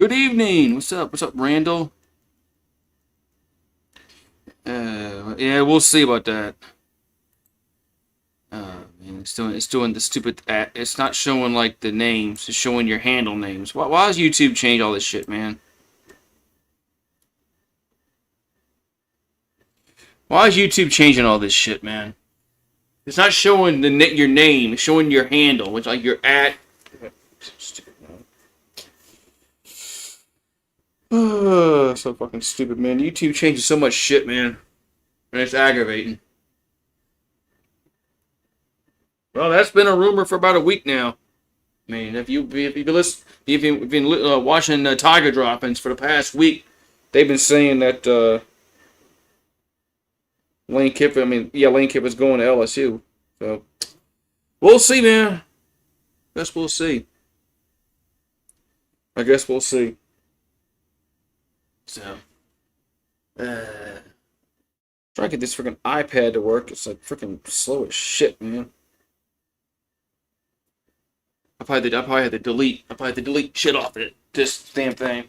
Good evening. What's up? What's up, Randall? Yeah, we'll see about that. Man, it's doing the stupid. It's not showing like the names. It's showing your handle names. Why does YouTube change all this shit, man? Why is YouTube changing all this shit, man? It's not showing your name. It's showing your handle, which like your at. Stupid, man. So fucking stupid, man. YouTube changes so much shit, man, and it's aggravating. Well, that's been a rumor for about a week now. I mean, if you've been watching Tiger droppings for the past week, they've been saying that Lane Kiffin. I mean, yeah, Lane Kiffin's going to LSU. So we'll see, man. Guess we'll see. I guess we'll see. So, try to get this freaking iPad to work. It's like freaking slow as shit, man. I probably had to delete. I probably had to delete shit off it. This damn thing.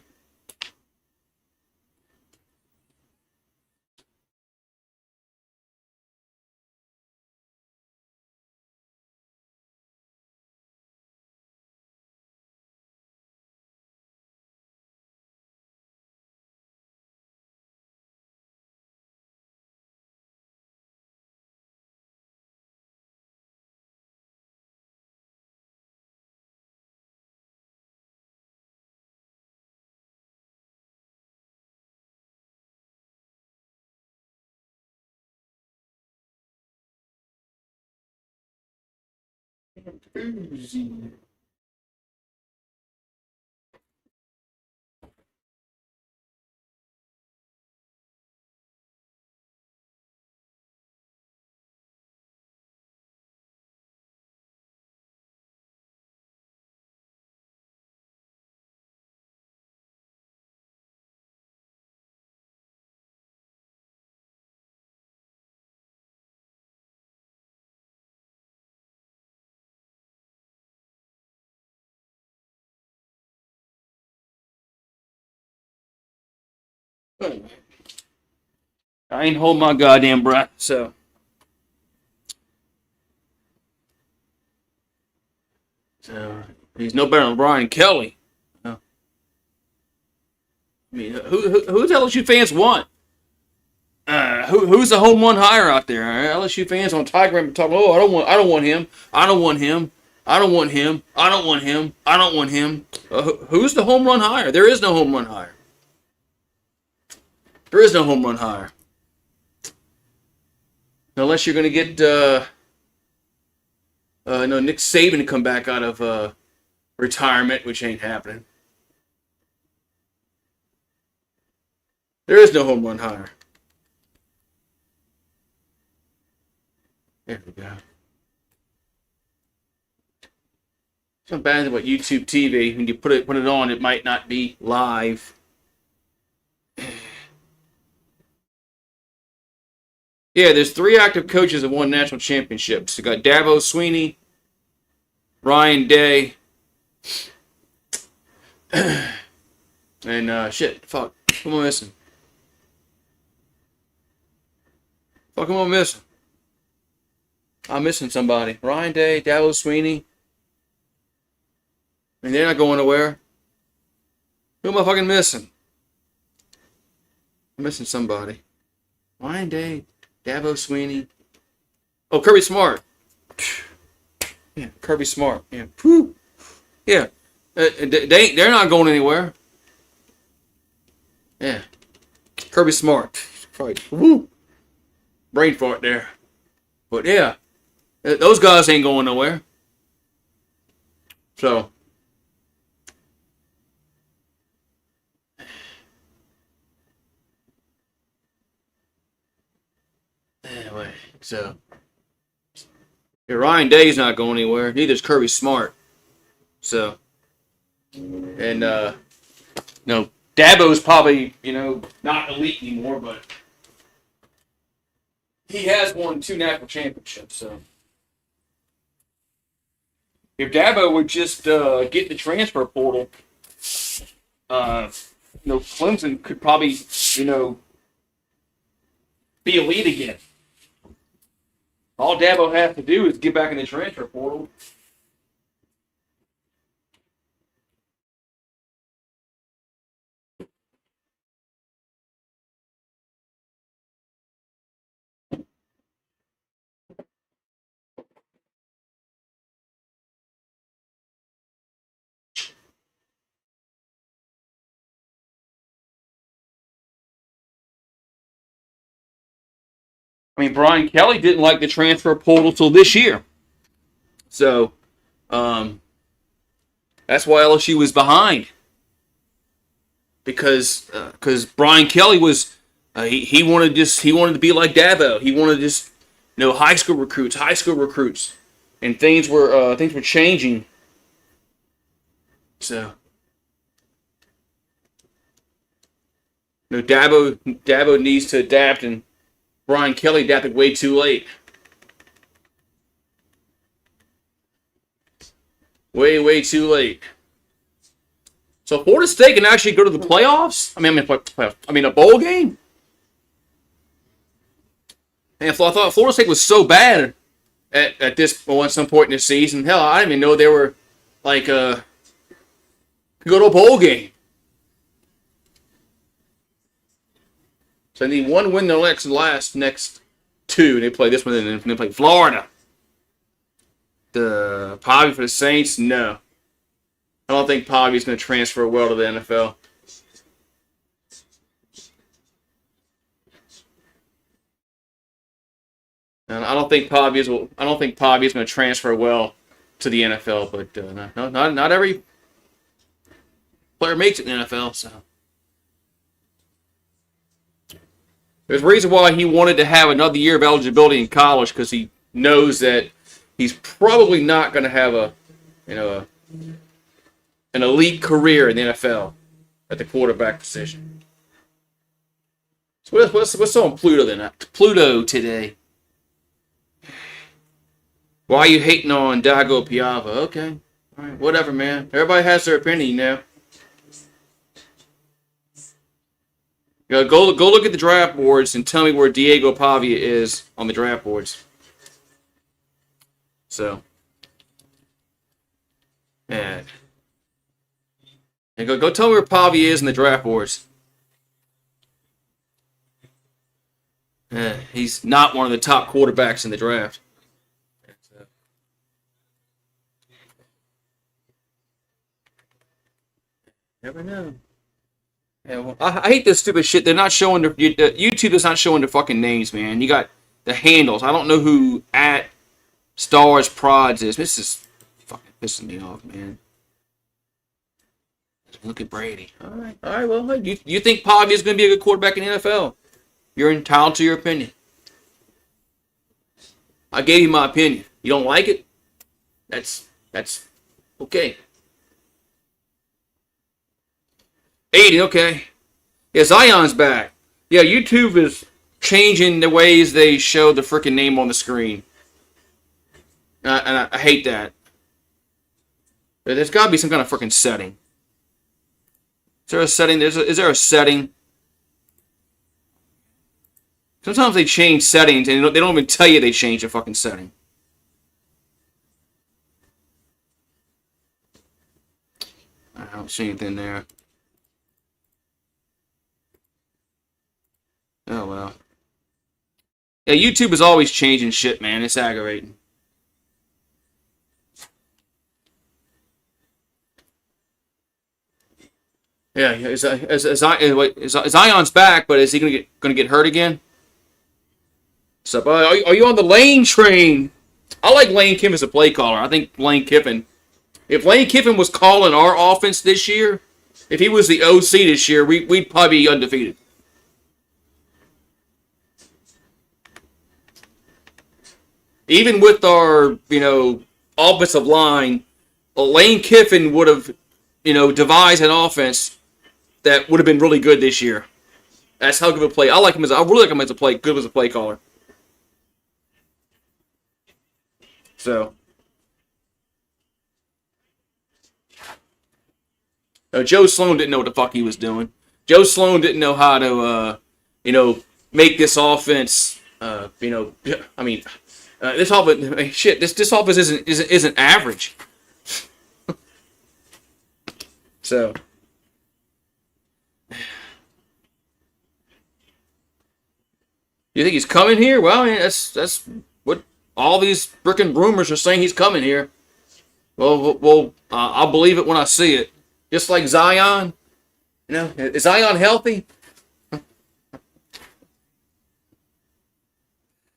I ain't holding my goddamn breath. So he's no better than Brian Kelly. I mean, who's LSU fans want? Who's the home run hire out there? LSU fans on Tiger and talking. Oh, I don't want him. I don't want him. I don't want him. I don't want him. I don't want him. Who's the home run hire? There is no home run hire. There is no home run hire. Unless you're going to get no Nick Saban to come back out of retirement, which ain't happening. There is no home run hire. There we go. Some bad about YouTube TV. When you put it on, it might not be live. Yeah, there's 3 active coaches that won national championships. You got Dabo Sweeney, Ryan Day, and shit. Fuck. Who am I missing? Fuck, who am I missing? I'm missing somebody. Ryan Day, Dabo Sweeney. And they're not going nowhere. Who am I fucking missing? I'm missing somebody. Ryan Day, Dabo Sweeney. Oh, Kirby Smart. Yeah, Kirby Smart. Yeah. Whew. Yeah. They're not going anywhere. Yeah. Kirby Smart. Probably. Woo. Brain fart there. But yeah. Those guys ain't going nowhere. So. Anyway, so. Yeah, Ryan Day's not going anywhere. Neither's Kirby Smart. So. And, no. Dabo's probably, not elite anymore, but he has won 2 national championships, so. If Dabo would just get the transfer portal Clemson could probably, be elite again. All Dabo has to do is get back in the transfer portal. I mean, Brian Kelly didn't like the transfer portal till this year. So, that's why LSU was behind. Because Brian Kelly was he wanted to be like Dabo. He wanted just high school recruits, and things were changing. So, Dabo needs to adapt, and Brian Kelly adapted way too late. Way too late. So Florida State can actually go to the playoffs? I mean a bowl game? And I thought Florida State was so bad at some point in the season. Hell, I didn't even know they were could go to a bowl game. So they need one win their next two. They play this one and then they play Florida. The Pavy for the Saints? No. I don't think Pavy's going to transfer well to the NFL. And I don't think Pavy's going to transfer well to the NFL. But not every player makes it in the NFL. So there's a reason why he wanted to have another year of eligibility in college, because he knows that he's probably not going to have an elite career in the NFL at the quarterback position. So what's on Pluto then? Pluto today. Why are you hating on Dago Piava? Okay. All right, whatever, man. Everybody has their opinion, Go look at the draft boards and tell me where Diego Pavia is on the draft boards. So, and go tell me where Pavia is in the draft boards. He's not one of the top quarterbacks in the draft. Never know. Yeah, well, I hate this stupid shit. They're not showing YouTube is not showing the fucking names, man. You got the handles. I don't know who at Stars Prods is. This is fucking pissing me off, man. Look at Brady. All right. Well, you think Pavia is going to be a good quarterback in the NFL? You're entitled to your opinion. I gave you my opinion. You don't like it? That's okay. 80, okay. Yeah, Zion's back. Yeah, YouTube is changing the ways they show the freaking name on the screen. And I hate that. There's got to be some kind of freaking setting. Is there a setting? Is there a setting? Sometimes they change settings and they don't even tell you they changed a fucking setting. I don't see anything there. Oh, well. Yeah, YouTube is always changing shit, man. It's aggravating. Yeah, Zion's back, but is he gonna get hurt again? So, are you on the Lane train? I like Lane Kiffin as a play caller. I think if Lane Kiffin was calling our offense this year, if he was the OC this year, we'd probably be undefeated. Even with our, offensive line, Lane Kiffin would have, devised an offense that would have been really good this year. That's how good of a play. I really like him as a play caller. So, Joe Sloan didn't know what the fuck he was doing. Joe Sloan didn't know how to, make this offense. This offense, shit. This offense isn't average. So, you think he's coming here? Well, that's what all these frickin' rumors are saying. He's coming here. Well, I'll believe it when I see it. Just like Zion. Is Zion healthy?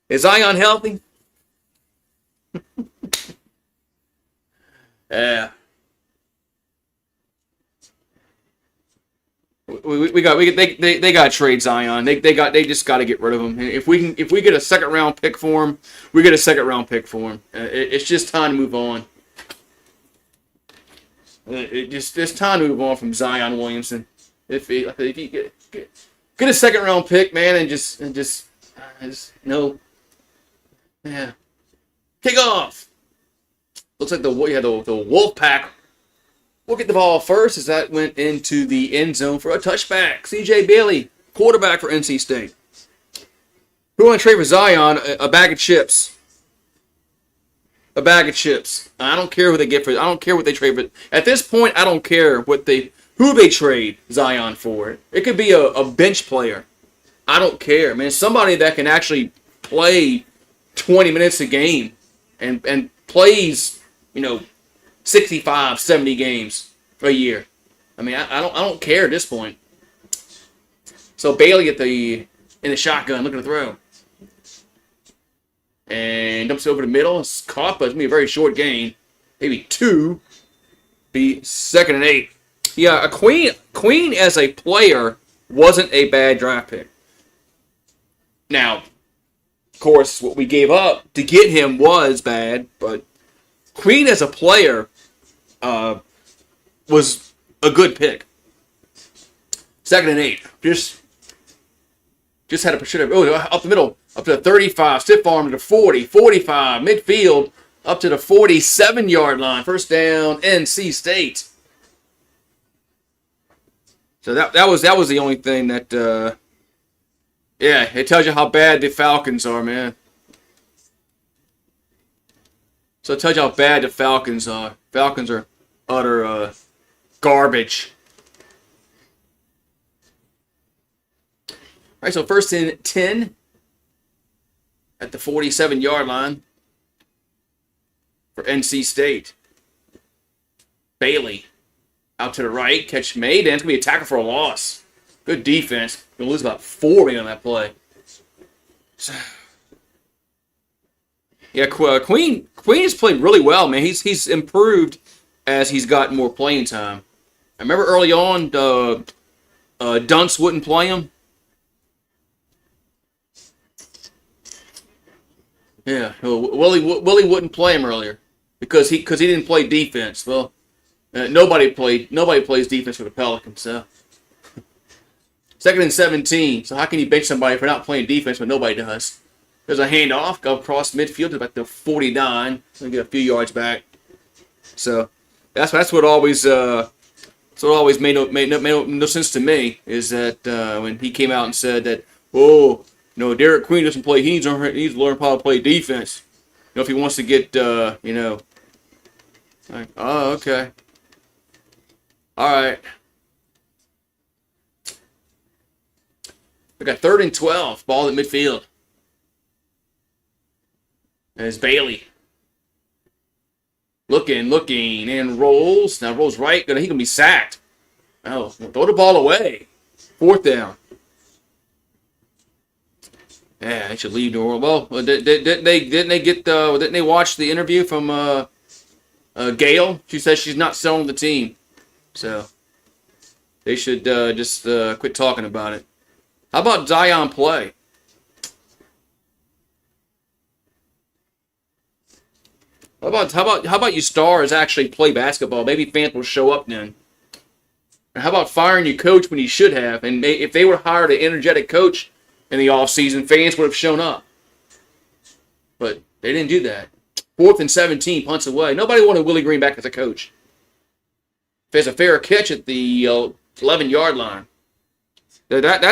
Is Zion healthy? Yeah. They got to trade Zion. They just got to get rid of him. And if we get a second round pick for him, we get a second round pick for him. It's just time to move on. It's time to move on from Zion Williamson. If you get a second round pick, man, and just yeah, kick off. Looks like the Wolfpack will get the ball first as that went into the end zone for a touchback. C.J. Bailey, quarterback for NC State. Who want to trade for Zion? A bag of chips. A bag of chips. I don't care who they get for. I don't care what they trade for. At this point, I don't care who they trade Zion for. It could be a bench player. I don't care, man. Somebody that can actually play 20 minutes a game and plays, 65, 70 games a year. I mean, I don't care at this point. So Bailey in the shotgun, looking to throw. And dumps it over the middle. It's caught, but it's going to be a very short gain. Maybe 2. Be 2nd and 8. Yeah, Queen as a player wasn't a bad draft pick. Now, of course, what we gave up to get him was bad, but Queen as a player was a good pick. 2nd and 8. Just had a up the middle, up to the 35, stiff arm to the 40, 45, midfield, up to the 47-yard line. First down, NC State. So that was the only thing that, it tells you how bad the Falcons are, man. So it tells you how bad the Falcons are. Falcons are utter garbage. All right, so 1st and 10 at the 47-yard line for NC State. Bailey out to the right, catch made, and it's going to be a tackle for a loss. Good defense. Going to lose about 4 on that play. Yeah, Queen has played really well, man. He's improved as he's gotten more playing time. I remember early on, Dunce wouldn't play him. Yeah, Willie wouldn't play him earlier because he didn't play defense. Well, nobody plays defense for the Pelicans. So 2nd and 17. So how can you bench somebody for not playing defense when nobody does? There's a handoff, go across midfield to about the 49. So get a few yards back. So that's what always made no sense to me is that when he came out and said that, Derek Queen doesn't play. He needs to learn how to play defense. If he wants to get, like, oh, okay. All right. We got 3rd and 12. Ball at midfield. There's Bailey. Looking, and rolls. Now rolls right. He's going to be sacked. Oh, throw the ball away. 4th down. Yeah, they should leave New Orleans. Well, didn't they watch the interview from Gail? She says she's not selling the team, so they should just quit talking about it. How about Zion play? How about you stars actually play basketball? Maybe fans will show up then. And how about firing your coach when you should have? And if they would have hired an energetic coach in the offseason, fans would have shown up. But they didn't do that. 4th and 17, punts away. Nobody wanted Willie Green back as a coach. there's a fair catch at the 11-yard line. That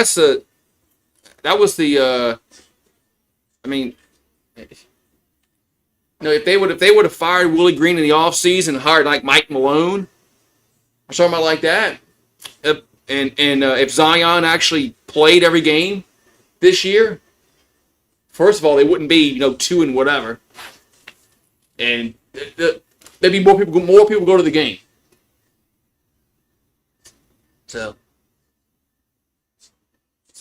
was the. I mean, if they would have fired Willie Green in the offseason and hired like Mike Malone or something like that, and if Zion actually played every game this year, first of all, they wouldn't be 2 and whatever, and there'd be more people go to the game. So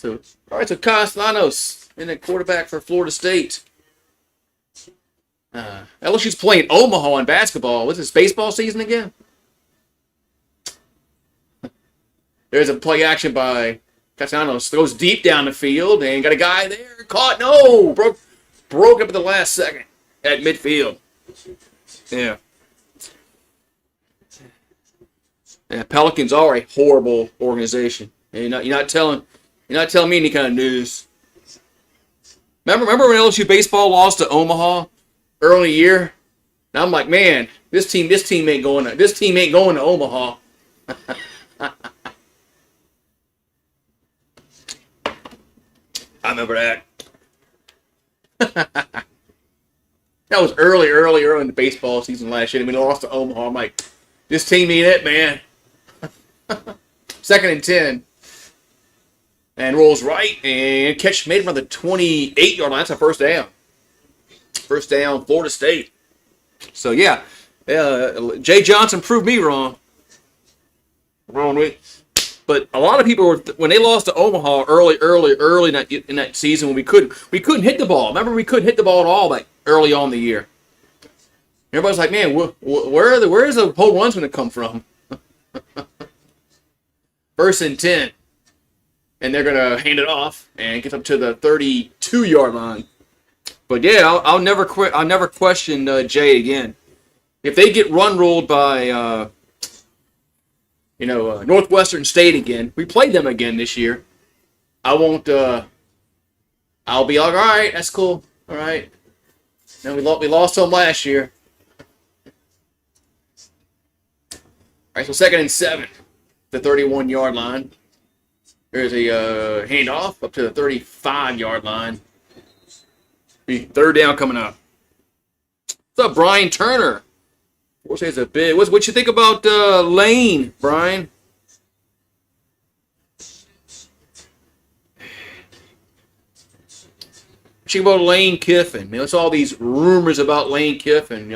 all right. So Castellanos in the quarterback for Florida State. LSU's playing Omaha in basketball. What's this, baseball season again? There's a play action by Castellanos. Goes deep down the field and got a guy there. Caught. No! Broke up at the last second at midfield. Yeah. Pelicans are a horrible organization. You're not telling me any kind of news. Remember when LSU baseball lost to Omaha early in the year? And I'm like, man, this team ain't going to Omaha. I remember that. That was early in the baseball season last year. We lost to Omaha. I'm like, this team ain't it, man. 2nd and 10. And rolls right and catch made around the 28-yard line. That's a first down. First down, Florida State. So, yeah. Jay Johnson proved me wrong. But a lot of people were, when they lost to Omaha early in that season, when we couldn't hit the ball. Remember, we couldn't hit the ball at all like early on in the year. Everybody's like, man, where is the home runs going to come from? 1st and 10. And they're going to hand it off and get up to the 32-yard line. But yeah, I'll never question Jay again. If they get run ruled by Northwestern State again, we played them again this year. I won't. I'll be all right. That's cool. All right. No, we lost to them last year. All right. So 2nd and 7, the 31-yard line. There's a handoff up to the 35-yard line. 3rd down coming up. What's up, Brian Turner? What you think about Lane, Brian? What you think about Lane Kiffin? It's all these rumors about Lane Kiffin.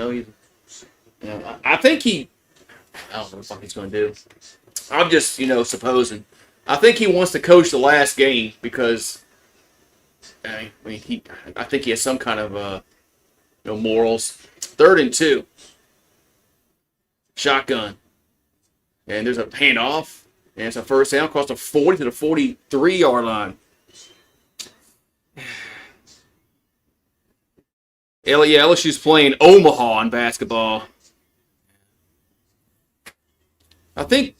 I think I don't know what he's going to do. I'm just, supposing. I think he wants to coach the last game because, I think he has some kind of, morals. 3rd and 2. Shotgun. And there's a handoff. And it's a first down across the 40 to the 43-yard line. LSU's playing Omaha in basketball. I think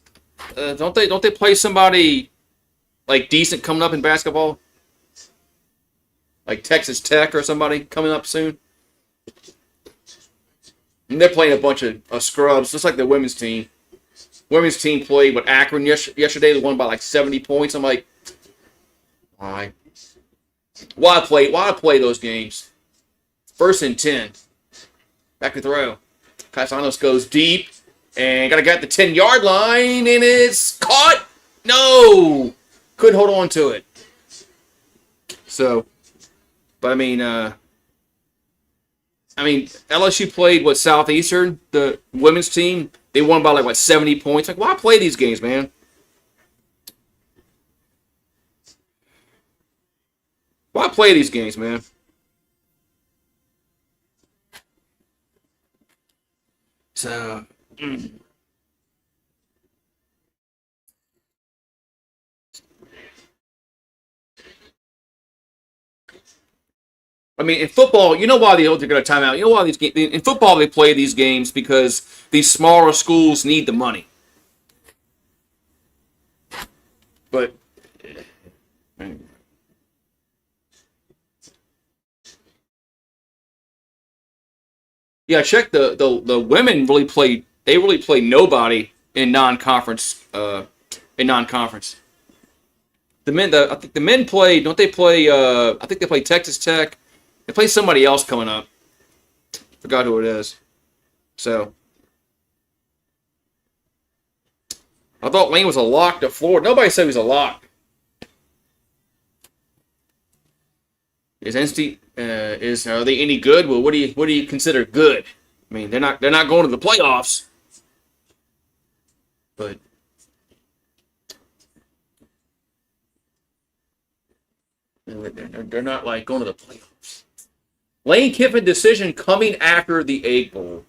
don't they play somebody like decent coming up in basketball? Like Texas Tech or somebody coming up soon? And they're playing a bunch of scrubs, just like the women's team. Women's team played with Akron yesterday. They won by like 70 points. I'm like, why? Why play those games? 1st and 10. Back to throw. Castellanos goes deep. And got the 10-yard line, and it's caught. No! Couldn't hold on to it. So, but LSU played Southeastern, the women's team. They won by 70 points. Like, why play these games, man? Why play these games, man? So, in football, you know why they're going to time out. You know why in football they play these games because these smaller schools need the money. But yeah, check the women really played. They really played nobody in non-conference. The men, I think the men play. Don't they play? I think they play Texas Tech. They play somebody else coming up. Forgot who it is. So I thought Lane was a lock to Florida. Nobody said he was a lock. Is NC are they any good? Well, what do you consider good? I mean, they're not going to the playoffs, but they're not like going to the playoffs. Lane Kiffin decision coming after the Egg Bowl.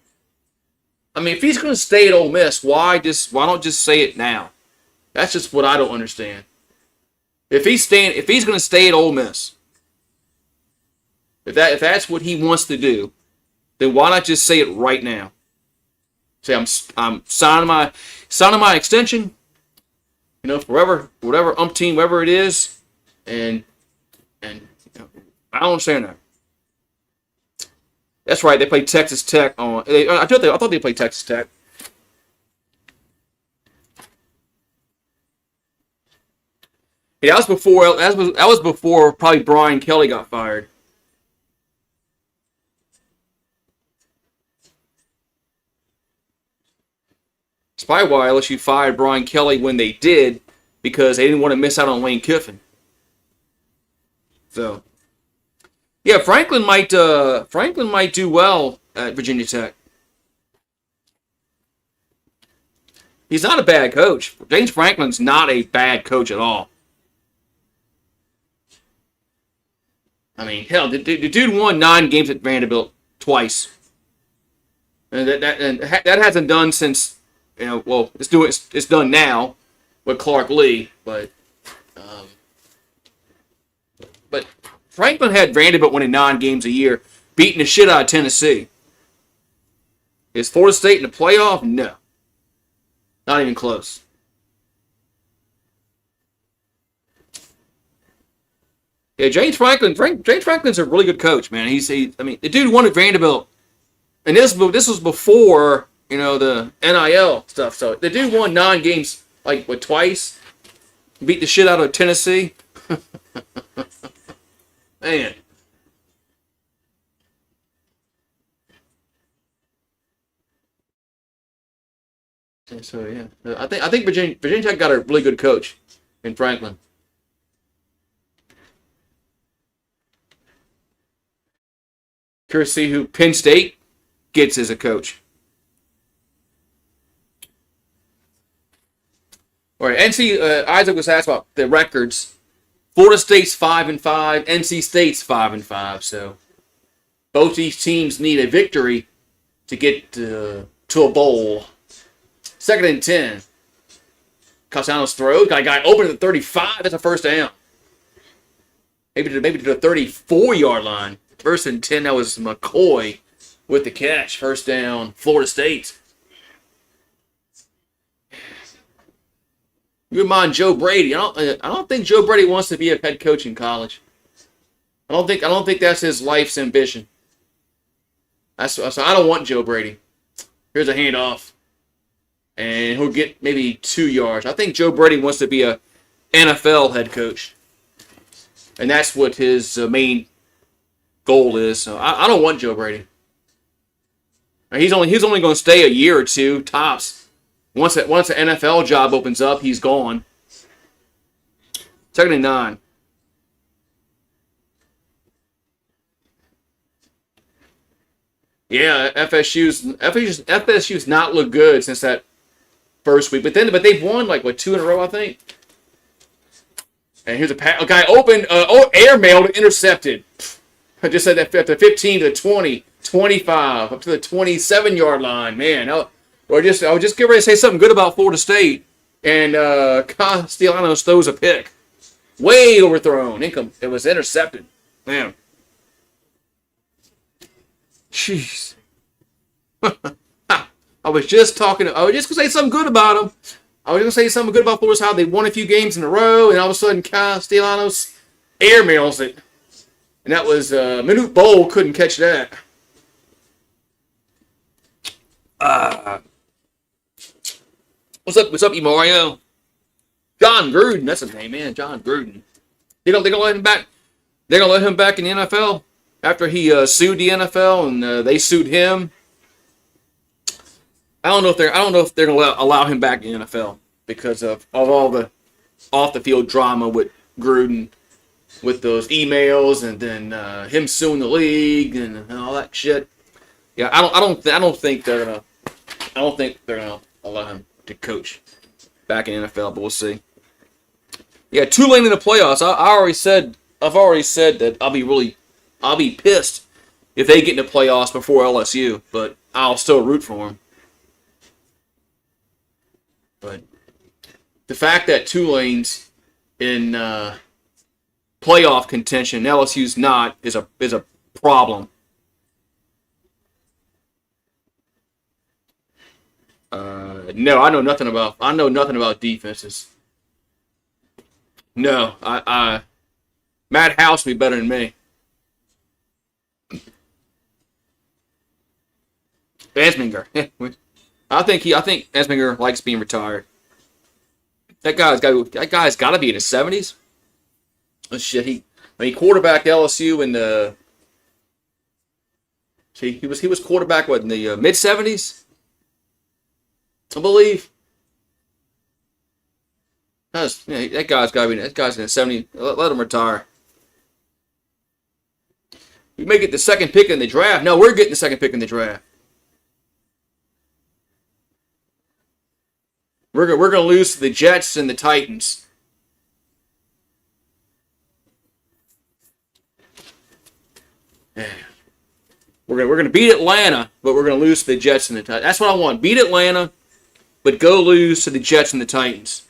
I mean, if he's going to stay at Ole Miss, why don't just say it now? That's just what I don't understand. If he's going to stay at Ole Miss, if that's what he wants to do, then why not just say it right now? Say I'm signing my extension, forever, whatever umpteen, whatever it is, and I don't understand that. That's right. They play Texas Tech on. I thought they played Texas Tech. Yeah, that was before probably Brian Kelly got fired. It's probably why LSU fired Brian Kelly when they did, because they didn't want to miss out on Lane Kiffin. So, yeah, Franklin might do well at Virginia Tech. He's not a bad coach. James Franklin's not a bad coach at all. I mean, hell, the dude won 9 games at Vanderbilt twice, and that hasn't done since it's done now with Clark Lee, but Franklin had Vanderbilt winning 9 games a year, beating the shit out of Tennessee. Is Florida State in the playoff? No, not even close. Yeah, James Franklin's a really good coach, man. The dude won at Vanderbilt, and this was before the NIL stuff. So the dude won 9 games twice, beat the shit out of Tennessee. Man. So yeah, I think Virginia Tech got a really good coach in Franklin. Curious to see who Penn State gets as a coach. All right, Isaac was asked about the records. Florida State's 5-5. NC State's 5-5. So both these teams need a victory to get to a bowl. 2nd and 10. Castellanos throws. Got a guy open at the 35. That's a first down. Maybe to the 34-yard line. 1st and 10. That was McCoy with the catch. First down. Florida State. You mind Joe Brady? I don't think Joe Brady wants to be a head coach in college. I don't think that's his life's ambition. So I don't want Joe Brady. Here's a handoff, and he'll get maybe 2 yards. I think Joe Brady wants to be a NFL head coach, and that's what his main goal is. So I don't want Joe Brady. He's only going to stay a year or two tops. Once the NFL job opens up, he's gone. 2nd and 9. Yeah, FSU's not looked good since that first week, but they've won 2 in a row, I think. And here's a guy open, airmailed, intercepted. I just said that at the 15 to the 20, 25, up to the 27-yard line. Man, I was just getting ready to say something good about Florida State, and Castellanos throws a pick. Way overthrown. It was intercepted. Man. Jeez. I was just going to say something good about them. I was going to say something good about Florida, how they won a few games in a row, and all of a sudden Castellanos airmails it. And that was, Manute Bowl couldn't catch that. What's up? What's up, you Mario? John Gruden, that's his name, man. John Gruden. They gonna let him back. They're gonna let him back in the NFL after he sued the NFL and they sued him. I don't know if they're gonna allow him back in the NFL because of all the off the field drama with Gruden, with those emails and then him suing the league and all that shit. Yeah, I don't think they're gonna allow him to coach back in the NFL, but we'll see. Yeah, Tulane in the playoffs. I've already said that I'll be pissed if they get in the playoffs before LSU, but I'll still root for them. But the fact that Tulane's in playoff contention, and LSU's not, is a problem. No, I know nothing about defenses. No, Matt House would be better than me. Esminger. I think Esminger likes being retired. That guy's got to be in his 70s. Oh shit, he quarterbacked LSU in the. See, he was quarterback in the mid 70s, I believe. That guy's got to be. That guy's in his 70s. Let him retire. We may get the second pick in the draft. No, we're getting the second pick in the draft. We're gonna lose to the Jets and the Titans. We're gonna beat Atlanta, but we're gonna lose to the Jets and the Titans. That's what I want. Beat Atlanta, but go lose to the Jets and the Titans.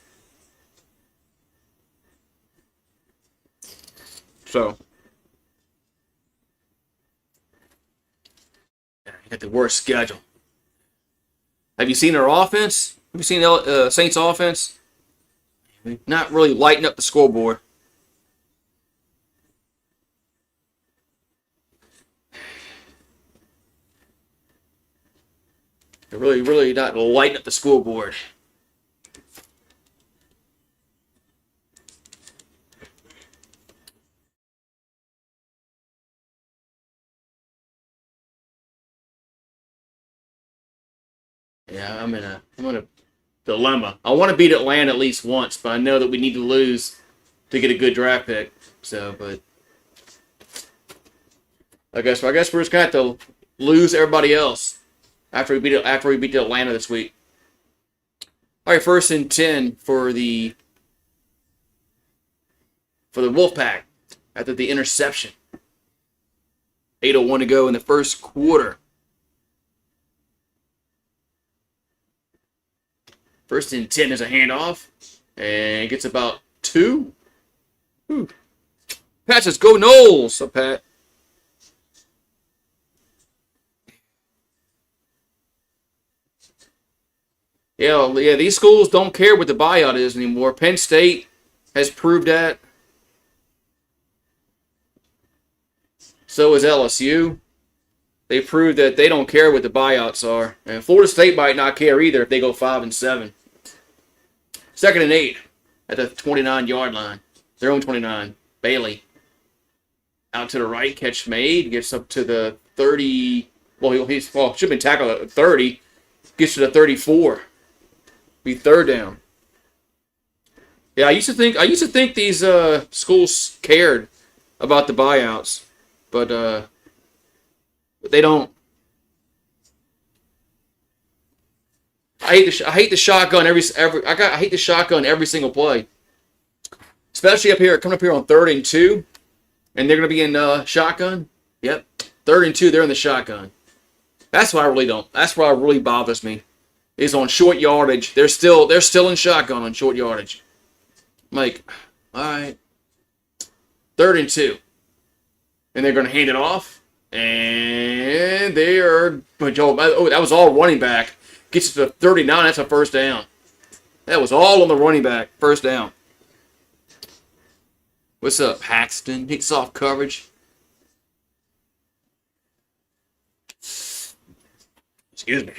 So, you got the worst schedule. Have you seen their offense? Have you seen Saints offense? Not really lighting up the scoreboard. They're really not lighting up the scoreboard. Yeah, I'm in a dilemma. I want to beat Atlanta at least once, but I know that we need to lose to get a good draft pick. So, but I guess we're just gonna have to lose everybody else after we beat Atlanta this week. All right, 1st and 10 for the Wolfpack after the interception. 8:01 to go in the first quarter. 1st and 10 is a handoff. And gets about 2. Whew. Pat says, go Knowles. So, Pat. Yeah, these schools don't care what the buyout is anymore. Penn State has proved that. So is LSU. They proved that they don't care what the buyouts are. And Florida State might not care either if they go 5 and 7. 2nd and 8 at the 29-yard line. Their own 29. Bailey. Out to the right. Catch made. Gets up to the 30. Well, should have been tackled at 30. Gets to the 34. Be 3rd down. Yeah, I used to think these schools cared about the buyouts, but they don't. I hate the shotgun I hate the shotgun every single play, especially coming up here on 3rd and 2, and they're gonna be in shotgun. Yep, 3rd and 2, they're in the shotgun. That's what really bothers me. Is on short yardage. They're still in shotgun on short yardage. I'm like, all right, 3rd and 2, and they're gonna hand it off, and they are. Oh, that was all running back. Gets to the 39. That's a 1st down. That was all on the running back. 1st down. What's up, Paxton? Hits off coverage. Excuse me.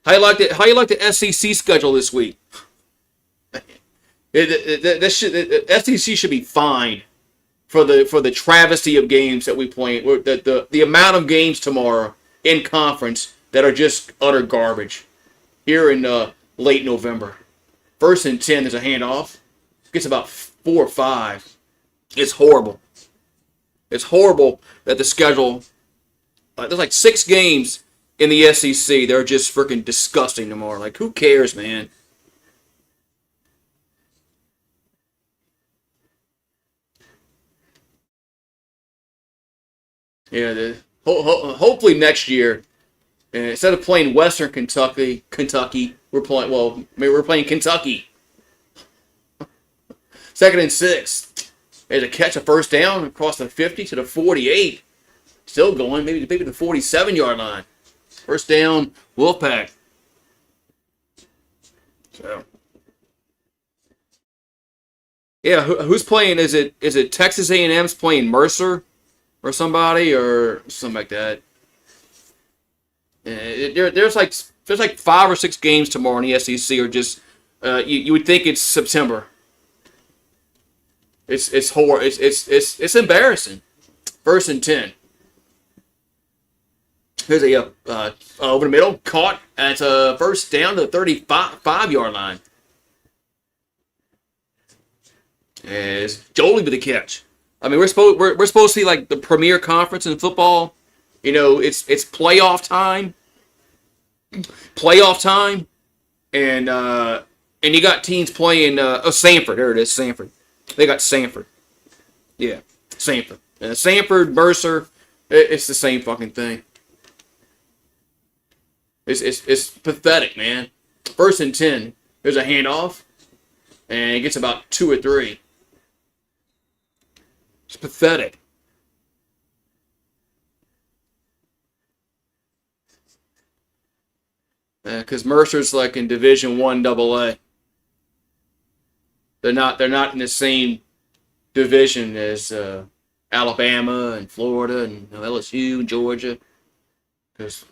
How you like the SEC schedule this week? The SEC should be fined for the travesty of games that we play. The amount of games tomorrow in conference that are just utter garbage. Here in late November, 1st and 10. There's a handoff. Gets about 4 or 5. It's horrible. It's horrible that the schedule. There's like 6 games in the SEC. They're just freaking disgusting tomorrow. Like, who cares, man? Yeah, hopefully next year, instead of playing Western Kentucky, we're playing. Well, maybe we're playing Kentucky. 2nd and 6. There's a catch, a first down across the 50 to the 48. Still going, maybe the 47-yard line. First down, Wolfpack. So, yeah, who's playing? Is it Texas A&M's playing Mercer or somebody or something like that? There's like 5 or 6 games tomorrow in the SEC, or just you would think it's September. It's horrible. It's embarrassing. 1st and 10. Here's a over the middle, caught at first down to the 35-yard line. As Jolie with the catch. I mean, we're supposed to see like the premier conference in football. You know, it's playoff time. And you got teams playing. Sanford. There it is, Sanford. They got Sanford. Yeah, Sanford. Sanford, Mercer. It's the same fucking thing. It's pathetic, man. 1st and 10. There's a handoff, and it gets about 2 or 3. It's pathetic. Because Mercer's like in Division I AA. They're not in the same division as Alabama and Florida and LSU and Georgia, because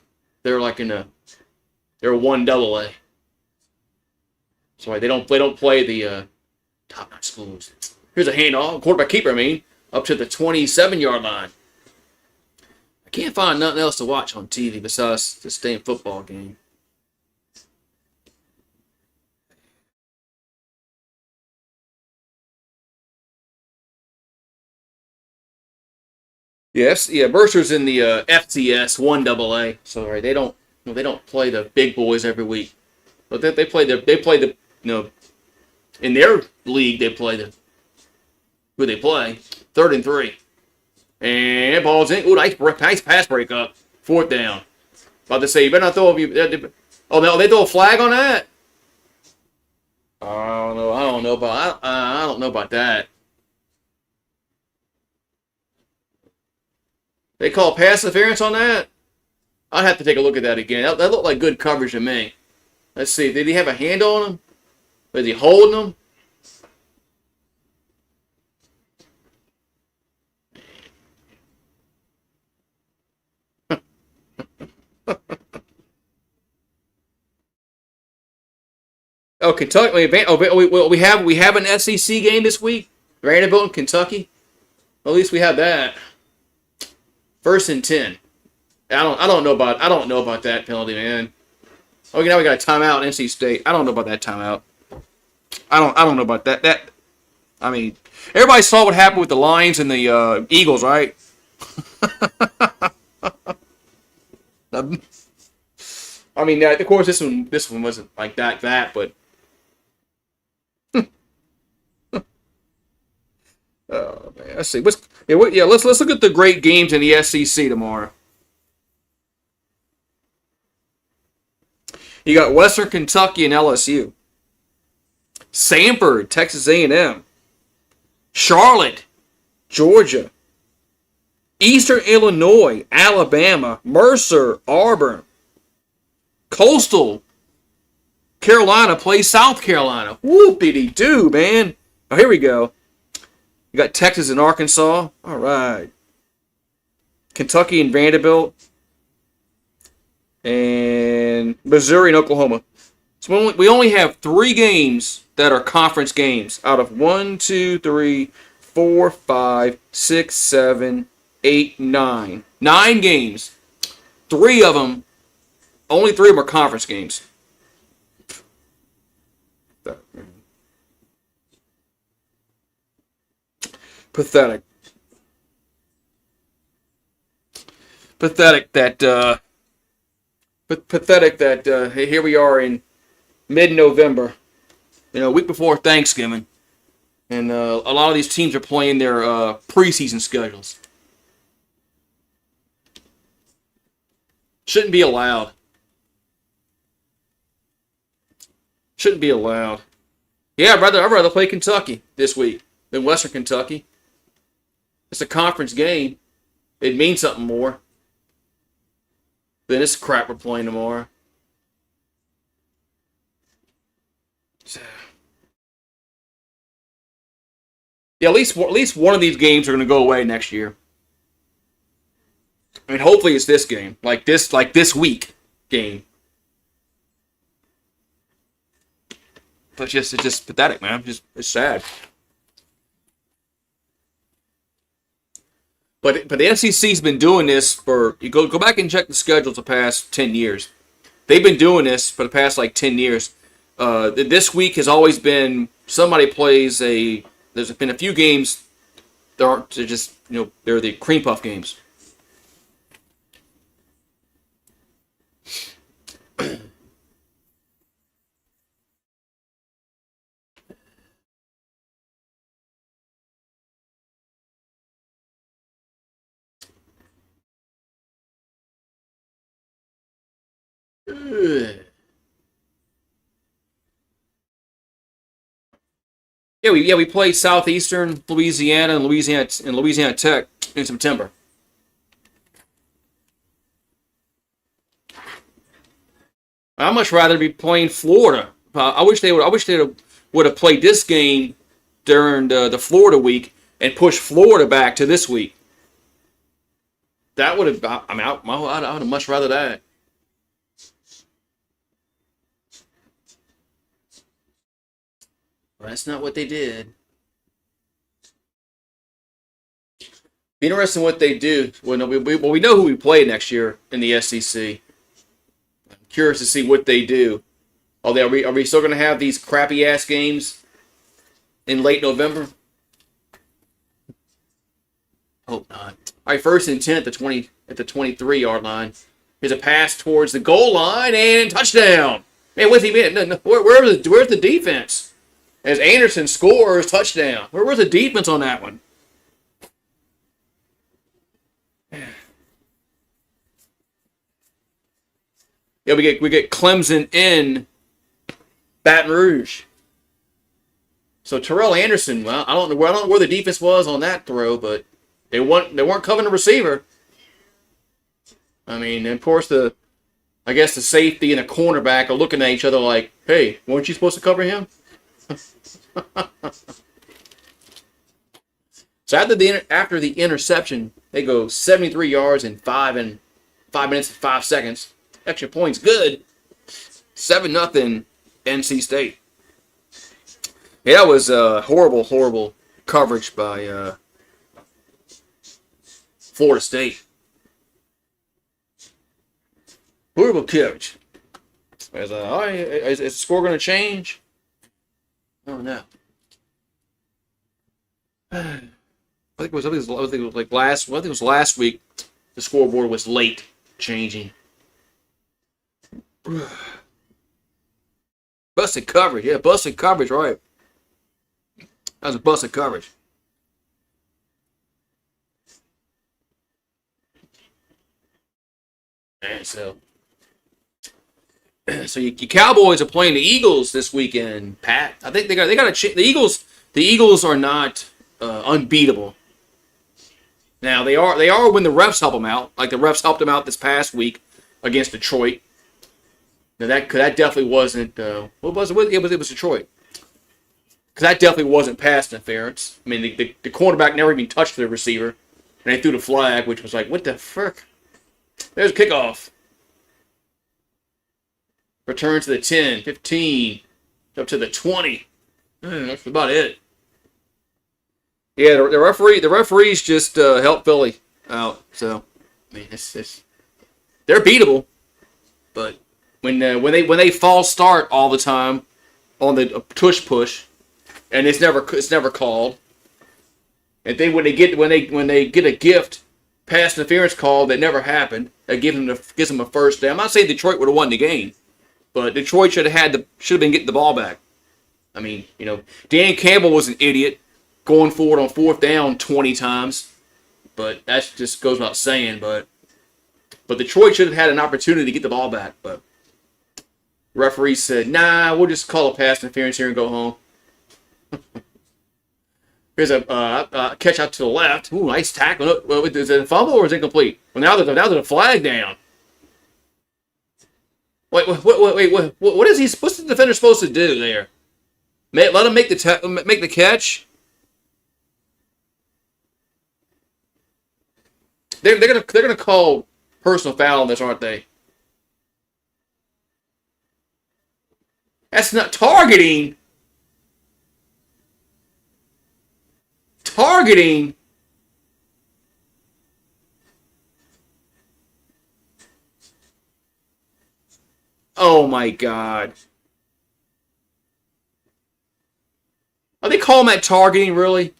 they're like they're 1 AA. Sorry, they don't play the top-notch schools. Here's a handoff, quarterback keeper. Up to the 27-yard line. I can't find nothing else to watch on TV besides this damn football game. Yes, yeah. Mercer's in the FCS 1 AA. Sorry, they don't play the big boys every week, but they play the in their league they play the who they play. 3rd and 3, and ball's in. Ooh, nice pass break up. 4th down. About to say, you better not throw. Oh no, they throw a flag on that. I don't know. I don't know about that. They call pass interference on that? I'd have to take a look at that again. That looked like good coverage to me. Let's see. Did he have a hand on him? Was he holding him? Oh, Kentucky. We have an SEC game this week. Vanderbilt and Kentucky. Well, at least we have that. 1st and 10. I don't know about that penalty, man. Oh, now we got a timeout in NC State. I don't know about that timeout. I don't know about that. I mean, everybody saw what happened with the Lions and the Eagles, right? I mean, of course, this one wasn't like that, but. Oh man, let's see. Let's look at the great games in the SEC tomorrow. You got Western Kentucky and LSU, Sanford, Texas A&M, Charlotte, Georgia, Eastern Illinois, Alabama, Mercer, Auburn, Coastal Carolina plays South Carolina. Whoop-de-dee-doo, man. Oh, here we go. You got Texas and Arkansas. All right. Kentucky and Vanderbilt. and Missouri and Oklahoma. So we only have 3 games that are conference games out of 1, 2, 3, 4, 5, 6, 7, 8, 9. 9 games. 3 of them, only 3 of them are conference games. Pathetic. Pathetic that hey, here we are in mid-November, a week before Thanksgiving, and a lot of these teams are playing their preseason schedules. Shouldn't be allowed. Shouldn't be allowed. Yeah, I'd rather play Kentucky this week than Western Kentucky. It's a conference game. It means something more than this crap we're playing tomorrow. Yeah, at least one of these games are going to go away next year. I mean, hopefully it's this game, like this week game. But it's just pathetic, man. It's sad. But the SEC's been doing this for, you go back and check the schedules the past 10 years. They've been doing this for the past 10 years. This week has always been somebody plays there's been a few games they're just, they're the cream puff games. We played Southeastern Louisiana and Louisiana Tech in September. I'd much rather be playing Florida. I wish they would have played this game during the Florida week and pushed Florida back to this week. That would have. I would have much rather that. Well, that's not what they did. Be interesting what they do. Well, we know who we play next year in the SEC. I'm curious to see what they do. Are we still going to have these crappy ass games in late November? Hope not. All right, 1st and 10 at the 23-yard line. Here's a pass towards the goal line and touchdown. Man, what's he been? No, where's the defense? As Anderson scores, touchdown. Where was the defense on that one? Yeah, we get Clemson in Baton Rouge. So Terrell Anderson, well, I don't know where the defense was on that throw, but they weren't covering the receiver. I mean, and of course the safety and the cornerback are looking at each other like, hey, weren't you supposed to cover him? So after the interception, they go 73 yards in 5 minutes and 5 seconds. Extra points, good. 7-0 NC State. Yeah, that was horrible coverage by Florida State. Horrible coverage. Is the score going to change? Oh no. I think it was last week. The scoreboard was late changing. Busted coverage, yeah, busted coverage, right? That was a busted coverage. And so your Cowboys are playing the Eagles this weekend, Pat. I think they got the Eagles. The Eagles are not unbeatable. Now they are when the refs help them out. Like the refs helped them out this past week against Detroit. Now that definitely wasn't. What was it? It was Detroit. Because that definitely wasn't pass interference. I mean, the cornerback never even touched the receiver, and they threw the flag, which was like, what the frick? There's a kickoff. Return to the 10, 15, up to the 20. That's about it. Yeah, the referees just helped Philly out. So, I mean, they're beatable, but when they false start all the time on the push, and it's never called. And then when they get a gift pass interference call that never happened, that gives them a first down. I'm not saying Detroit would have won the game, but Detroit should have been getting the ball back. I mean, Dan Campbell was an idiot going forward on fourth down 20 times, but that just goes without saying. But Detroit should have had an opportunity to get the ball back, but the referee said, "Nah, we'll just call a pass interference here and go home." Here's a catch out to the left. Ooh, nice tackle. Is it a fumble or is it incomplete? Well, now there's a flag down. Wait. What is he? What's the defender supposed to do there? Let him make the catch. They're gonna call personal foul on this, aren't they? That's not targeting. Targeting. Oh my God. Are they calling that targeting, really?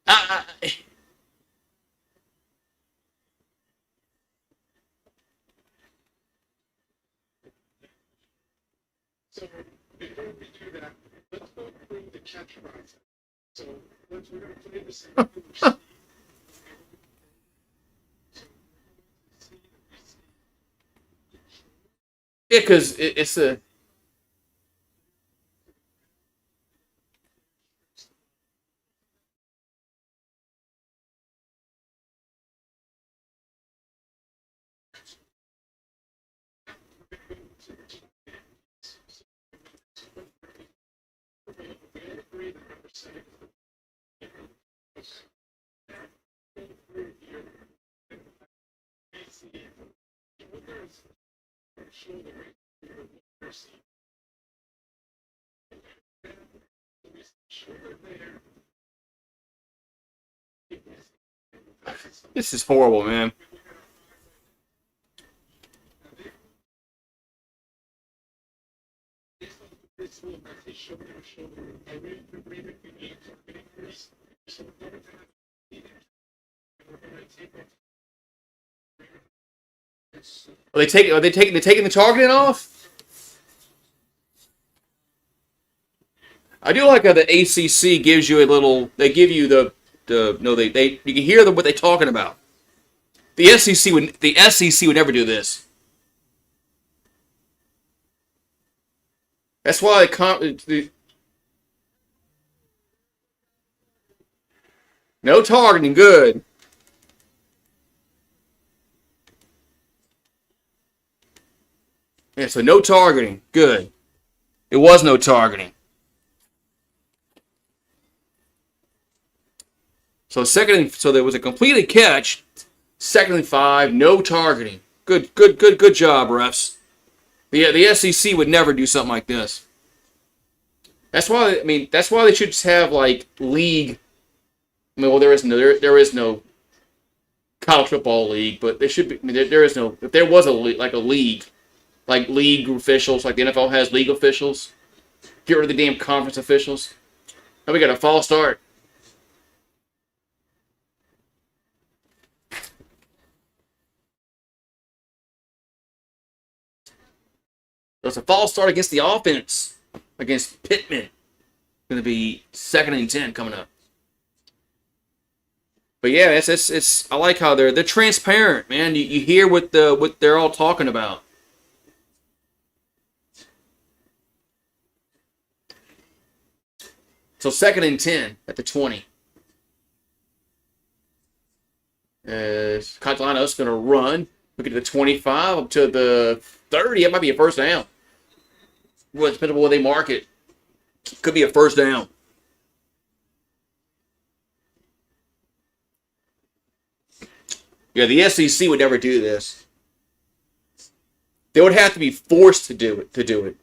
I, So before we do that, let's go through the catch process. So we're going to play the same. Yeah, because it's a. This is horrible, man. Are they taking the targeting off? I do like how the ACC gives you a little. They give you the no. They you can hear what they're talking about. The SEC would never do this. That's why no targeting. Good. Yeah, so no targeting. Good. It was no targeting. So so there was a completed catch. 2nd and 5, no targeting. Good job, refs. The SEC would never do something like this. That's why they should just have like league. I mean, well, there is no college football league, but there should be. I mean, there is no. If there was a league, like league officials, like the NFL has league officials. Get rid of the damn conference officials. Now we got a false start. It's a false start against the offense, against Pittman. Going to be 2nd and 10 coming up. But yeah, it's I like how they're transparent, man. You hear what they're all talking about. So 2nd and 10 at the 20. Catalano's going to run. Look at the 25 up to the 30. It might be a first down. Well, depending on where they mark it. Could be a first down. Yeah, the SEC would never do this. They would have to be forced to do it.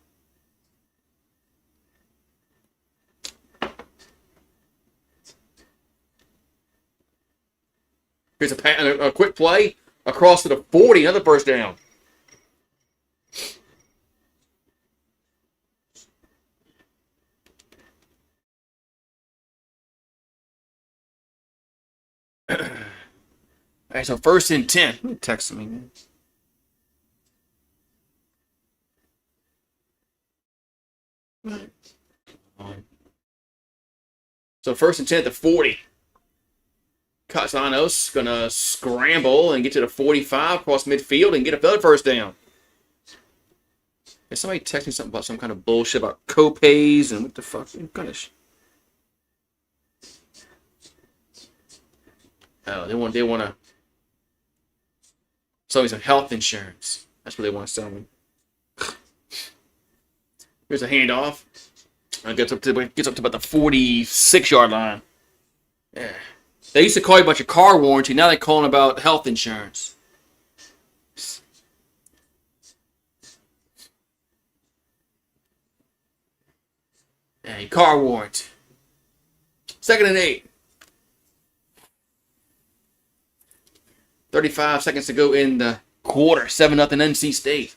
Here's a quick play across to the 40, another first down. All right, so 1st and 10. Who texted me, man? So 1st and 10 at the 40. Castellanos gonna scramble and get to the 45 across midfield and get a third first down. Is somebody texting something about some kind of bullshit about copays and what the fuck? What kind of Oh, they want to sell me some health insurance. That's what they want to sell me. Here's a handoff. Gets up to about the 46-yard line. Yeah. They used to call you about your car warranty. Now they're calling about health insurance. Yeah, your car warranty. 2nd and 8. 35 seconds to go in the quarter. 7-0 NC State.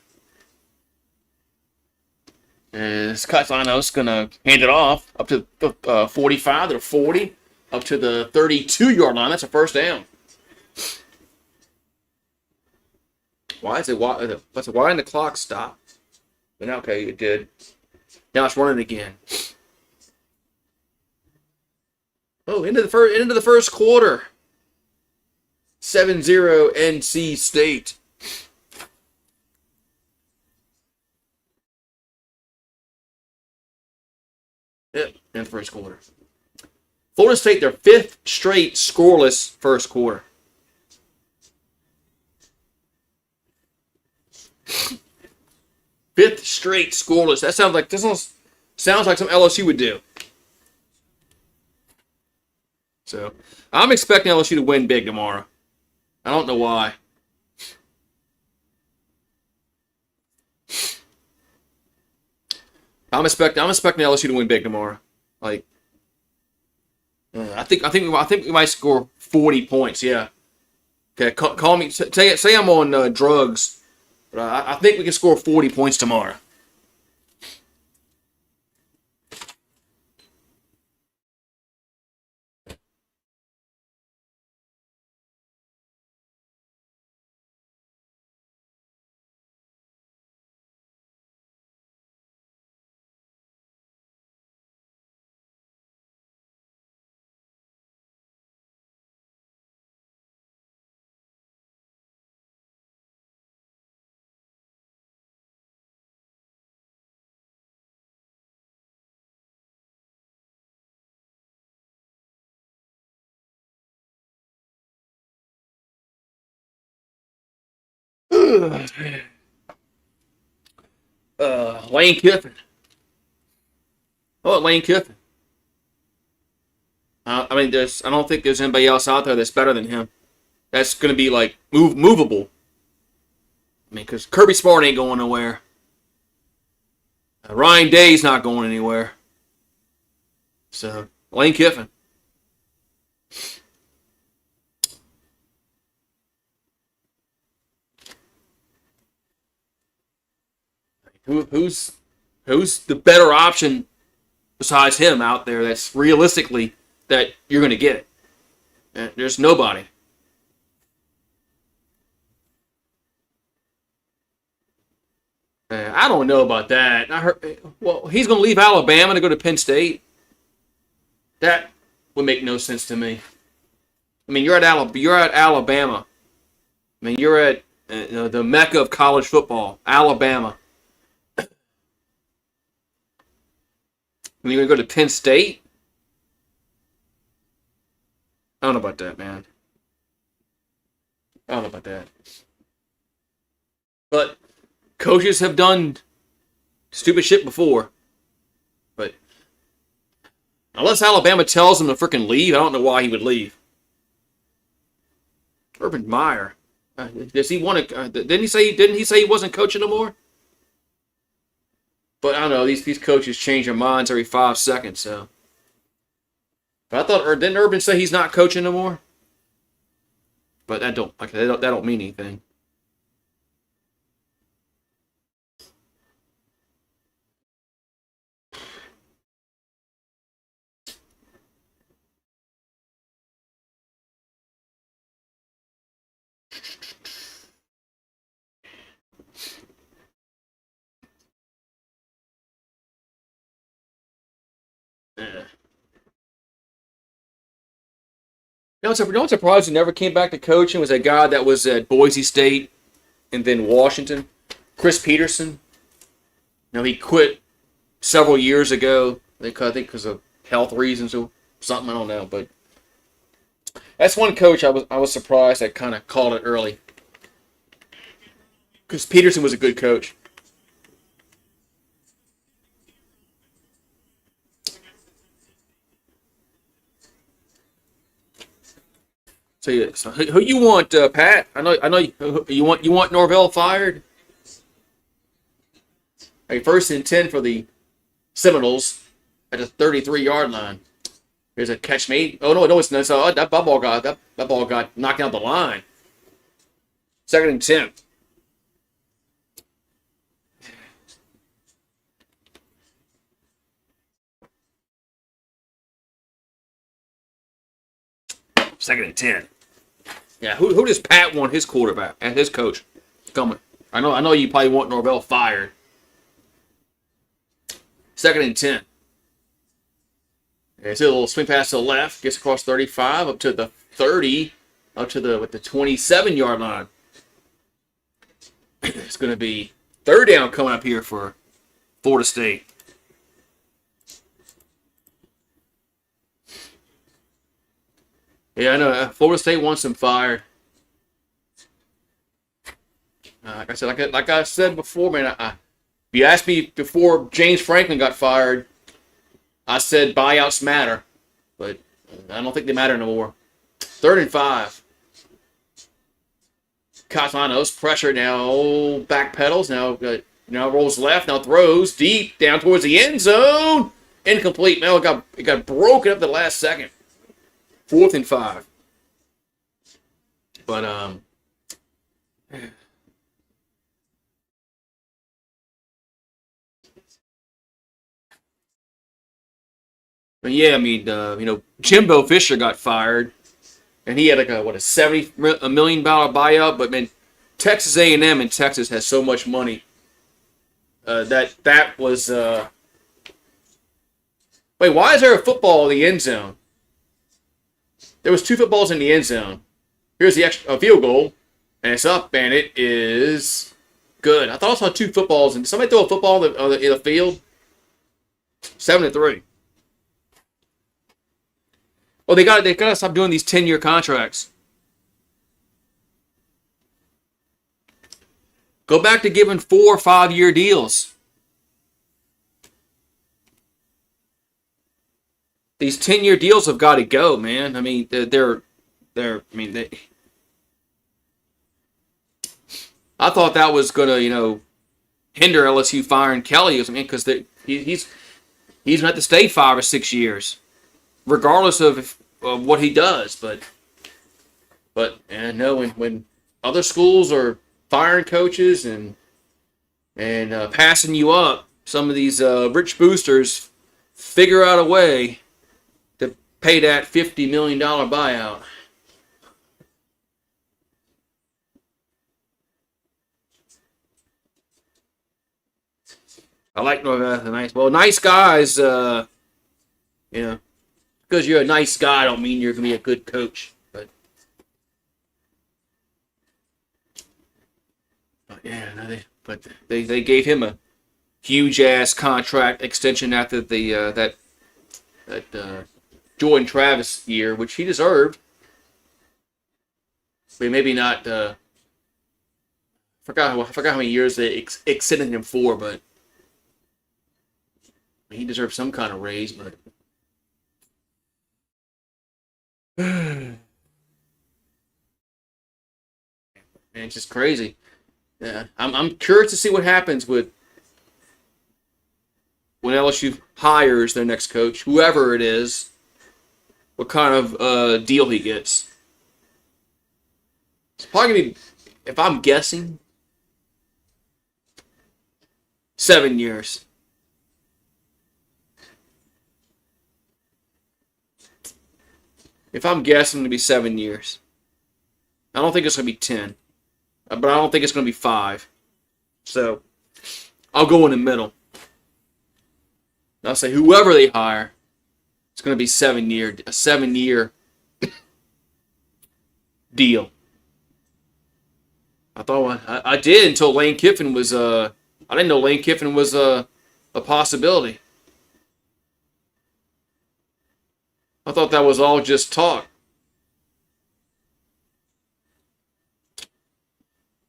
As Castellanos going to hand it off up to the 45 to the 40. Up to the 32-yard line. That's a first down. Why didn't the clock stop? But okay, it did. Now it's running again. Oh, into the first quarter. 7-0 NC State. Yep, in the first quarter. Florida State, their 5th straight scoreless first quarter. Fifth straight scoreless. That sounds like something LSU would do. So I'm expecting LSU to win big tomorrow. I don't know why. I'm expecting LSU to win big tomorrow. Like, I think we might score 40 points. Yeah. Okay. Call me. Say I'm on drugs, but I think we can score 40 points tomorrow. Lane Kiffin. Oh, Lane Kiffin. I don't think there's anybody else out there that's better than him. That's going to be like movable. I mean, because Kirby Smart ain't going nowhere. Ryan Day's not going anywhere. So, Lane Kiffin. Who's the better option besides him out there that's realistically that you're going to get it? There's nobody. I don't know about that. I heard, well, he's going to leave Alabama to go to Penn State. That would make no sense to me. I mean, you're at Alabama. I mean, you're at the mecca of college football, Alabama. And you're going to go to Penn State? I don't know about that, man. I don't know about that. But coaches have done stupid shit before. But unless Alabama tells him to freaking leave, I don't know why he would leave. Or Urban Meyer. Does he want to? Didn't he say he wasn't coaching no more? But I don't know. These coaches change their minds every 5 seconds. So, but I thought, or didn't Urban say he's not coaching no more? But that don't mean anything. Yeah. You know what's surprised he never came back to coaching was a guy that was at Boise State and then Washington, Chris Peterson. Now he quit several years ago. I think because of health reasons or something. I don't know, but that's one coach I was surprised that kind of called it early. Because Peterson was a good coach. So who you want, Pat? I know you want Norvell fired. Hey, 1st and 10 for the Seminoles at the 33-yard line. Here's a catch made. Oh no, it's not. So that ball got knocked out the line. 2nd and 10. Second and 10. Yeah, who does Pat want his quarterback and his coach coming? I know you probably want Norvell fired. 2nd and 10. It's a little swing pass to the left, gets across 35 up to the 30, up to the 27-yard line. It's going to be 3rd down coming up here for Florida State. Yeah, I know. Florida State wants him fired. Like I said before, man. If you asked me before James Franklin got fired, I said buyouts matter, but I don't think they matter no more. 3rd and 5. Catalano's pressure now. Back pedals now. Now rolls left. Now throws deep down towards the end zone. Incomplete. Now it got broken up the last second. 4th and 5. But yeah, I mean, Jimbo Fisher got fired, and he had like a $70 million buyout. But man, Texas A&M in Texas has so much money that was. Wait, why is there a football in the end zone? There was 2 footballs in the end zone. Here's the extra field goal, and it's up, and it is good. I thought I saw 2 footballs, and somebody throw a football in the field. 7-3. Well, they got to stop doing these 10-year contracts. Go back to giving 4 or 5-year deals. These 10-year deals have got to go, man. I mean, I thought that was gonna, hinder LSU firing Kelly. I mean, because he's gonna have to stay 5 or 6 years, regardless of what he does. But no, when other schools are firing coaches and passing you up, some of these rich boosters figure out a way to pay that $50 million buyout. I like nice guys. Because you're a nice guy, don't mean you're gonna be a good coach. But yeah, no, they gave him a huge ass contract extension after the that Jordan Travis year, which he deserved. But maybe not. I forgot how many years they extended him for, but he deserves some kind of raise. But Man, it's just crazy. Yeah, I'm curious to see what happens with when LSU hires their next coach, whoever it is, what kind of deal he gets. It's probably gonna be, if I'm guessing, 7 years. If I'm guessing, it's gonna be 7 years. I don't think it's gonna be 10, but I don't think it's gonna be 5. So I'll go in the middle. I'll say whoever they hire, it's going to be a 7 year deal. I thought I did until Lane Kiffin was I didn't know Lane Kiffin was a possibility. I thought that was all just talk.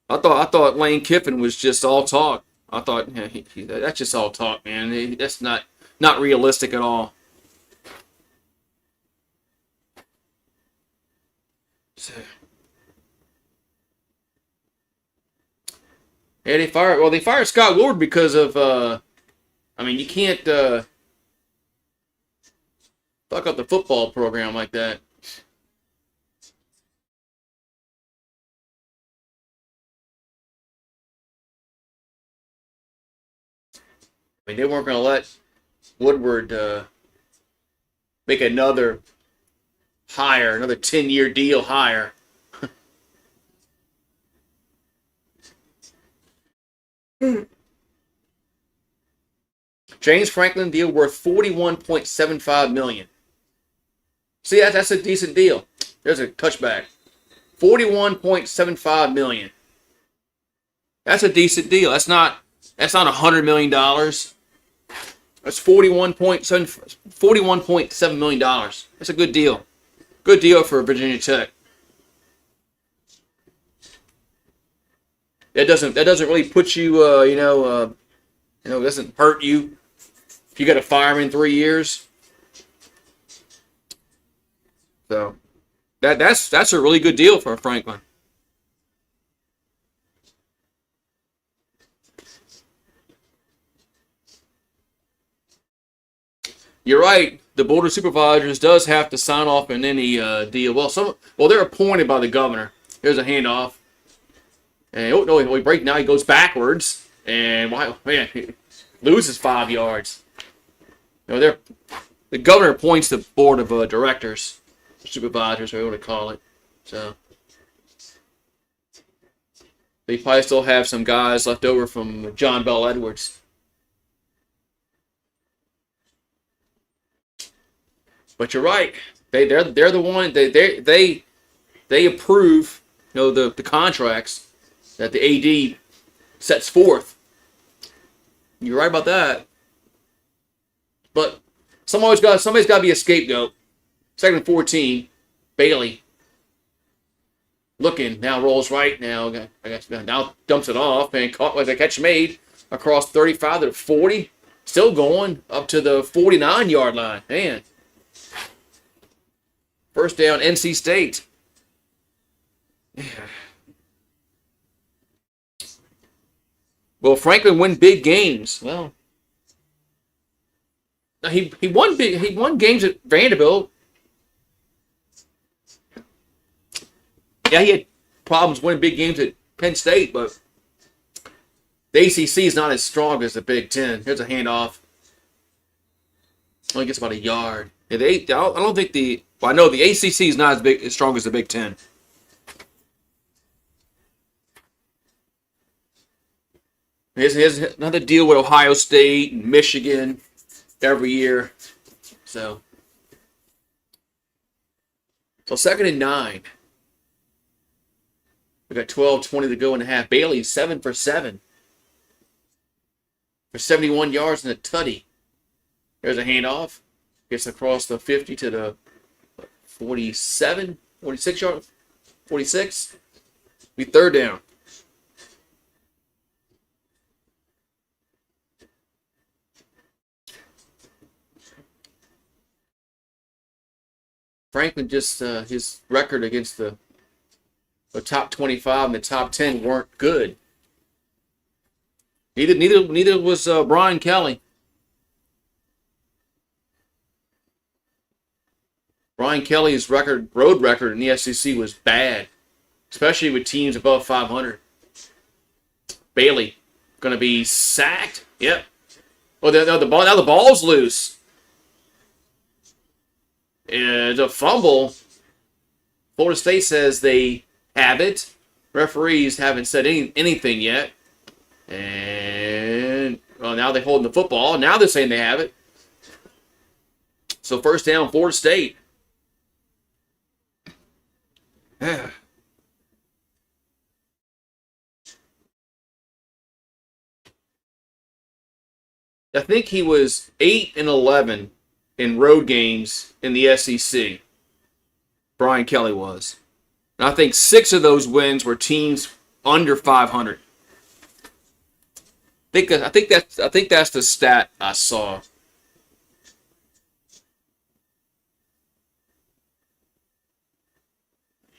I thought Lane Kiffin was just all talk. I thought that's just all talk, man. That's not realistic at all. So, yeah, they fired Scott Lord because of I mean, you can't fuck up the football program like that. I mean, they weren't going to let Woodward make another 10-year deal hire. James Franklin deal worth $41.75 million. See, that's a decent deal. There's a touchback. $41.75 million. That's a decent deal. That's not $100 million. That's $41.7 million. That's a good deal. Good deal for Virginia Tech. That doesn't really put you doesn't hurt you if you got to fire him in 3 years. So that's a really good deal for Franklin. You're right. The board of supervisors does have to sign off on any deal. Well, they're appointed by the governor. There's a handoff, and oh no, he break now. He goes backwards, and man, he loses 5 yards. The governor appoints the board of directors, supervisors, whatever you want to call it. So they probably still have some guys left over from John Bell Edwards. But you're right. They're the one they approve the contracts that the AD sets forth. You're right about that. But somebody's got to be a scapegoat. 2nd and 14, Bailey looking now rolls right now. Now dumps it off and caught with a catch made across 35 to 40, still going up to the 49-yard line. Man. First down, NC State. Yeah. Will Franklin win big games? Well, he won games at Vanderbilt. Yeah, he had problems winning big games at Penn State, but the ACC is not as strong as the Big Ten. Here's a handoff. Only gets about a yard. Yeah, I don't think I know the ACC is not as strong as the Big Ten. Here's another deal with Ohio State and Michigan every year. So 2nd and 9. We got 12:20 to go in the half. Bailey 7 for 7 for 71 yards and a tutty. There's a handoff. Gets across the 50 to the 47, 46 yard, 46. Be 3rd down. Franklin just his record against the The top 25 and the top 10 weren't good. Neither was Brian Kelly. Brian Kelly's road record in the SEC was bad, especially with teams above 500. Bailey going to be sacked. Yep. Oh, now the ball's loose. It's a fumble. Florida State says they have it. Referees haven't said anything yet. And well, now they're holding the football. Now they're saying they have it. So first down, Florida State. I think he was 8-11 in road games in the SEC. Brian Kelly was. And I think 6 of those wins were teams under 500. I think that's the stat I saw.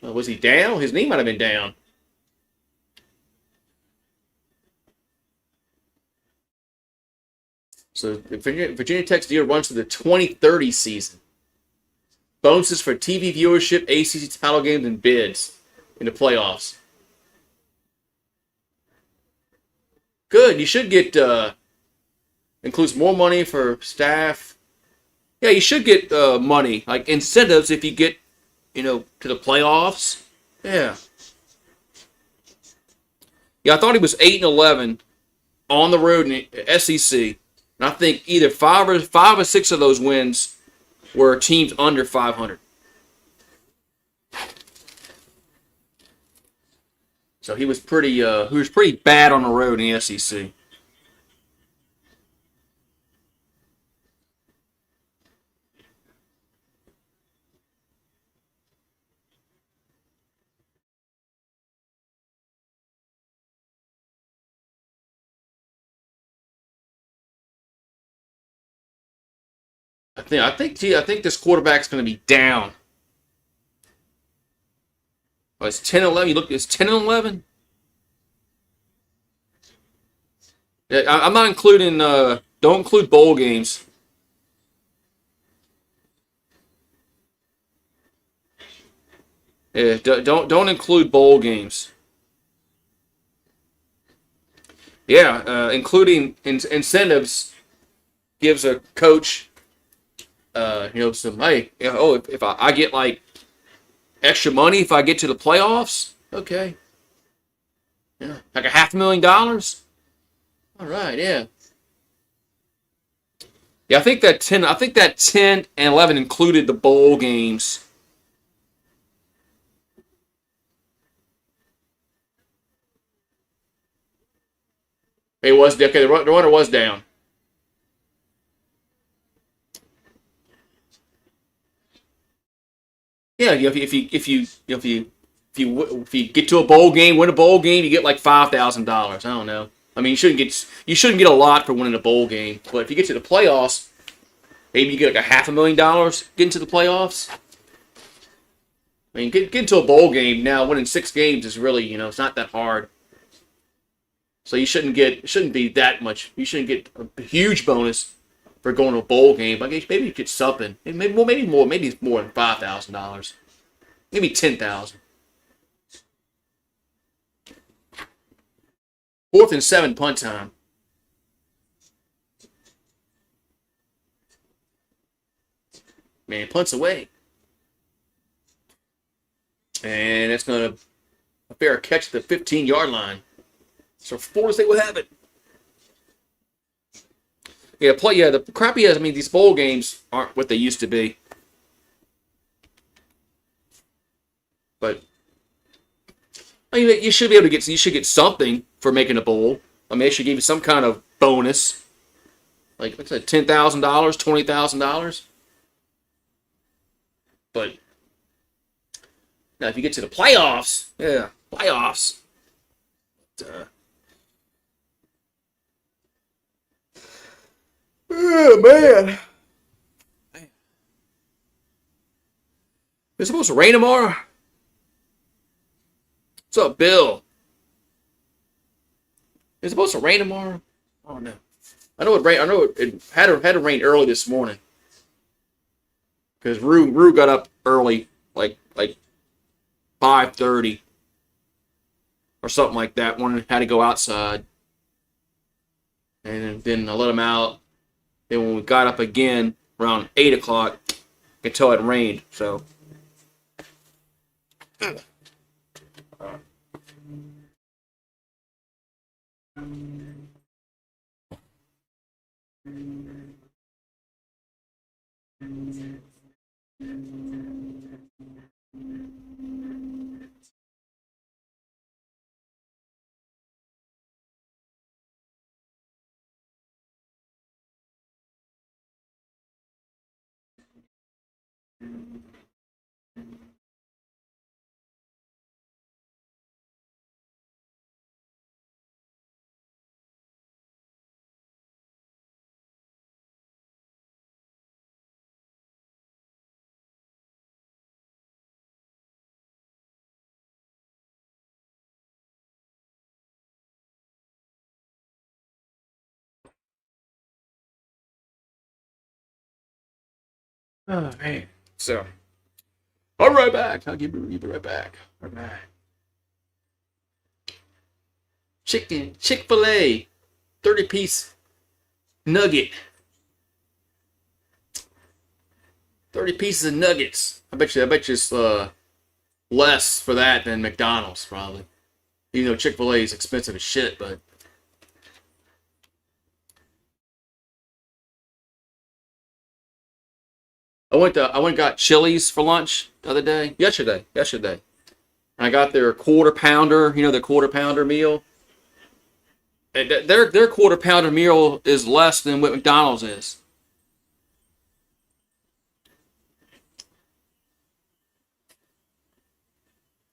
Was he down? His knee might have been down. So Virginia Tech's deal runs to the 2030 season. Bonuses for TV viewership, ACC title games, and bids in the playoffs. Good. You should get includes more money for staff. Yeah, you should get money like incentives if you get to the playoffs. Yeah. Yeah, I thought he was 8-11 on the road in the SEC. And I think either five or six of those wins were teams under 500. So he was pretty bad on the road in the SEC. I think this quarterback's going to be down. Oh, it's 10-11. You look, it's 10-11. Yeah, I'm not including. Don't include bowl games. Yeah, don't include bowl games. Yeah, including incentives gives a coach, some if I get like extra money if I get to the playoffs, okay, yeah, like $500,000. All right, yeah. Yeah, I think that 10 and 11 included the bowl games. It was okay. The runner was down. Yeah, if you get to a bowl game, win a bowl game, you get like $5,000. I don't know. I mean, you shouldn't get a lot for winning a bowl game, but if you get to the playoffs, maybe you get like $500,000 getting to the playoffs. I mean, getting to a bowl game now, winning 6 games is really, it's not that hard. So it shouldn't be that much. You shouldn't get a huge bonus for going to a bowl game. I guess maybe you get something. Maybe more. Maybe it's more than $5,000. Maybe $10,000. 4th and 7 punt time. Man, punts away. And that's going to a fair catch at the 15-yard line. So Florida State will have it. Yeah, the crappy is, these bowl games aren't what they used to be. But you should be able to get something for making a bowl. They should give you some kind of bonus. Like I said, $10,000, $20,000. But now if you get to the playoffs, playoffs. Oh, man. It's supposed to rain tomorrow. What's up, Bill? Is it supposed to rain tomorrow? Oh no. I know it rained. I know it had to rain early this morning because Rue got up early, like 5:30 or something like that. Had to go outside, and then I let him out. Then when we got up again around 8 o'clock, I could tell it rained. So. Oh man. So. I'll be right back. I'll be right back. All right. Chick-fil-A, 30-piece nugget. 30 pieces of nuggets. I bet you it's less for that than McDonald's probably. Even though Chick-fil-A is expensive as shit, but I went and got Chili's for lunch the other day. Yesterday. And I got their quarter pounder, their quarter pounder meal. Their quarter pounder meal is less than what McDonald's is.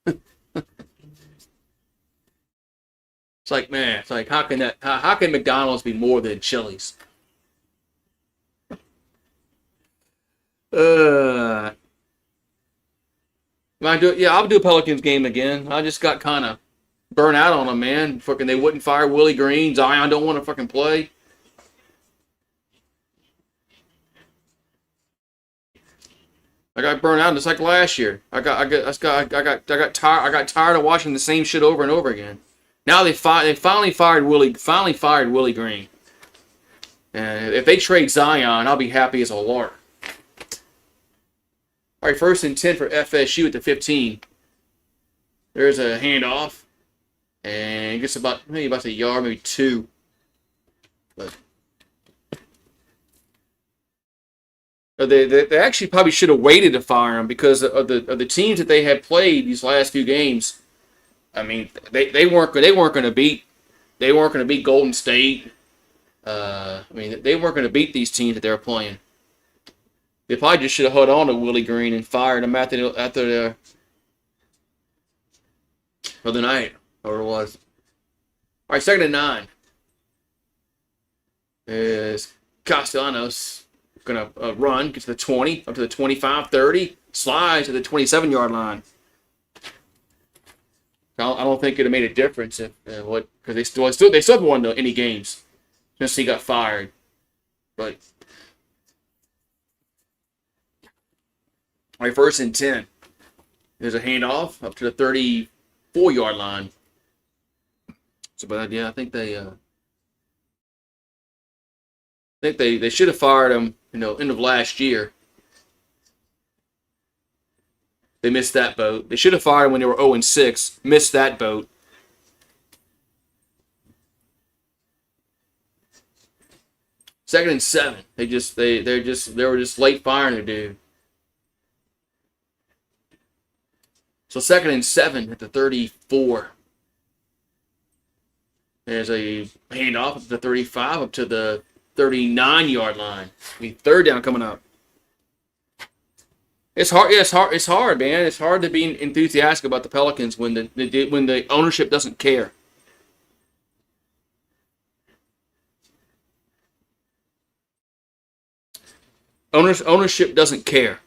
It's like, man, it's like how can McDonald's be more than Chili's? Uh I'll do a Pelicans game again. I just got kind of burnt out on them, man. Fucking they wouldn't fire Willie Green. Zion don't want to fucking play. I got burnt out just like last year. I got tired. I got tired of watching the same shit over and over again. Now they finally fired Willie Green. And if they trade Zion, I'll be happy as a lark. All right, 1st and 10 for FSU at the 15. There's a handoff, and it gets about a yard, maybe 2. But they actually probably should have waited to fire him because of the teams that they had played these last few games. I mean, they weren't going to beat Golden State. I mean, they weren't going to beat these teams that they were playing. They probably just should have held on to Willie Green and fired him after the other night, or it was. All right, 2nd and 9. Is Castellanos going to run, get to the 20, up to the 25, 30, slides to the 27-yard line. I don't think it would have made a difference because they still haven't won any games since he got fired. But all right, 1st and 10. There's a handoff up to the 34-yard line. So, but yeah, I think they should have fired him, end of last year. They missed that boat. They should have fired him when they were 0-6. Missed that boat. Second and 7. They were just late firing the dude. So 2nd and 7 at the 34. There's a handoff up to the 35, up to the 39-yard line. I mean, 3rd down coming up. It's hard. Yeah, it's hard, man. It's hard to be enthusiastic about the Pelicans when the ownership doesn't care. Ownership doesn't care.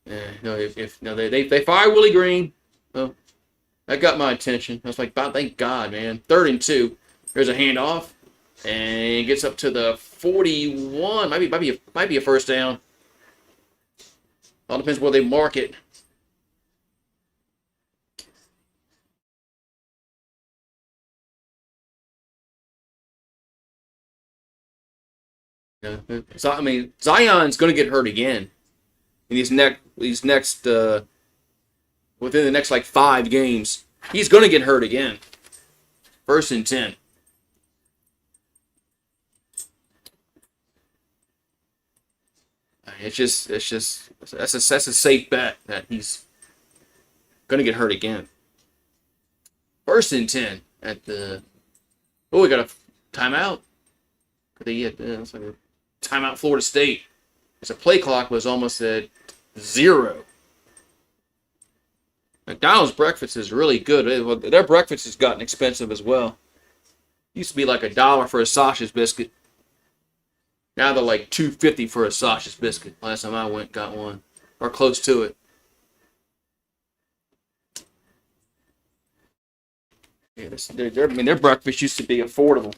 Yeah, No, if no, they fire Willie Green. Well, that got my attention. I was like, thank God, man. 3rd and 2. There's a handoff, and it gets up to the 41. Might be a first down. All depends where they mark it. Yeah. So, I mean, Zion's going to get hurt again in these next within the next like 5 games. He's going to get hurt again. 1st and 10. It's just that's a safe bet that he's going to get hurt again. 1st and 10 at the. Oh, we got a timeout. It's like a timeout, Florida State. The play clock was almost at 0. McDonald's breakfast is really good. Their breakfast has gotten expensive as well. Used to be like $1 for a sausage biscuit. Now they're like $2.50 for a sausage biscuit. Last time I went, got one, or close to it. Yeah, their breakfast used to be affordable.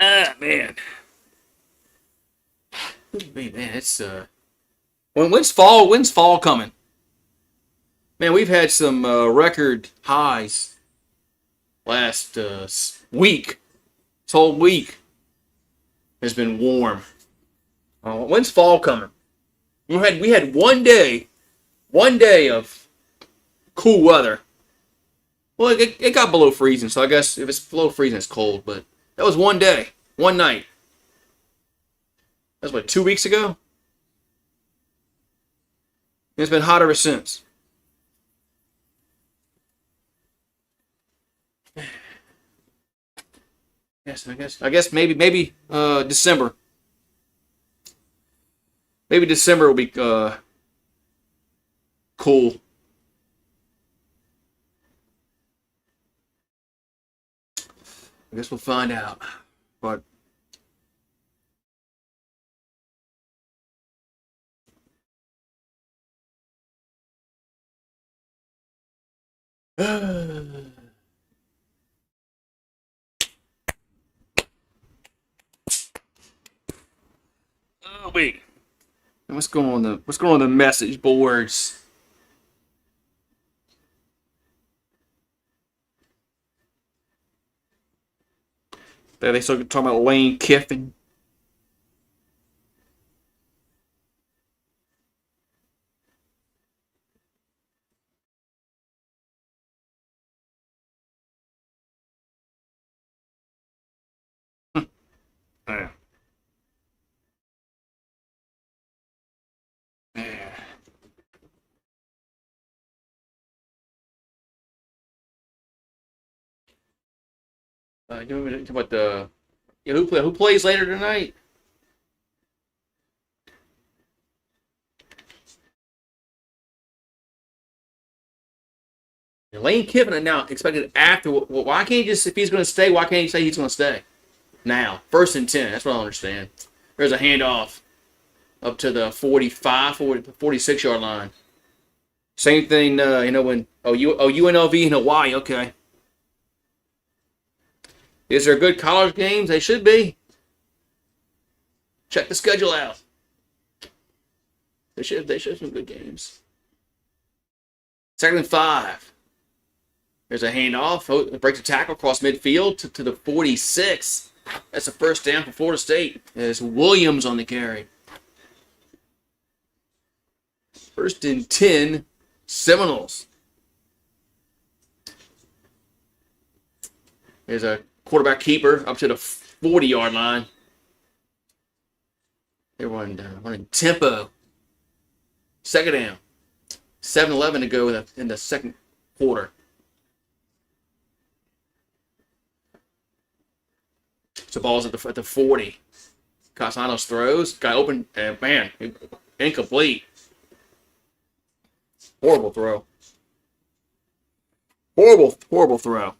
Ah, man. Man, it's when's fall coming? Man, we've had some record highs last week. This whole week has been warm. When's fall coming? We had one day of cool weather. Well, it got below freezing, so I guess if it's below freezing, it's cold. But that was one day, one night. That's what, 2 weeks ago? It's been hot ever since. Yes, I guess maybe December. Maybe December will be cool. I guess we'll find out. But oh wait. What's going on the message boards? They started talking about Lane Kiffin. Yeah. What the? Yeah, who plays later tonight? Lane Kiffin now expected after. Well, why can't he just, if he's going to stay, why can't he say he's going to stay? Now, 1st and 10. That's what I don't understand. There's a handoff up to the 46 yard line. Same thing, when UNLV in Hawaii. Okay. Is there good college games? They should be. Check the schedule out. They should have some good games. 2nd and 5. There's a handoff. It breaks a tackle across midfield to the 46. That's a first down for Florida State. There's Williams on the carry. 1st and 10, Seminoles. There's a quarterback keeper up to the 40-yard line. They're running tempo. Second down. 7-11 to go in the second quarter. So ball's at the 40. Castellanos throws. Guy open. And man, incomplete. Horrible throw. Horrible throw.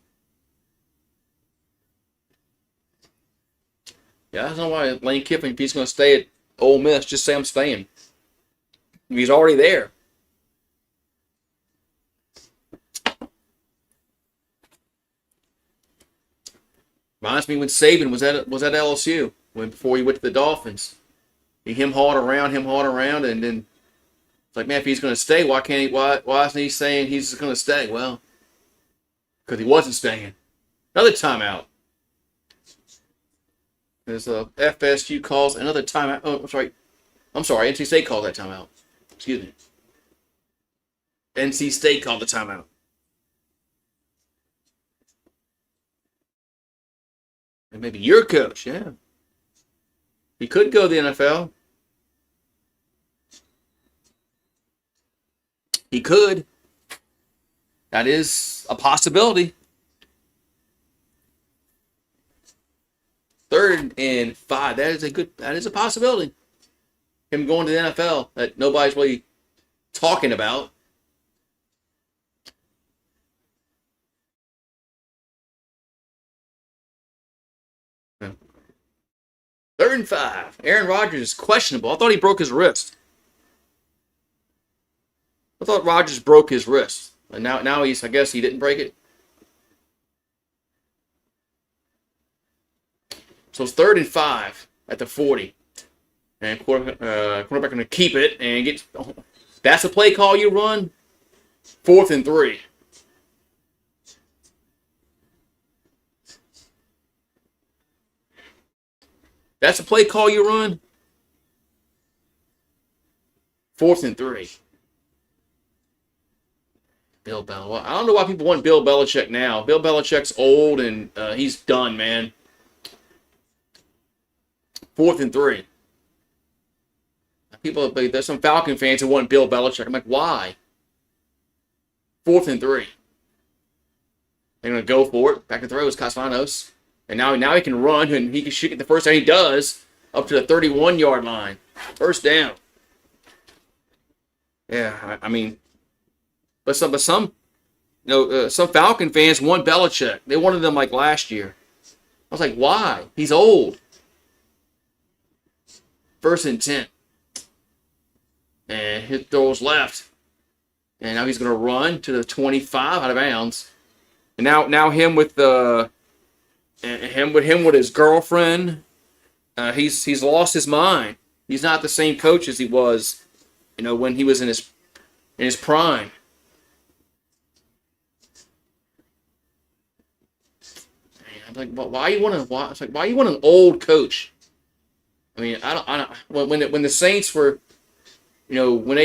Yeah, I don't know why Lane Kiffin, if he's going to stay at Ole Miss, just say I'm staying. He's already there. Reminds me when Saban was at LSU before he went to the Dolphins. Him hauling around, and then it's like, man, if he's going to stay, why isn't he saying he's going to stay? Well, because he wasn't staying. Another timeout. There's FSU calls another timeout. Oh, I'm sorry. NC State called that timeout. Excuse me. NC State called the timeout. And maybe your coach, yeah. He could go to the NFL. He could. That is a possibility. 3rd and 5. That is a possibility. Him going to the NFL that nobody's really talking about. Yeah. 3rd and 5. Aaron Rodgers is questionable. I thought he broke his wrist. I thought Rodgers broke his wrist. And now I guess he didn't break it. So it's 3rd and 5 at the 40. And quarterback going to keep it and get. That's a play call you run. 4th and 3. That's a play call you run. 4th and 3. Bill Belichick. Well, I don't know why people want Bill Belichick now. Bill Belichick's old and he's done, man. 4th and 3. There's some Falcon fans who want Bill Belichick. I'm like, why? 4th and 3. They're going to go for it. Back to throws, Castellanos. And now he can run, and he can shoot it the first time he does, up to the 31-yard line. First down. Yeah, I mean, but some Falcon fans want Belichick. They wanted them like last year. I was like, why? He's old. 1st and 10. And he throws left. And now he's going to run to the 25 out of bounds. And now him with his girlfriend, he's lost his mind. He's not the same coach as he was, when he was in his prime. I'm like, why you want an old coach? I mean, I don't. When the Saints were, when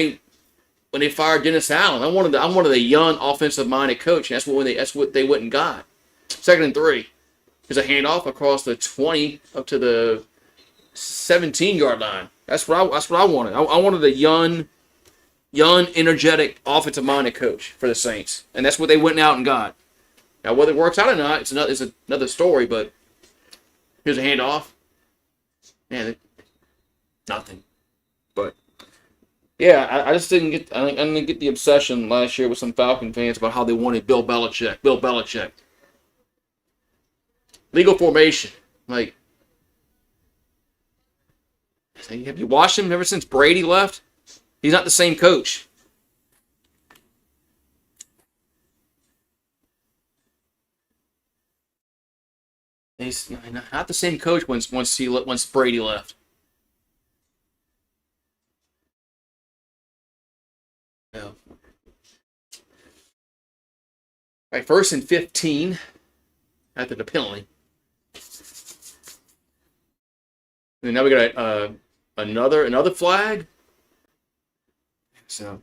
they fired Dennis Allen, I wanted a young offensive-minded coach. That's what they went and got. 2nd and 3. There's a handoff across the 20 up to the 17-yard line. That's what I wanted. I wanted a young, energetic, offensive-minded coach for the Saints, and that's what they went out and got. Now, whether it works out or not, it's another story. But here's a handoff. Man, nothing. But yeah, I just didn't get. I didn't get the obsession last year with some Falcon fans about how they wanted Bill Belichick. Bill Belichick. Legal formation. Like, have you watched him ever since Brady left? He's not the same coach. He's not the same coach once Brady left. No. All right, 1st and 15 after the penalty. And now we got another flag. So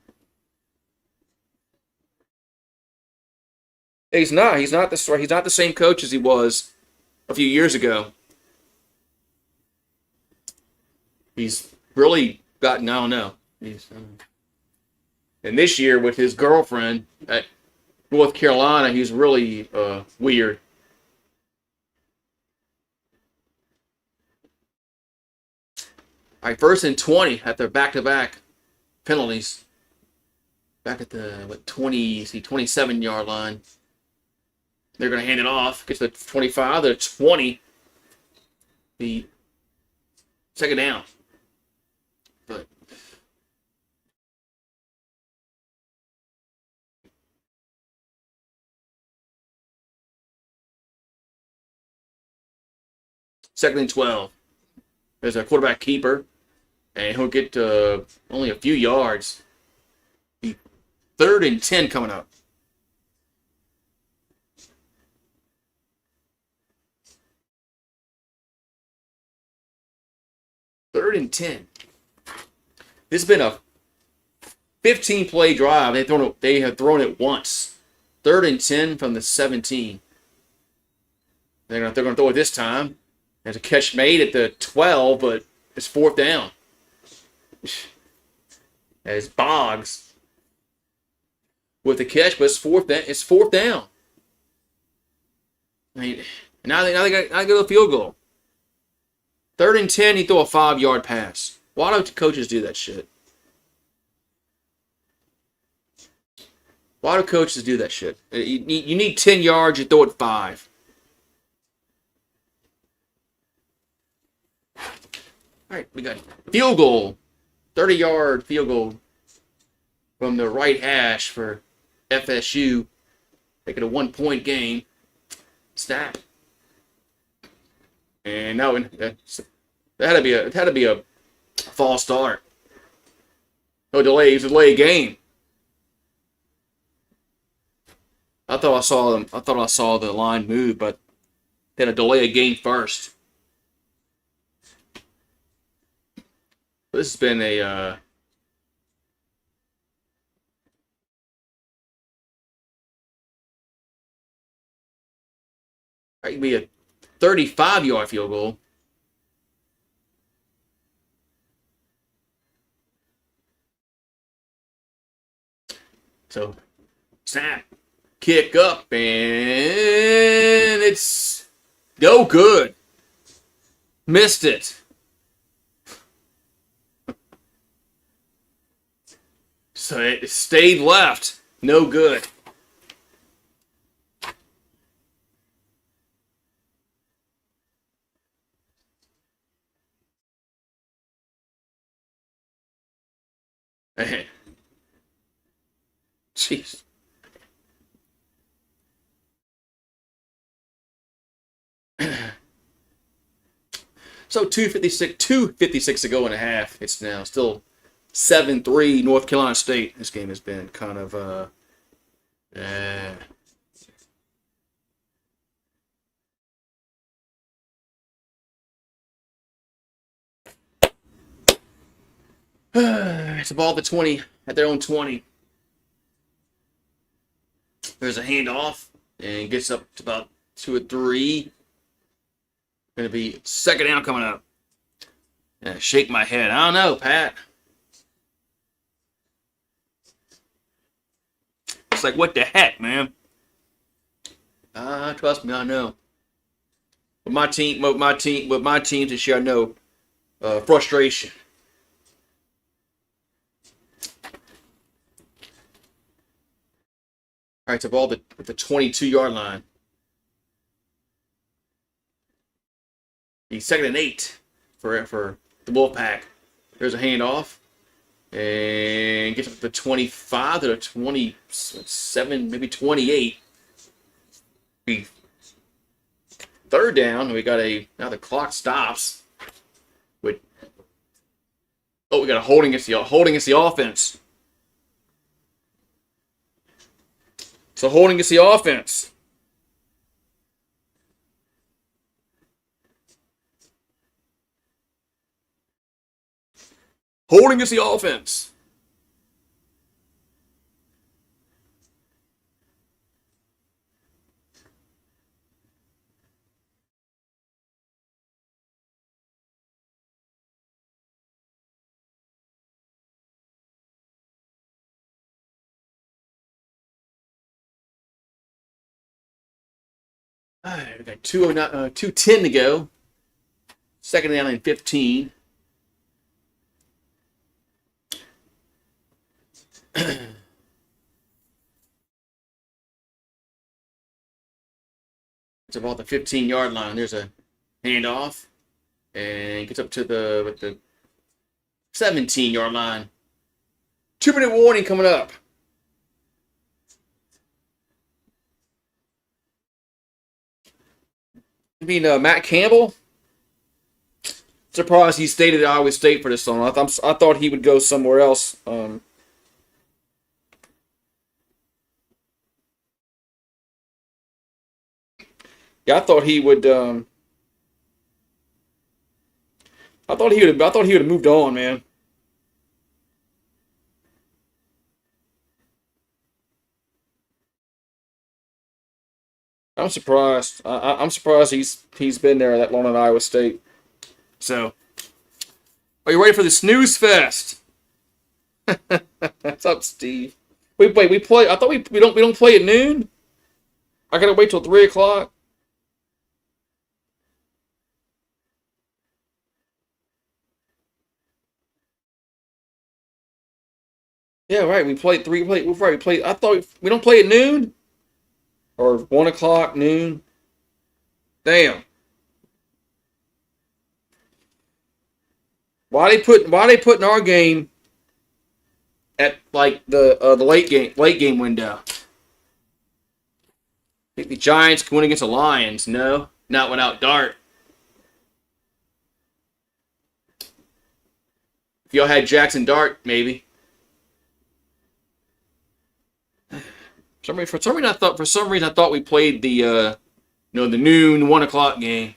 He's not. He's not the same coach as he was a few years ago. He's really gotten. I don't know. And this year with his girlfriend at North Carolina, he's really weird. All right, 1st and 20 at their back-to-back penalties. Back at the 27-yard line. They're going to hand it off. Gets to the 25, the 20. The second down. But second and 12. There's a quarterback keeper, and he'll get only a few yards. 3rd and 10 coming up. Third and 10. This has been a 15-play drive. They have thrown it once. 3rd and 10 from the 17. They're going to throw it this time. There's a catch made at the 12, but it's 4th down. As Boggs with the catch, but it's 4th down. I mean, now they got to go to the field goal. 3rd and 10, he throw a 5-yard pass. Why don't coaches do that shit? Why do coaches do that shit? You need 10 yards, you throw it 5. All right, we got field goal. 30-yard field goal from the right hash for FSU. Make it a 1-point game. Snap. And no, that had to be a false start. No delay. It was a delayed game. I thought I saw the line move, but they had to delay a game first. This has been a it could be a 35-yard field goal. So, snap, kick up, and it's no good. Missed it. So it stayed left. No good. Jeez. So 2:56 to go and a half. It's now still 7-3 North Carolina State. This game has been kind of it's a ball at the 20, at their own 20. There's a handoff and gets up to about 2 or 3. Going to be second down coming up. Shake my head. I don't know, Pat. It's like, what the heck, man? Trust me, I know. With my team to share, I know frustration. All right, it's a ball at the 22-yard line. He's 2nd and 8 for the Wolfpack. There's a handoff. And gets up to the 25 to the 27, maybe 28. 3rd down. We got now the clock stops. We got a holding against the offense. So holding against the offense. Holding against the offense. All right, we got 2:10 to go. Second down and 15. It's about the 15-yard line. There's a handoff, and gets up to the 17-yard line. 2-minute warning coming up. I mean, Matt Campbell. Surprised he stayed at Iowa State for this one. I thought he would go somewhere else. Yeah, I thought he would. I thought he would. I thought he would have moved on, man. I'm surprised. I'm surprised he's been there that long at Iowa State. So, are you ready for the snooze fest? What's up, Steve? We play. I thought we don't play at noon. I gotta wait till 3 o'clock. Yeah, right. We played three. We played. I thought we don't play at noon or 1 o'clock, noon. Damn. Why they putting our game at like the late game window? Think the Giants can win against the Lions? No, not without Dart. If y'all had Jackson Dart, maybe. For some reason I thought we played the the noon 1 o'clock game.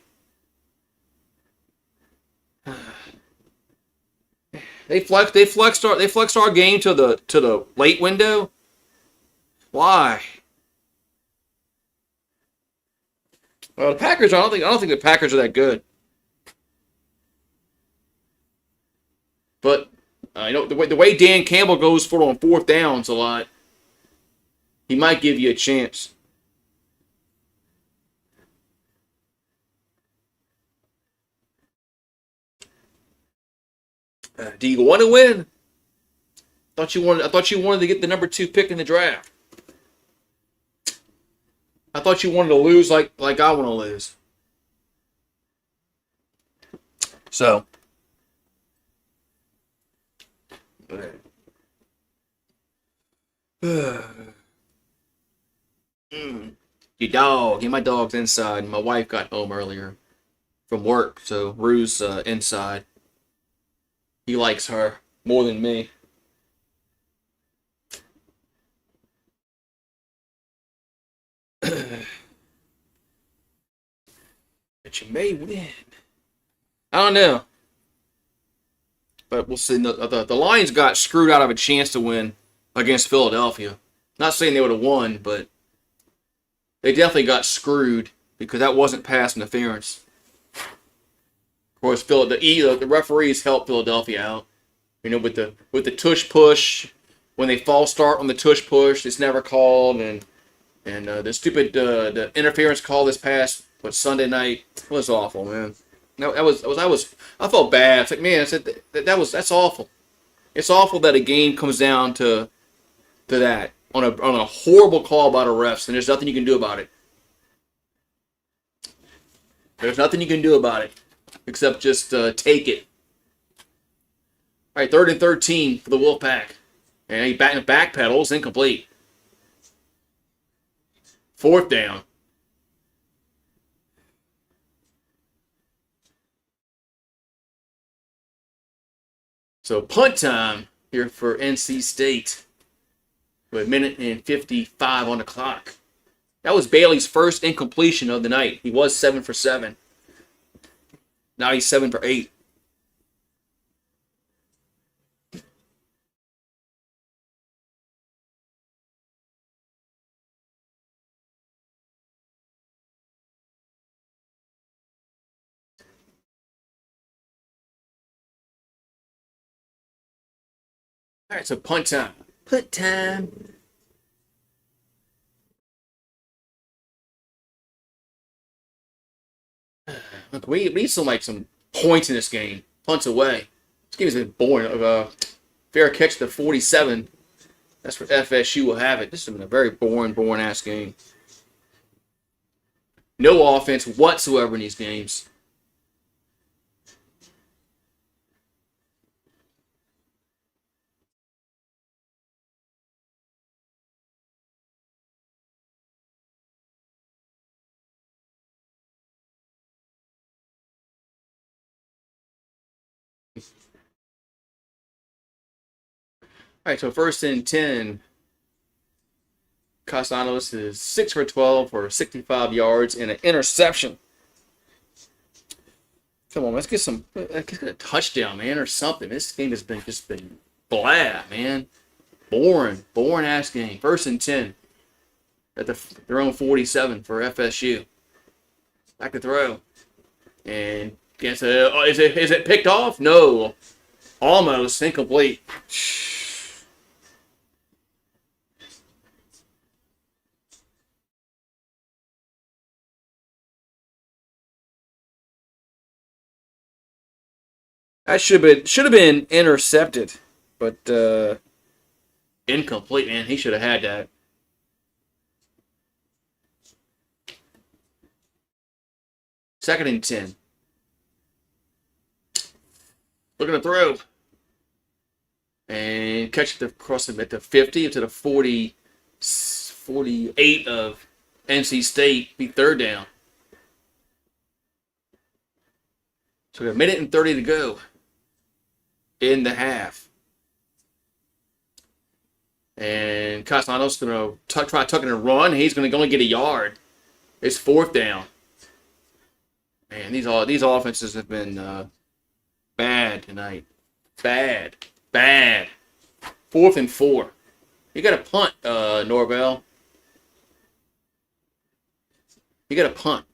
They flexed our game to the late window. Why? Well, the Packers. I don't think the Packers are that good. But the way Dan Campbell goes for on fourth downs a lot, he might give you a chance. Do you want to win? I thought you wanted to get the number 2 pick in the draft. I thought you wanted to lose like I want to lose. So. Your dog. Yeah, my dog's inside. My wife got home earlier from work, so Rue's inside. He likes her more than me. But you may win. I don't know. But we'll see. The Lions got screwed out of a chance to win against Philadelphia. Not saying they would have won, but they definitely got screwed because that wasn't pass interference. Of course, the referees helped Philadelphia out. With the tush push, when they false start on the tush push, it's never called, and the stupid the interference call this past Sunday night was awful, man. I felt bad. It's like, man, I said that's awful. It's awful that a game comes down to that on a horrible call by the refs, and there's nothing you can do about it. There's nothing you can do about it except just take it. All right, 3rd and 13 for the Wolfpack. And he backpedals, incomplete. 4th down. So punt time here for NC State with 1:55 on the clock. That was Bailey's first incompletion of the night. He was 7 for 7. Now he's 7 for 8. All right, so punt time. Punt time. Look, we need some points in this game. Punts away. This game has been boring. Fair catch to 47. That's where FSU will have it. This has been a very boring ass game. No offense whatsoever in these games. All right, so 1st and 10. Castellanos is 6 for 12 for 65 yards and an interception. Come on, let's get a touchdown, man, or something. This game has been just been blah, man. Boring ass game. 1st and 10 at their own 47 for FSU. Back to throw, and is it picked off? No, almost incomplete. That should have been intercepted, but incomplete, man. He should have had that. 2nd and 10. Looking to throw. And catch it across at the 50 to the 48 of NC State. Be 3rd down. So we got 1:30 to go in the half. And Castellanos going to try tucking and run. He's going to only get a yard. It's 4th down. Man, these offenses have been bad tonight. Bad. 4th and 4. You got to punt, Norvell. You got to punt.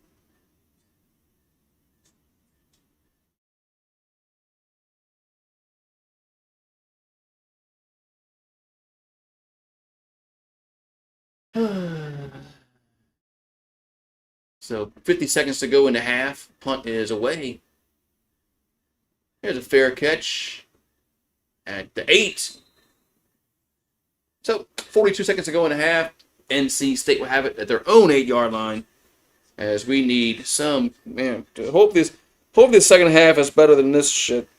So 50 seconds to go in the half. Punt is away. Here's a fair catch at the 8. So 42 seconds to go in the half. NC State will have it at their own 8-yard line. As we need some, man, hope this second half is better than this shit.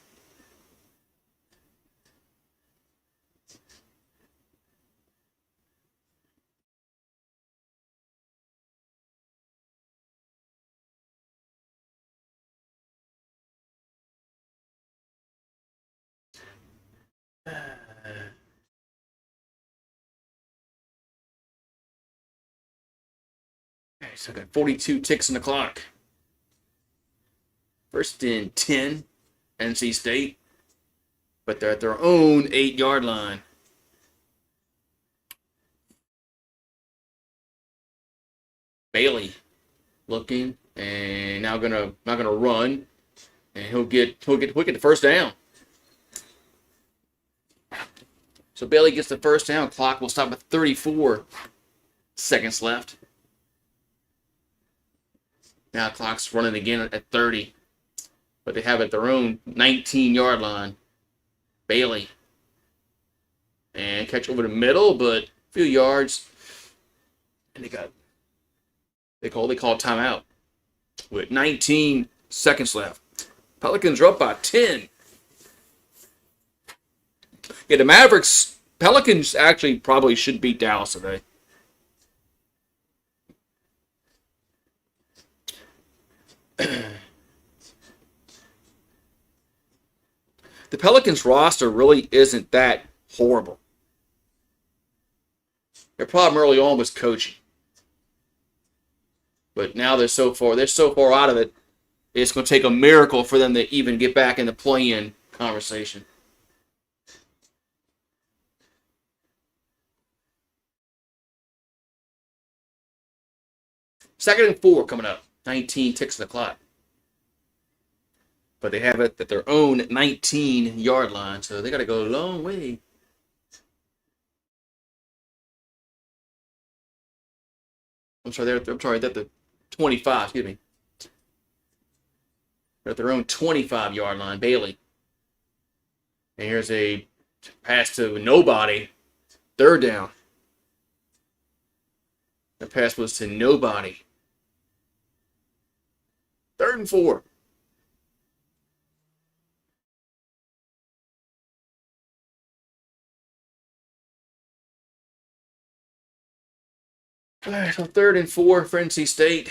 Okay, so I got 42 ticks in the clock. 1st and 10, NC State. But they're at their own 8-yard line. Bailey looking and now gonna run, and he'll get the 1st down. So Bailey gets the 1st down. Clock will stop with 34 seconds left. Now clock's running again at 30, but they have it at their own 19-yard line. Bailey and catch over the middle, but a few yards, and they call timeout with 19 seconds left. Pelicans are up by 10. Yeah, the Pelicans actually probably should beat Dallas today. The Pelicans roster really isn't that horrible. Their problem early on was coaching. But now they're so far out of it, it's going to take a miracle for them to even get back in the play-in conversation. Second and 4 coming up. 19 ticks the clock. But they have it at their own 19-yard line, so they got to go a long way. I'm sorry, they're at the 25, excuse me. at their own 25-yard line. Bailey. And here's a pass to nobody. Third down. The pass was to nobody. 3rd and 4. All right, so 3rd and 4, Frenzy State.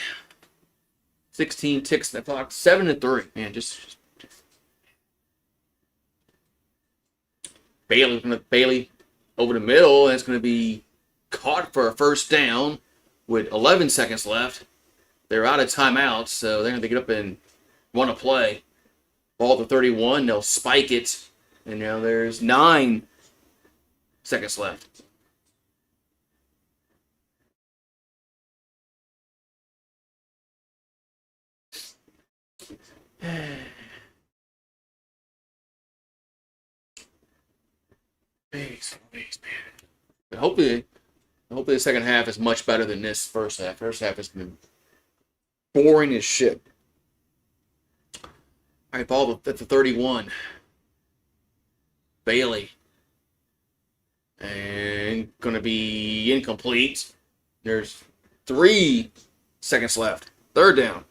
16 ticks in the clock. 7-3. Man, just Bailey over the middle, and it's going to be caught for a first down with 11 seconds left. They're out of timeouts, so they're going to get up and run a play. Ball to 31, they'll spike it, and now there's 9 seconds left. Jeez, man. But hopefully the second half is much better than this first half. First half has been boring as shit. All right, ball at the 31. Bailey. And going to be incomplete. There's 3 seconds left. 3rd down.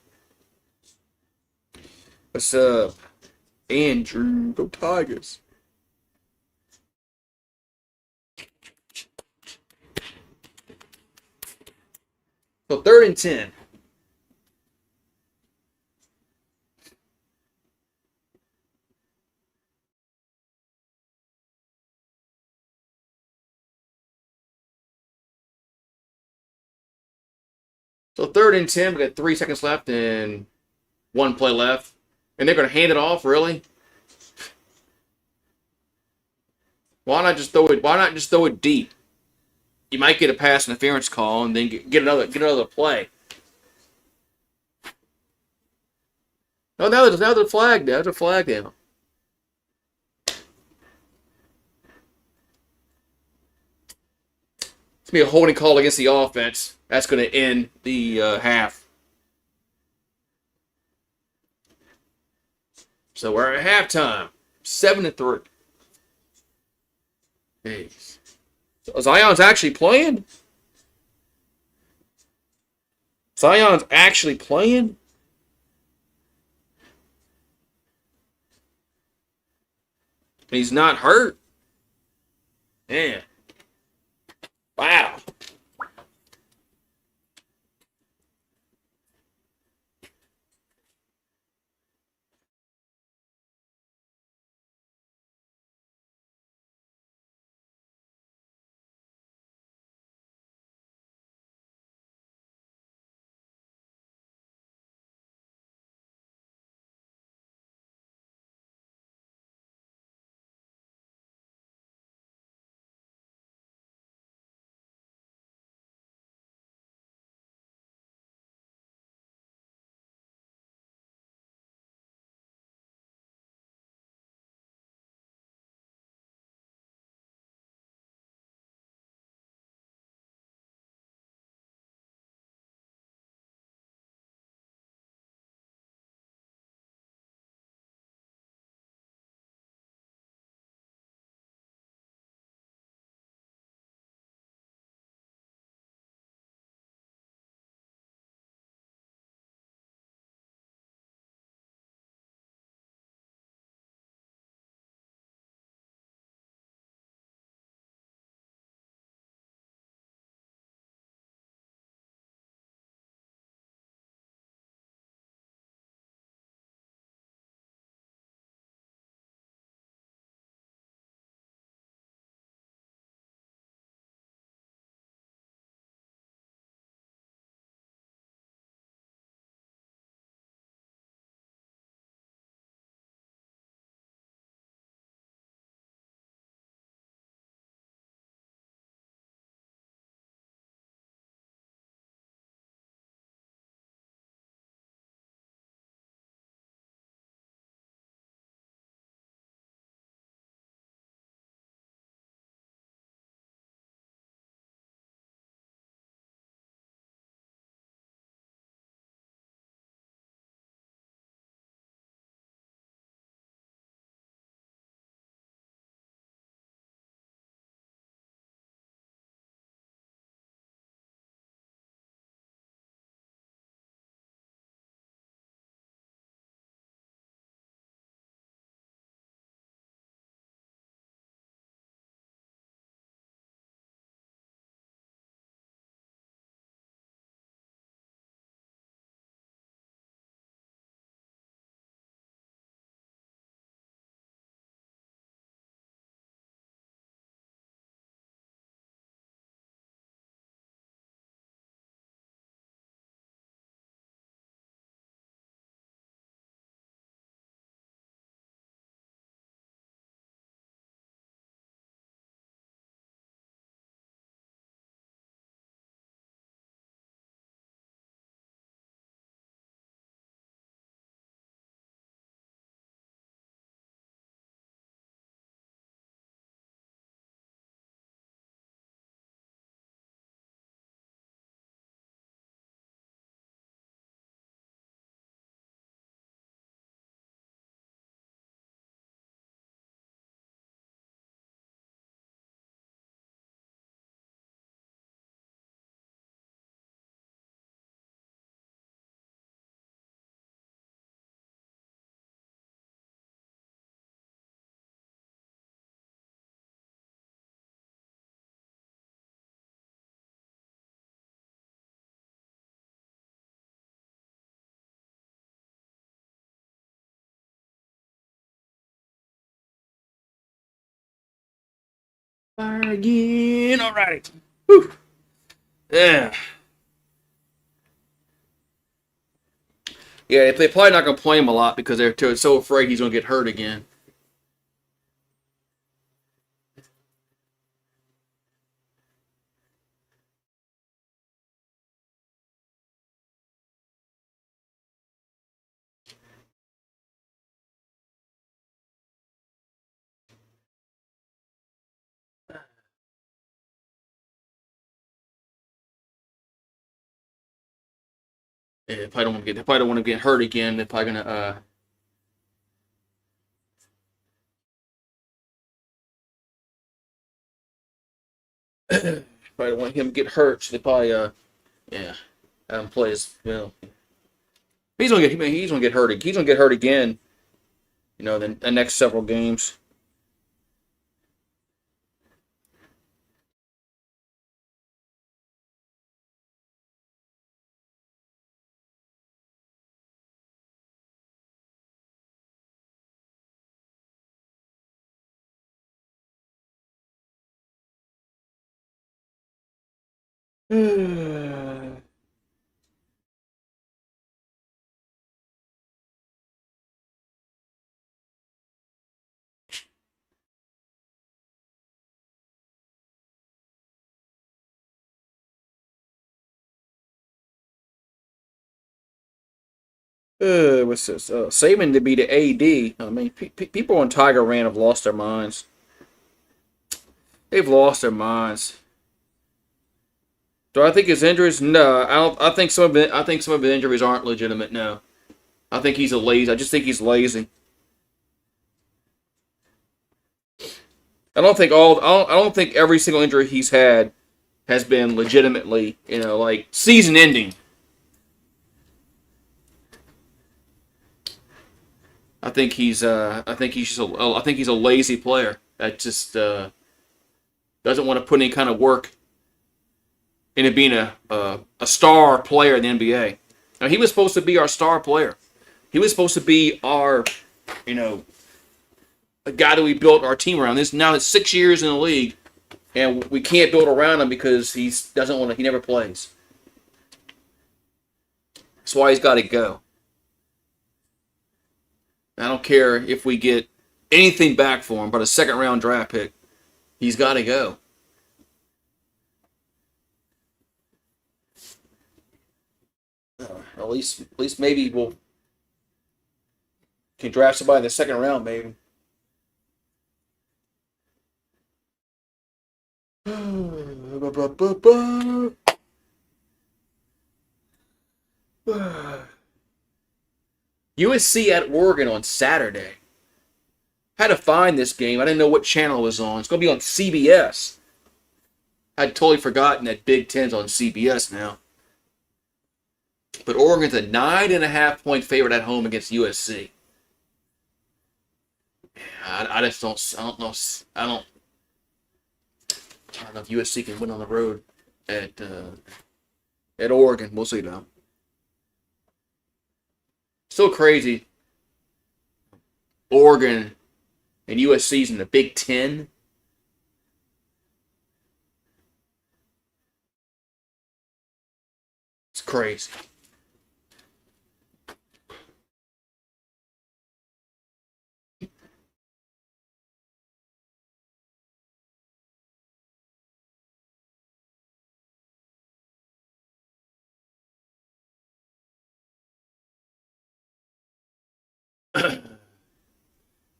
What's up? Andrew, go Tigers. So 3rd and 10. So 3rd and 10, we got 3 seconds left and 1 play left. And they're going to hand it off, really? Why not just throw it deep? You might get a pass interference call and then get another play. Oh, now there's a flag down. There's a flag down. It's going to be a holding call against the offense. That's going to end the half. So we're at halftime. 7-3. Jeez. So Zion's actually playing? Zion's actually playing? He's not hurt? Man. Wow. fire again. All right. Whew. Yeah. Yeah, they're probably not going to play him a lot because they're so afraid he's going to get hurt again. Yeah, they probably don't want to get hurt again. They're probably going to probably don't want him to get hurt. So they probably yeah, have him play his he's gonna get hurt. He's gonna get hurt again. The next several games. What's this? Saban to be the AD. I mean, people on Tiger Rant have lost their minds. They've lost their minds. Do I think his injuries? No, I don't. I think some of it. I think some of his injuries aren't legitimate. No, I think he's a lazy. I just think he's lazy. I don't think every single injury he's had has been legitimately, like season ending. I think he's a lazy player that just doesn't want to put any kind of work into being a star player in the NBA. Now, he was supposed to be our star player. He was supposed to be our, a guy that we built our team around. This now it's 6 years in the league, and we can't build around him because he doesn't want to. He never plays. That's why he's got to go. I don't care if we get anything back for him, but a second-round draft pick. He's got to go. At least maybe we'll can draft somebody in the second round, maybe. USC at Oregon on Saturday. Had to find this game. I didn't know what channel it was on. It's going to be on CBS. I'd totally forgotten that Big Ten's on CBS now. But Oregon's a 9.5-point favorite at home against USC. I just don't. I don't know. I don't know if USC can win on the road at Oregon. We'll see though. Still crazy. Oregon and USC's in the Big Ten. It's crazy.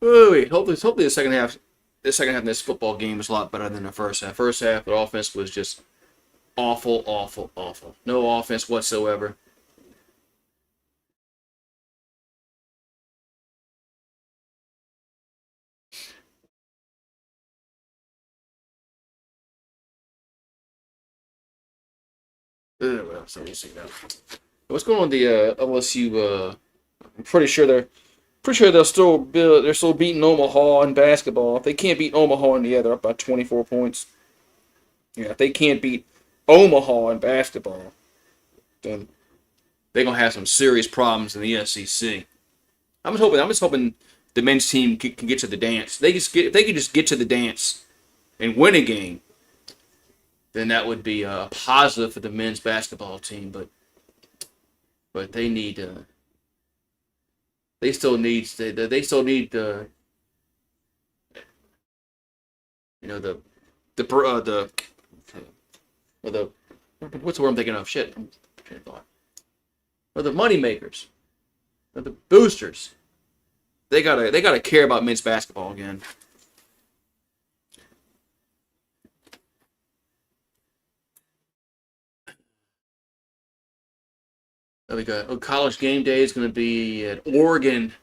Wait, hopefully the second half of this football game is a lot better than the first half. First half, the offense was just awful, awful, awful. No offense whatsoever. Well, so we'll see now. What's going on with the LSU? I'm pretty sure they're still beating Omaha in basketball. If they can't beat Omaha in the other, up by 24 points. Yeah, if they can't beat Omaha in basketball, then they're gonna have some serious problems in the SEC. I'm just hoping the men's team can get to the dance. If they could just get to the dance and win a game, then that would be a positive for the men's basketball team. But they need they still need you know the what's the word I'm thinking of? Shit, I'm trying to thought. Or the money makers, or the boosters. They gotta care about men's basketball again. We got college game day is going to be at Oregon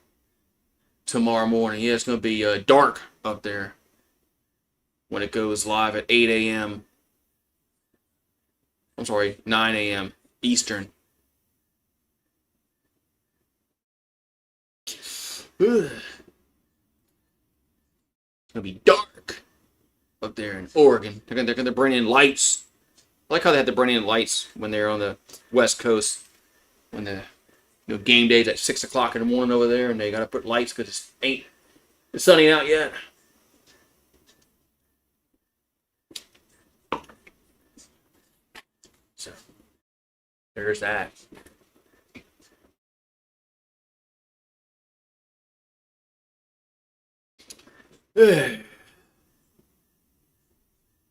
tomorrow morning. Yeah, it's going to be dark up there when it goes live at 8 a.m. I'm sorry, 9 a.m. Eastern. It's going to be dark up there in Oregon. They're going to bring in lights. I like how they had to bring in lights when they're on the West Coast. When the game day's at 6 o'clock in the morning over there, and they got to put lights because it's sunny out yet. So there's that.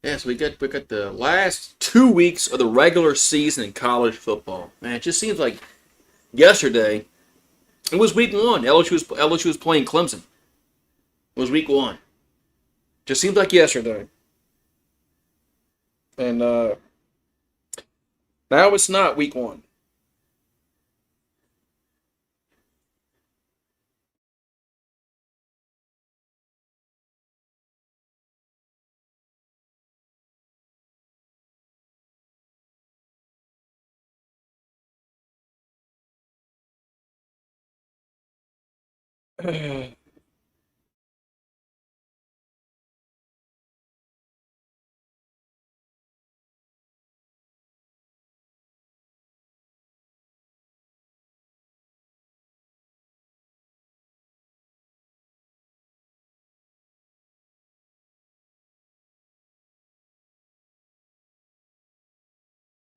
Yes, we got the last 2 weeks of the regular season in college football. Man, it just seems like yesterday it was week 1. LSU was playing Clemson. It was week 1. Just seems like yesterday. And now it's not week 1.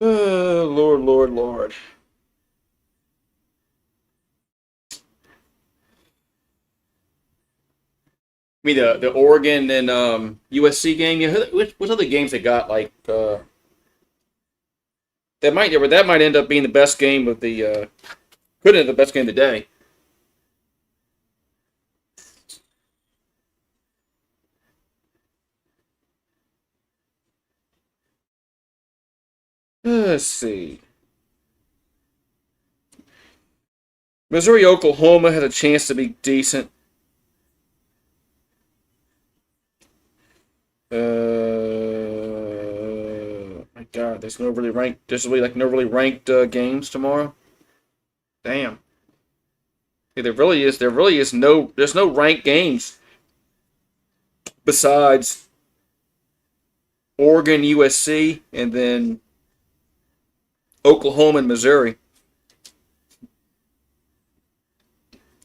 Lord, Lord, Lord. I mean the Oregon and USC game. Yeah, what other games they got? Like that might end up being the best game of the could end up the best game of the day. Let's see. Missouri Oklahoma had a chance to be decent. My God, there's no really ranked games tomorrow. Damn. Yeah, there's no ranked games besides Oregon, USC, and then Oklahoma and Missouri.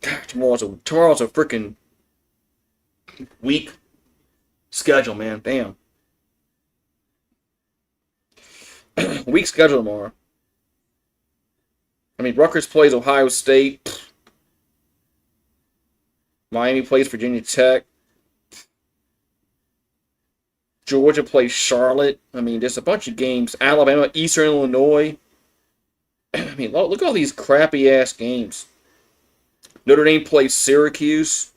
God, tomorrow's a freaking weak schedule, man. Damn. Weak schedule tomorrow. I mean, Rutgers plays Ohio State. Miami plays Virginia Tech. Georgia plays Charlotte. I mean, there's a bunch of games. Alabama, Eastern Illinois. I mean, look at all these crappy-ass games. Notre Dame plays Syracuse.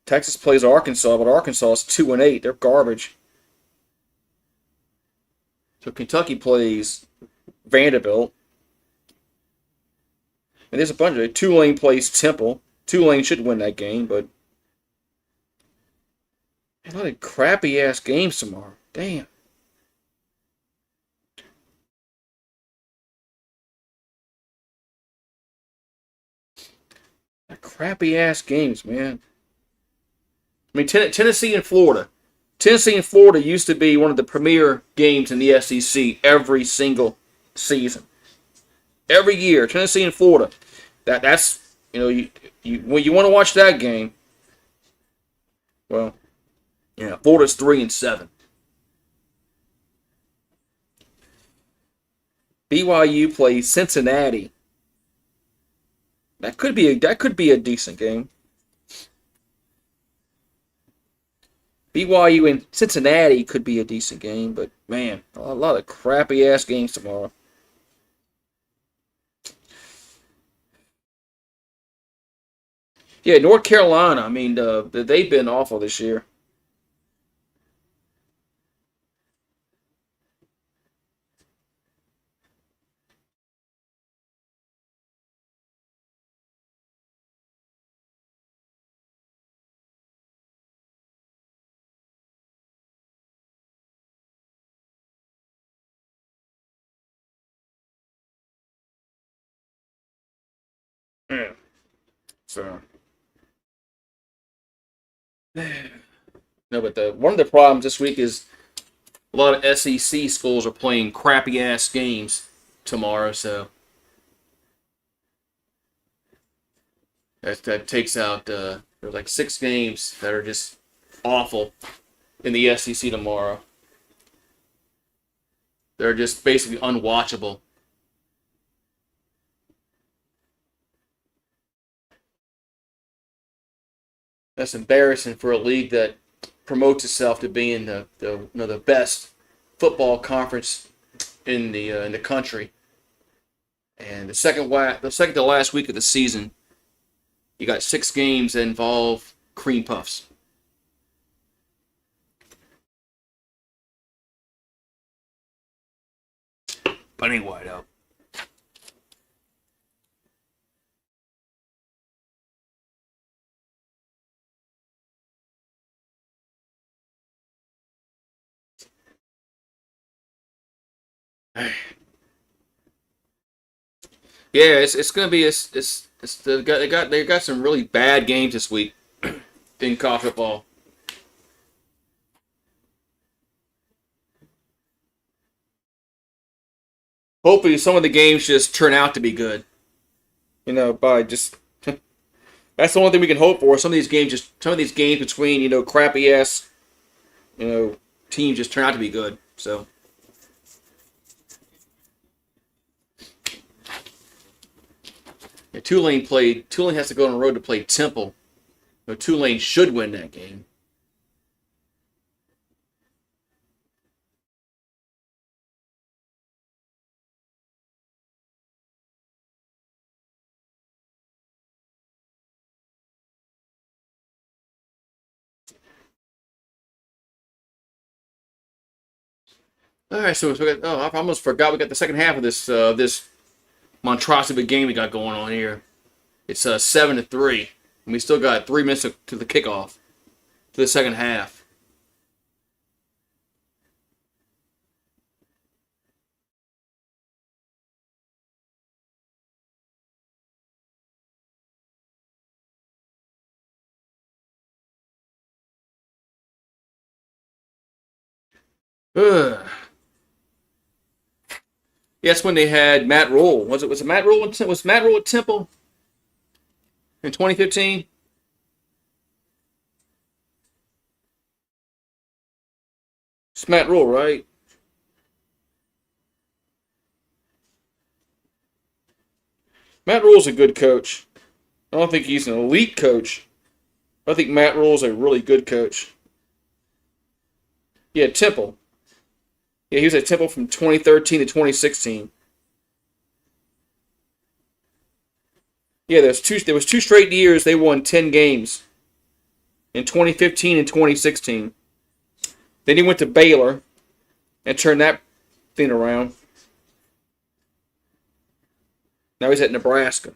Texas plays Arkansas, but Arkansas is 2-8. They're garbage. So Kentucky plays Vanderbilt. And there's a bunch of Tulane plays Temple. Tulane should win that game, but a lot of crappy ass games tomorrow. Damn. Crappy ass games, man. I mean, Tennessee and Florida. Tennessee and Florida used to be one of the premier games in the SEC every single season. Every year, Tennessee and Florida. That's when you want to watch that game. Well, yeah, Florida's 3-7. BYU plays Cincinnati. That could be a decent game. BYU and Cincinnati could be a decent game, but man, a lot of crappy ass games tomorrow. Yeah, North Carolina. I mean, they've been awful this year. Yeah. So no, but the one of the problems this week is a lot of SEC schools are playing crappy ass games tomorrow. So that takes out there's like 6 games that are just awful in the SEC tomorrow. They're just basically unwatchable. That's embarrassing for a league that promotes itself to being the best football conference in the country. And the second to last week of the season, you got 6 games that involve cream puffs. But anyway, though. Yeah, it's gonna be it's they got some really bad games this week in college football. Hopefully, some of the games just turn out to be good. By just that's the only thing we can hope for. Some of these games between crappy ass you know teams just turn out to be good. So yeah, Tulane has to go on the road to play Temple. Tulane should win that game. All right, so I almost forgot we got the second half of this monstrosity of a game we got going on here. It's 7-3, and we still got 3 minutes to the kickoff to the second half. Ugh. Yes, when they had Matt Rule. Was it Matt Rule? Was Matt Rule at Temple in 2015? It's Matt Rule, right? Matt Rule's a good coach. I don't think he's an elite coach. I think Matt Rule's a really good coach. Yeah, Temple. Yeah, he was at Temple from 2013 to 2016. Yeah, there was two straight years they won 10 games in 2015 and 2016. Then he went to Baylor and turned that thing around. Now he's at Nebraska.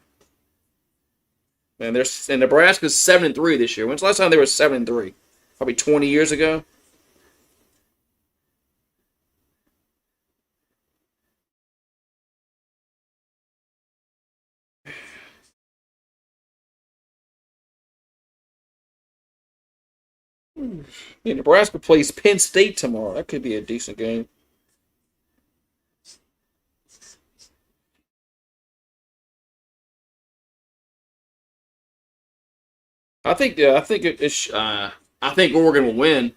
And Nebraska's 7-3 this year. When's the last time they were 7-3? Probably 20 years ago. Yeah, Nebraska plays Penn State tomorrow. That could be a decent game. I think it, it's. I think Oregon will win.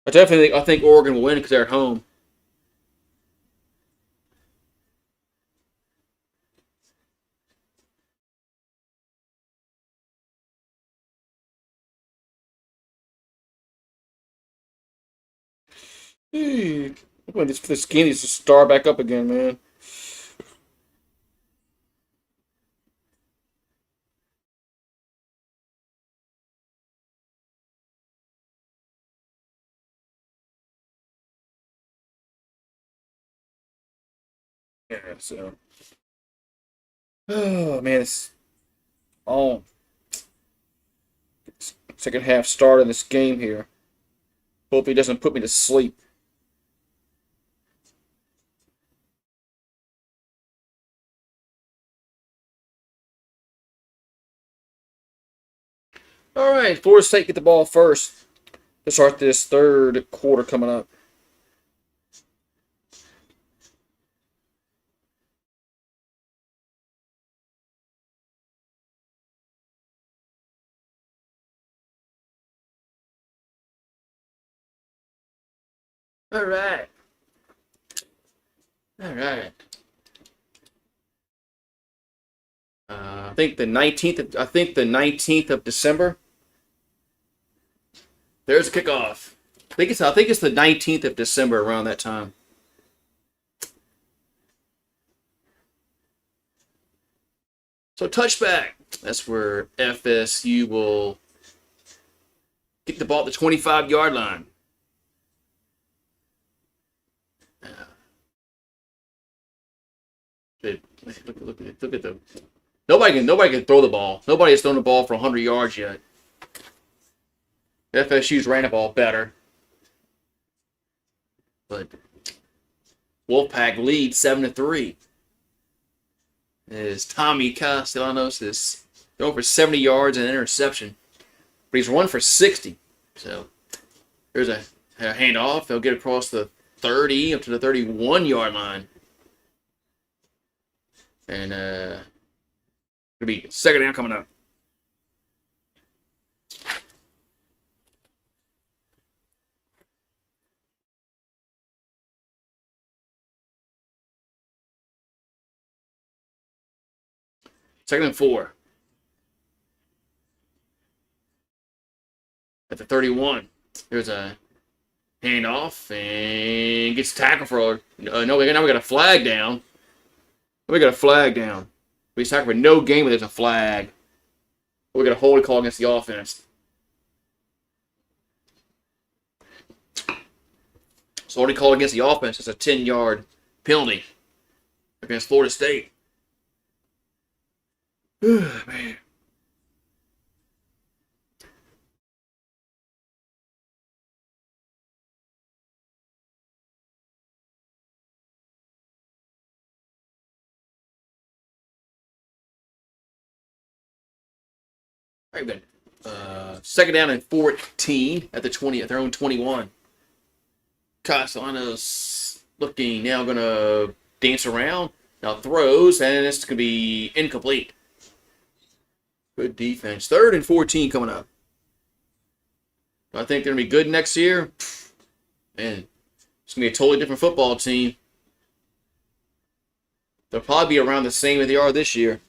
I think Oregon will win because they're at home. Look when this game needs to start back up again, man. Yeah, so. Oh man, it's all second half start in this game here. Hope he doesn't put me to sleep. All right, Florida State get the ball first to start this third quarter coming up. All right. All right. I think the 19th. I think the 19th of December. There's a kickoff. I think it's the 19th of December around that time. So touchback. That's where FSU will get the ball at the 25-yard line. Look at the nobody can throw the ball. Nobody has thrown the ball for 100 yards yet. FSU's ran the ball better, but Wolfpack leads 7-3. As Tommy Castellanos is over 70 yards and an interception, but he's run for 60. So there's a handoff. They'll get across the 30 up to the 31-yard line. And gonna be second down coming up. Second and 4. At the 31. There's a handoff and gets tackled for no. Now we got a flag down. We got a flag down. We tackled for no gain, but there's a flag. We got a holding call against the offense. So holding call against the offense is a 10-yard penalty against Florida State. Man. All right, good. Second down and 14 at their own 21. Castellanos looking now, gonna dance around. Now throws, and it's gonna be incomplete. Good defense. Third and 14 coming up. I think they're gonna be good next year. Man, it's gonna be a totally different football team. They'll probably be around the same as they are this year.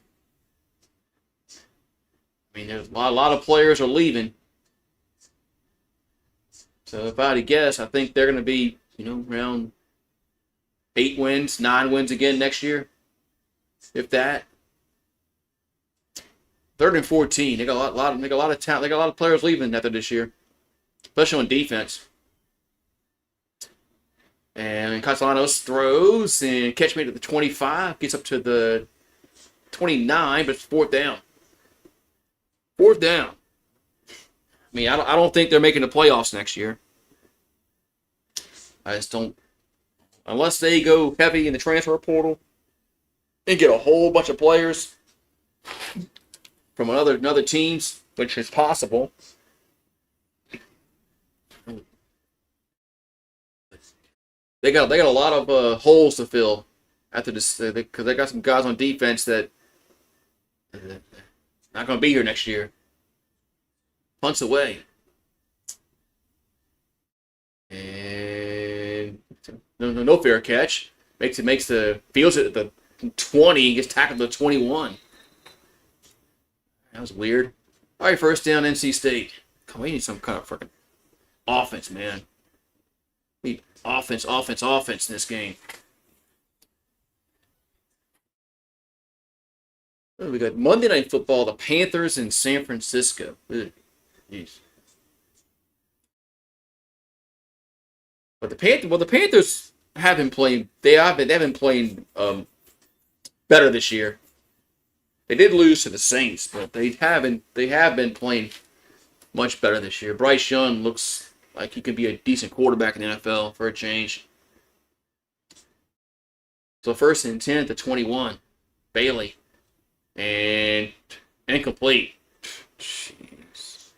I mean, there's a lot of players are leaving. So if I had to guess, I think they're going to be, around 8 wins, 9 wins again next year, if that. Third and 14, they got a lot of talent. They got a lot of players leaving after this year, especially on defense. And Castellanos throws and catch made at the 25, gets up to the 29, but it's fourth down. Fourth down. I mean, I don't think they're making the playoffs next year. I just don't. Unless they go heavy in the transfer portal and get a whole bunch of players from another teams, which is possible. They got a lot of holes to fill after this because they got some guys on defense that Not going to be here next year. Punts away. And no fair catch. Makes the fields at the 20, gets tackled to the 21. That was weird. All right, first down, NC State. Come on, we need some kind of freaking offense, man. We need offense in this game. Oh, we got Monday Night Football, the Panthers in San Francisco. Jeez. But the Panthers have been playing. They have been playing better this year. They did lose to the Saints, but they have been playing much better this year. Bryce Young looks like he could be a decent quarterback in the NFL for a change. So first and 10 at the 21, Bailey, and incomplete. Jeez,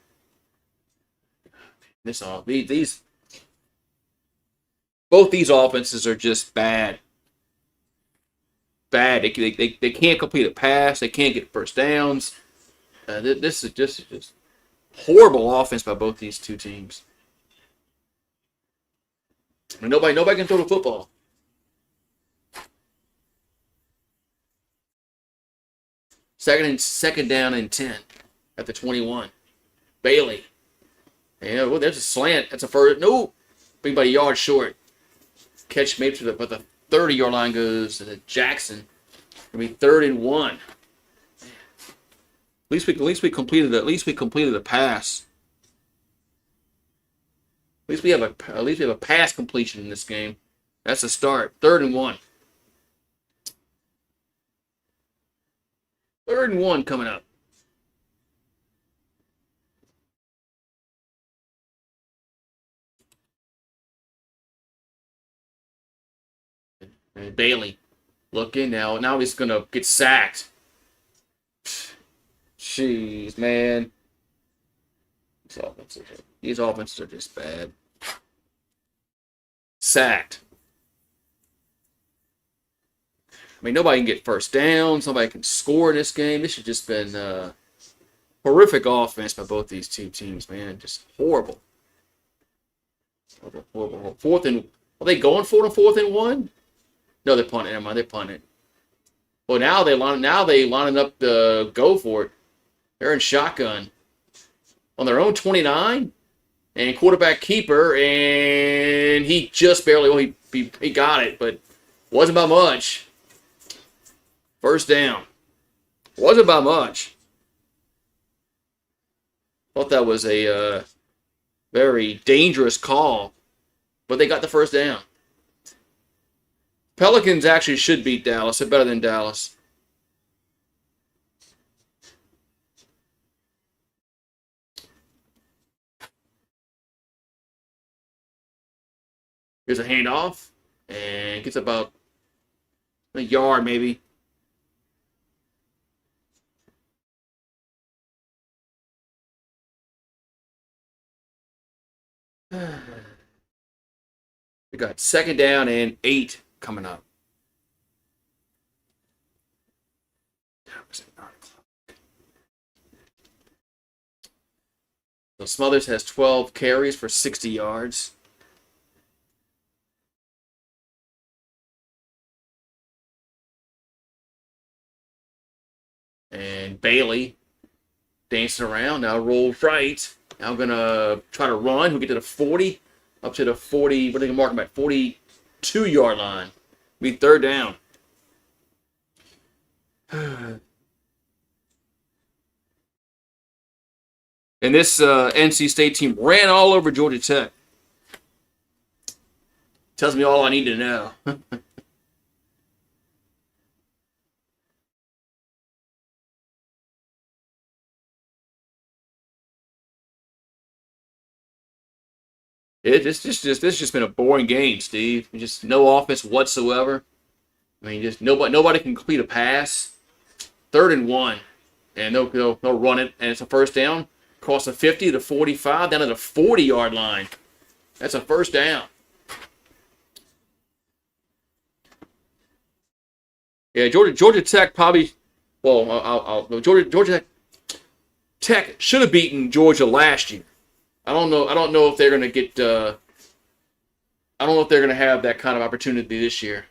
both these offenses are just bad. Bad. They can't complete a pass. They can't get first downs. This is just horrible offense by both these two teams. I mean, nobody can throw the football. Second down and 10 at the 21. Bailey. Yeah, well, there's a slant. That's a first. No, big about a yard short. Catch made to but the 30-yard line goes to Jackson. It'll be 3rd and 1. At least we completed a pass. At least we have a pass completion in this game. That's a start. 3rd and 1. 3rd and 1 coming up. And Bailey looking now. Now he's gonna get sacked. Jeez, man. These offenses are just bad. Sacked. I mean, nobody can get first downs. Nobody can score in this game. This has just been horrific offense by both these two teams, man. Just horrible. Horrible. Are they going for it on 4th and 1? No, they're punting. Never mind, they're punting. Well, now they lining up to go for it. They're in shotgun on their own 29, and quarterback keeper, and he just barely. Well, he got it, but wasn't by much. First down. Wasn't by much. Thought that was a very dangerous call, but they got the first down. Pelicans actually should beat Dallas. They're better than Dallas. Here's a handoff, and gets about a yard maybe. We got 2nd down and 8 coming up. So Smothers has 12 carries for 60 yards. And Bailey dancing around. Now rolls right. Now going to try to run. He'll get to the 40. Up to the 40. What are they going to mark him at? 42-yard line. Be 3rd down. And this NC State team ran all over Georgia Tech. Tells me all I need to know. This just been a boring game, Steve. Just no offense whatsoever. I mean, just nobody can complete a pass. 3rd and 1, and they'll run it, and it's a first down. Across the 50 to 45, down to the 40-yard line. That's a first down. Yeah, Georgia Tech probably Well, Georgia Tech should have beaten Georgia last year. I don't know if they're going to get. I don't know if they're going to have that kind of opportunity this year.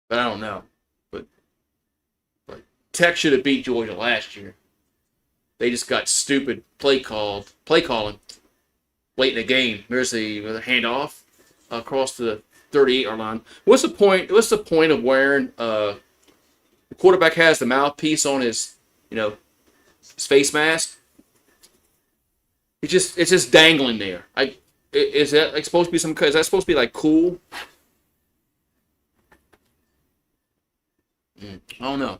But I don't know. But Tech should have beat Georgia last year. They just got stupid play calling late in the game. There's a handoff across the 38-yard line. What's the point? What's the point of wearing the quarterback has the mouthpiece on his his face mask? It's just dangling there. Is that like supposed to be some? Is that supposed to be like cool? I don't know.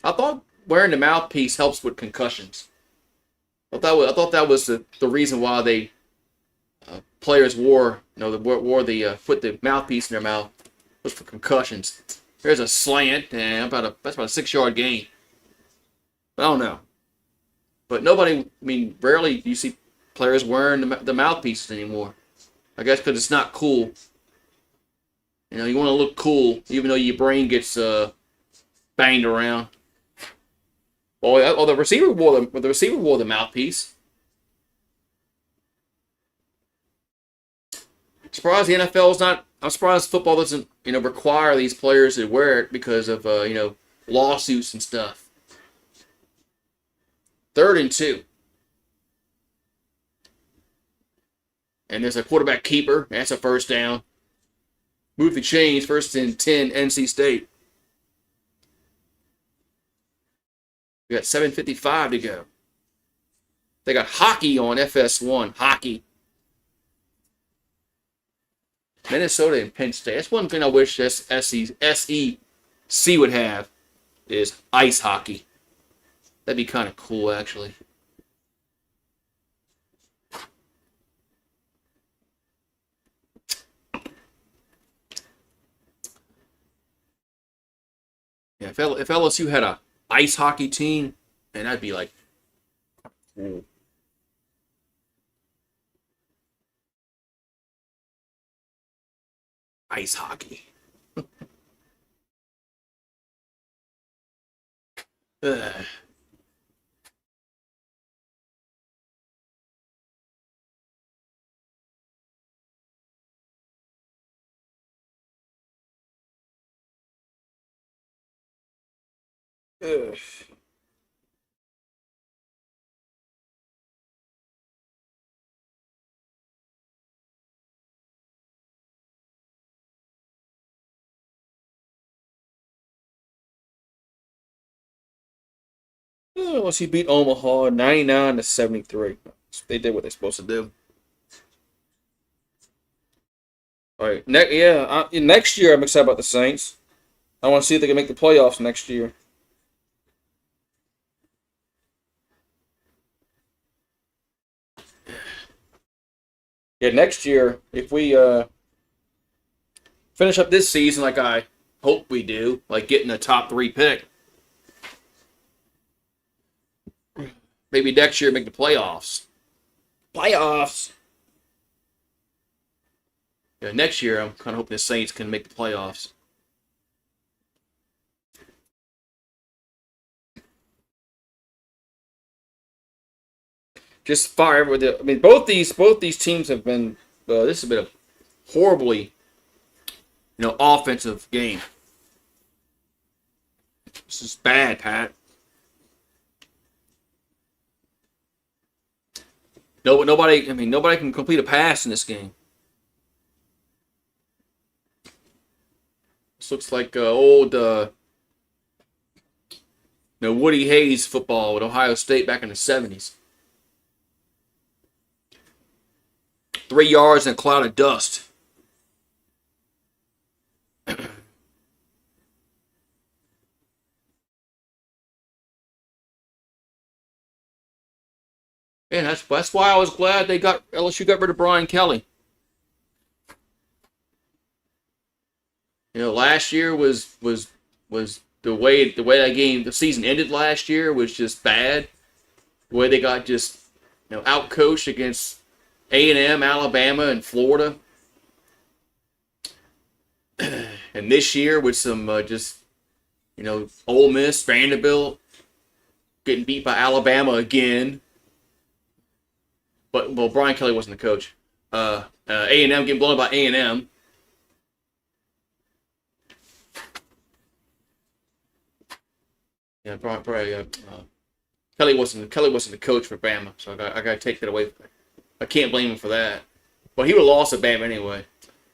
I thought wearing the mouthpiece helps with concussions. I thought that was the reason why they players wore put the mouthpiece in their mouth was for concussions. There's a slant and that's about a 6-yard gain. I don't know, but rarely do you see players wearing the mouthpieces anymore. I guess because it's not cool. You want to look cool even though your brain gets banged around. Well, the receiver wore the mouthpiece. Surprised the NFL's not. I'm surprised football doesn't require these players to wear it because of lawsuits and stuff. 3rd and 2. And there's a quarterback keeper. That's a first down. Move the chains. 1st and 10, NC State. We got 7:55 to go. They got hockey on FS1. Hockey. Minnesota and Penn State. That's one thing I wish SEC would have is ice hockey. That'd be kind of cool, actually. Yeah, if LSU had a ice hockey team, and that'd be like cool. Ice hockey. Ugh. Ugh. LSU beat Omaha 99-73. They did what they're supposed to do. All right, next year I'm excited about the Saints. I want to see if they can make the playoffs next year. Yeah, next year if we finish up this season like I hope we do, like getting a top 3 pick. Maybe next year make the playoffs. Playoffs. Yeah, next year I'm kind of hoping the Saints can make the playoffs. Just fire everywhere. I mean, both these teams have been. This has been a horribly, offensive game. This is bad, Pat. Nobody can complete a pass in this game. This looks like old, Woody Hayes football with Ohio State back in the 70s. 3 yards and a cloud of dust. And that's why I was glad LSU got rid of Brian Kelly. Last year was the way the season ended last year was just bad. The way they got just outcoached against A&M, Alabama, and Florida. And this year with some Ole Miss, Vanderbilt getting beat by Alabama again. But Brian Kelly wasn't the coach. A&M getting blown up by A&M. Yeah, probably. Kelly wasn't the coach for Bama, so I got to take that away. I can't blame him for that. But he would have lost at Bama anyway.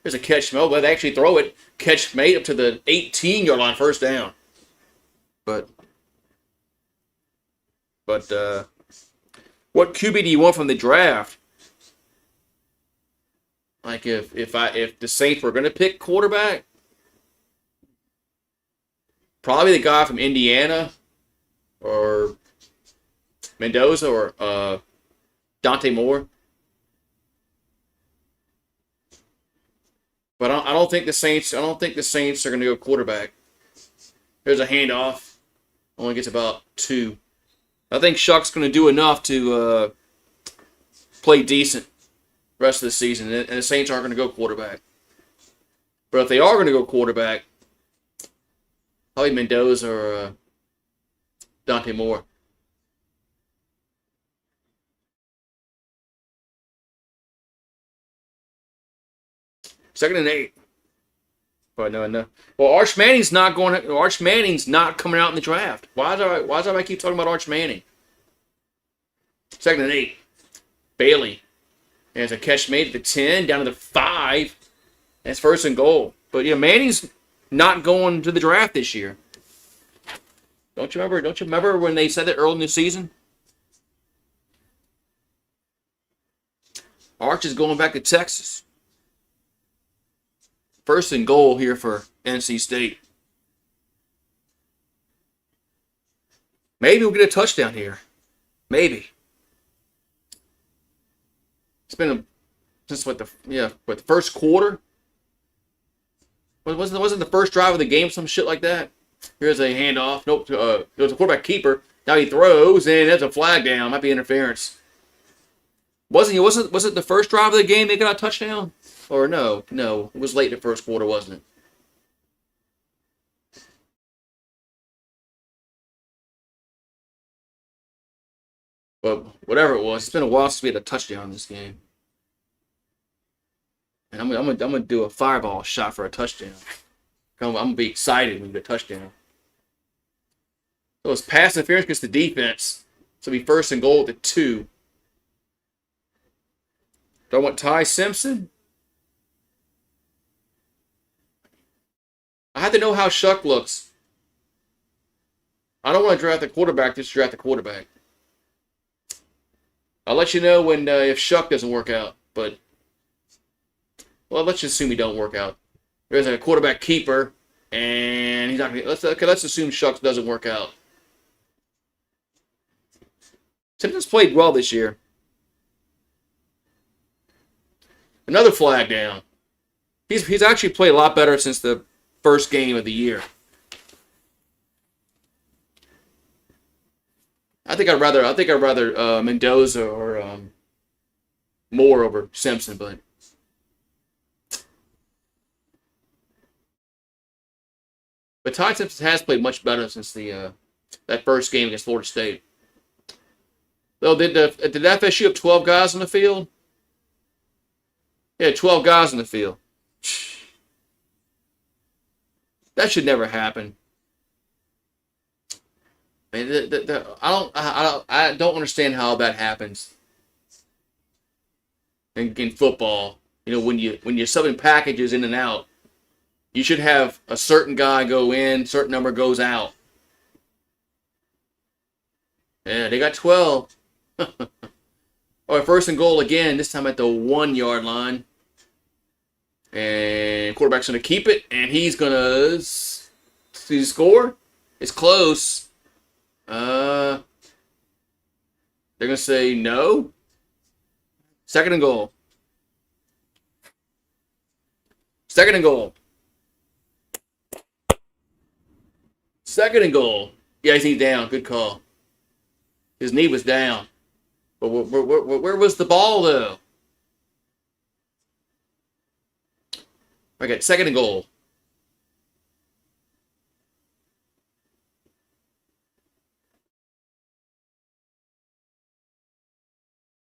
There's a catch. Oh, but they actually throw it. Catch made up to the 18-yard line, first down. But what QB do you want from the draft? Like if the Saints were going to pick quarterback, probably the guy from Indiana or Mendoza or Dante Moore. But I don't think the Saints are going to go quarterback. There's a handoff. Only gets about 2. I think Shuck's going to do enough to play decent rest of the season, and the Saints aren't going to go quarterback. But if they are going to go quarterback, probably Mendoza or Dante Moore. Second and 8. But no. Well, Arch Manning's not coming out in the draft. Why do I keep talking about Arch Manning? Second and 8. Bailey. There's a catch made at the 10, down to the 5. That's first and goal. But Manning's not going to the draft this year. Don't you remember when they said that early in the season? Arch is going back to Texas. First and goal here for NC State. Maybe we'll get a touchdown here. Maybe. It's been since the first quarter. Wasn't the first drive of the game some shit like that? Here's a handoff. Nope. It was a quarterback keeper. Now he throws and there's a flag down. Might be interference. Was it the first drive of the game they got a touchdown? Or no, it was late in the first quarter, wasn't it? But whatever it was, it's been a while since we had a touchdown in this game. And I'm gonna do a fireball shot for a touchdown. I'm gonna be excited when we get a touchdown. So it's pass interference against the defense. So it'll be first and goal at the 2. Do I want Ty Simpson? I have to know how Shuck looks. I don't want to draft the quarterback, just draft the quarterback. I'll let you know when if Shuck doesn't work out. But, well, let's just assume he don't work out. There's a quarterback keeper, and he's not going to... Let's assume Shuck doesn't work out. Simpson's played well this year. Another flag down. He's actually played a lot better since the first game of the year. I think I'd rather Mendoza or Moore over Simpson, but Ty Simpson has played much better since the that first game against Florida State. Though did FSU have 12 guys on the field? Yeah, 12 guys in the field. That should never happen. I mean, I don't understand how that happens in football. When you're subbing packages in and out, you should have a certain guy go in, certain number goes out. Yeah, they got 12. All right, first and goal again. This time at the 1-yard line. And quarterback's going to keep it, and he's going to score. It's close. They're going to say no. Second and goal. Second and goal. Second and goal. Yeah, he's down. Good call. His knee was down. But where was the ball, though? I got second and goal.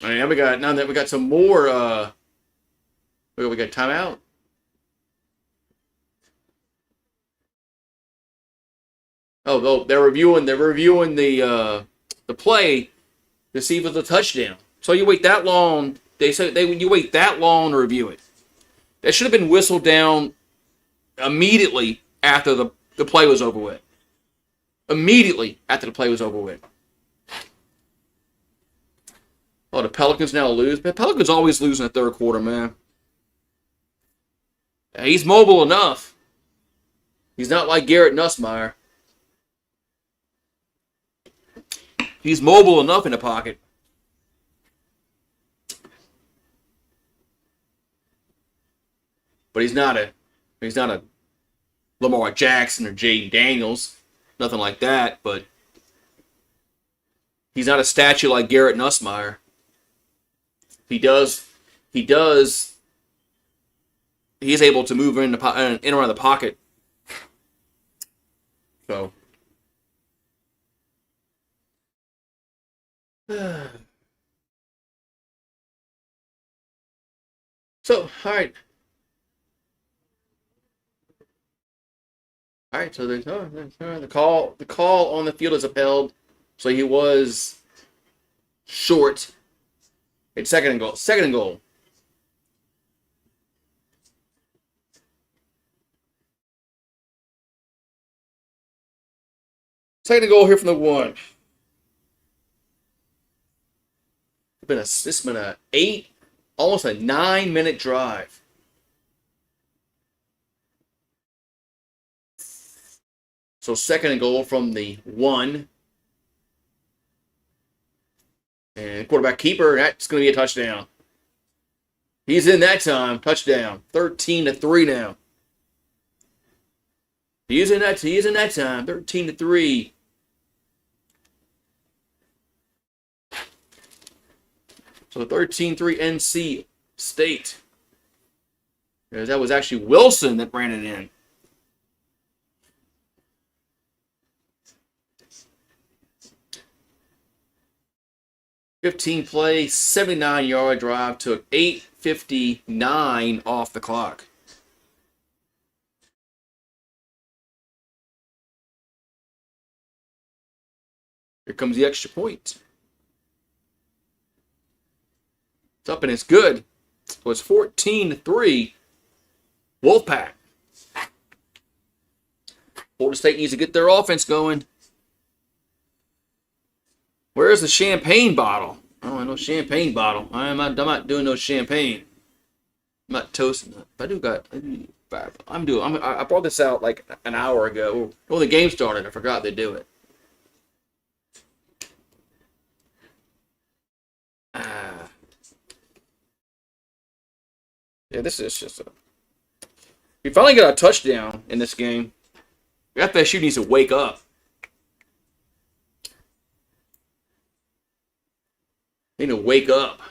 I mean, now that we got some more. We got timeout. Oh, they're reviewing the play to see if it's a touchdown. So you wait that long. They say you wait that long to review it. That should have been whistled down immediately after the play was over with. Immediately after the play was over with. Oh, the Pelicans now lose. The Pelicans always lose in the third quarter, man. He's mobile enough. He's not like Garrett Nussmeier. He's mobile enough in the pocket. But he's not a Lamar Jackson or Jaden Daniels. Nothing like that, but he's not a statue like Garrett Nussmeier. He's able to move in and around the pocket. So all right. All right, so the call on the field is upheld. So he was short. It's second and goal. Second and goal. Second and goal here from the 1. This has been a 8, almost a 9-minute drive. So second and goal from the 1. And quarterback keeper, that's going to be a touchdown. He's in that time. Touchdown. 13-3 now. He is in that time. 13-3. So 13-3 NC State. That was actually Wilson that ran it in. $15 play, 79-yard drive, took 8:59 off the clock. Here comes the extra point. It's up and it's good. So it's 14-3. Wolfpack. Florida State needs to get their offense going. Where's the champagne bottle? Oh, no champagne bottle. I'm not doing no champagne. I'm not toasting it. I brought this out like an hour ago. When the game started, I forgot to do it. Yeah, this is just we finally got a touchdown in this game. FSU needs to wake up. They need to wake up.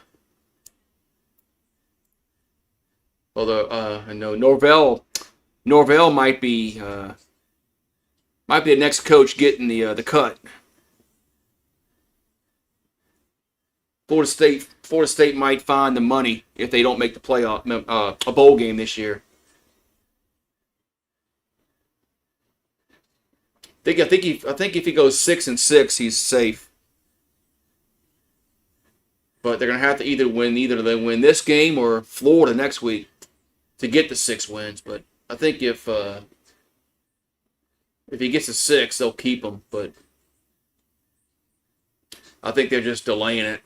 Although I know Norvell might be the next coach getting the cut. Florida State might find the money if they don't make the playoff a bowl game this year. I think if he goes 6-6, he's safe. But they're gonna have to either they win this game or Florida next week to get the 6 wins. But I think if he gets a 6, they'll keep him. But I think they're just delaying it.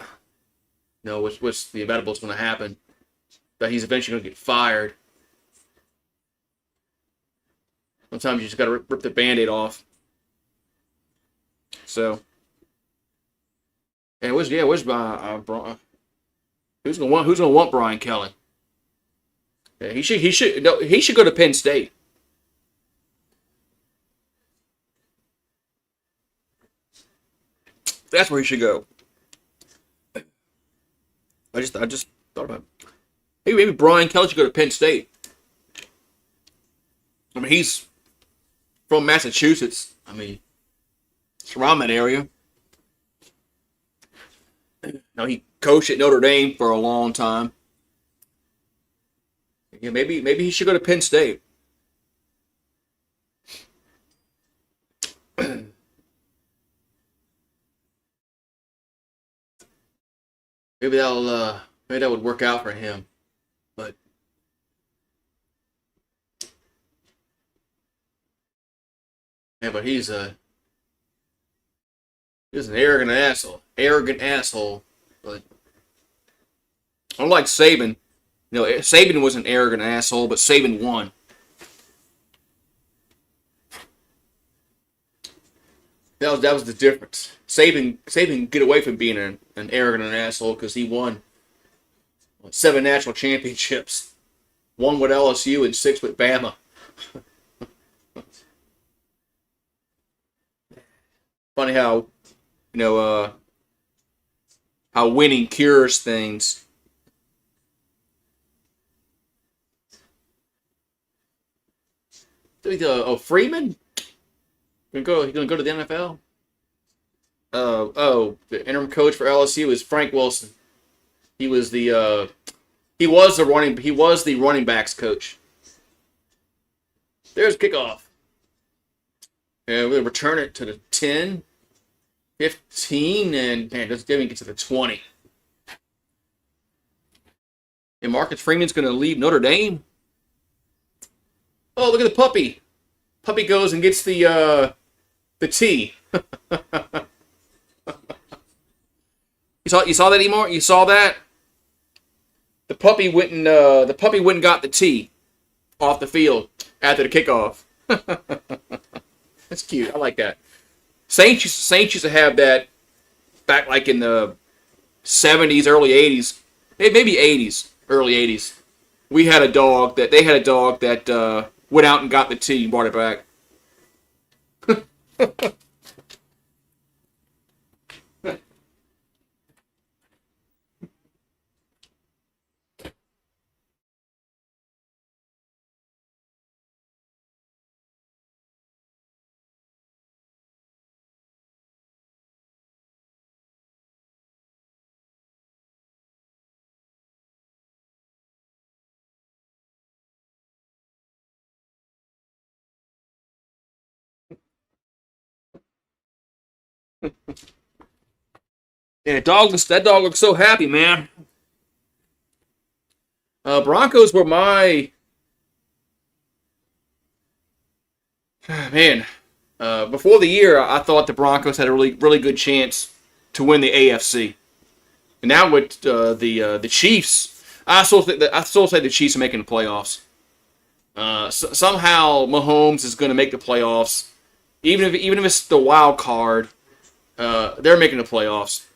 No, what's the inevitable is going to happen? That he's eventually going to get fired. Sometimes you just got to rip the Band-Aid off. So, and who's going to want Brian Kelly? Yeah, he should go to Penn State. That's where he should go. I just thought about it. Maybe Brian Kelly should go to Penn State. I mean, he's from Massachusetts. I mean, it's around that area. Now he coached at Notre Dame for a long time. Yeah, maybe he should go to Penn State. Maybe that would work out for him. But yeah, but he's an arrogant asshole. Arrogant asshole. But unlike Saban, Saban was an arrogant asshole, but Saban won. That was the difference. Saban get away from being an arrogant asshole because he won 7 national championships, 1 with LSU and 6 with Bama. Funny how you know how winning cures things. Freeman He's gonna go to the NFL. The interim coach for LSU is Frank Wilson. He was the running backs coach. There's kickoff. And we'll return it to the 10, 15, and man, doesn't even get to the 20. And Marcus Freeman's gonna leave Notre Dame. Oh, look at the puppy. Puppy goes and gets the T. You saw that anymore? You saw that? The puppy went and got the T off the field after the kickoff. That's cute. I like that. Saints used to have that back like in the 70s, early 80s, maybe 80s, early 80s. They had a dog that went out and got the T and brought it back. And that dog looks so happy, man. Broncos were my man. Before the year, I thought the Broncos had a really good chance to win the AFC. And now with the Chiefs, I still say the Chiefs are making the playoffs. Somehow Mahomes is going to make the playoffs, even if it's the wild card. They're making the playoffs.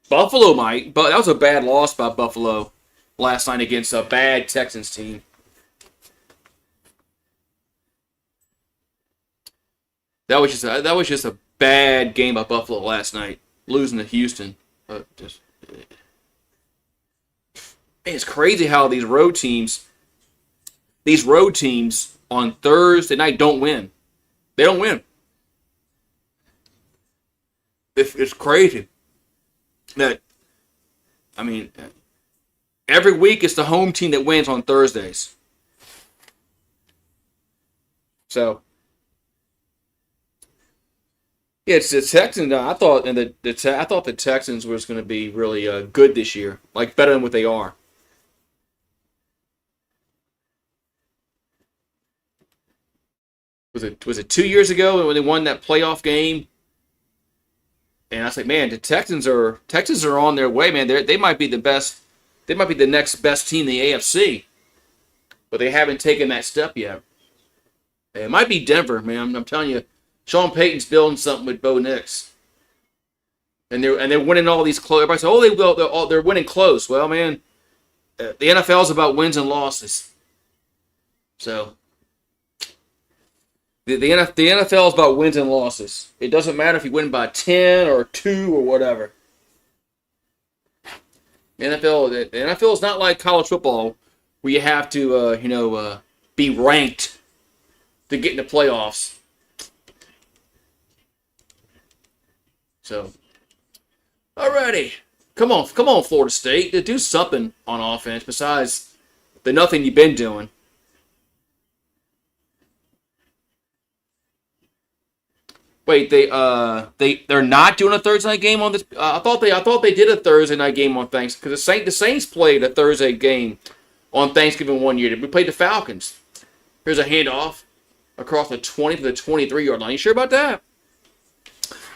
Buffalo might, but that was a bad loss by Buffalo last night against a bad Texans team. That was just a bad game by Buffalo last night, losing to Houston. It's crazy how these road teams on Thursday night don't win. They don't win. It's crazy. Every week it's the home team that wins on Thursdays. So, yeah, it's the Texans. I thought the Texans was going to be really good this year, like better than what they are. Was it 2 years ago when they won that playoff game? And I was like, man, the Texans are on their way, man. They might be the best. They might be the next best team in the AFC, but they haven't taken that step yet. It might be Denver, man. I'm telling you, Sean Payton's building something with Bo Nix, and they're winning all these close. Everybody says, oh, they're winning close. Well, man, the NFL is about wins and losses. So. The NFL is about wins and losses. It doesn't matter if you win by 10 or 2 or whatever. The NFL is not like college football where you have to be ranked to get in the playoffs. So Alrighty. Come on, Florida State. Do something on offense besides the nothing you've been doing. Wait, they're not doing a Thursday night game on this. I thought they did a Thursday night game on Thanksgiving because the Saints played a Thursday game on Thanksgiving one year. We played the Falcons. Here's a handoff across the 20 to the 23-yard line. You sure about that?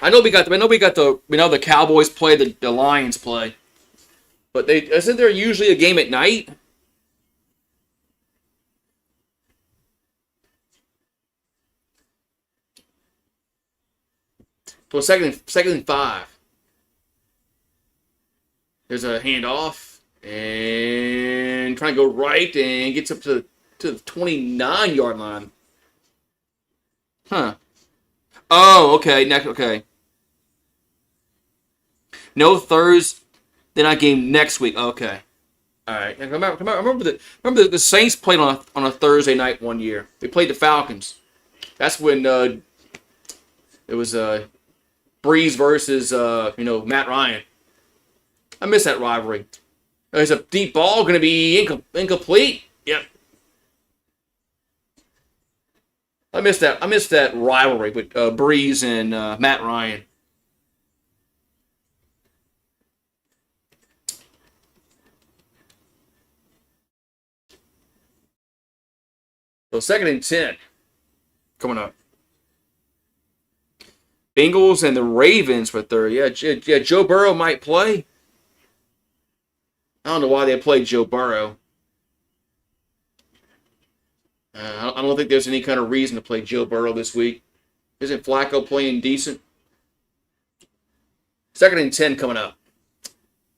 I know the Cowboys play, the Lions play, but isn't there usually a game at night? So second and 5. There's a handoff and trying to go right and gets up to the 29-yard line. Huh. Oh, okay. Okay. No Thursday night game next week. Okay. All right. I remember the Saints played on a Thursday night one year. They played the Falcons. That's when it was Breeze versus Matt Ryan. I miss that rivalry. There's a deep ball going to be incomplete. Yep. I missed that rivalry with Breeze and Matt Ryan. So second and 10 coming up. Bengals and the Ravens for third. Yeah, Joe Burrow might play. I don't know why they played Joe Burrow. I don't think there's any kind of reason to play Joe Burrow this week. Isn't Flacco playing decent? Second and 10 coming up.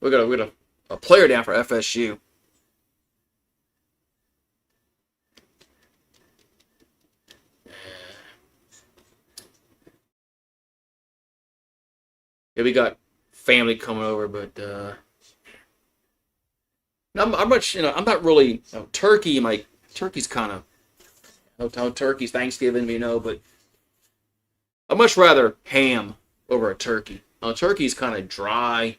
We got a player down for FSU. Yeah, we got family coming over, but I'm not really turkey. Turkey's kind of turkey's Thanksgiving, but I'd much rather ham over a turkey. Turkey's kind of dry.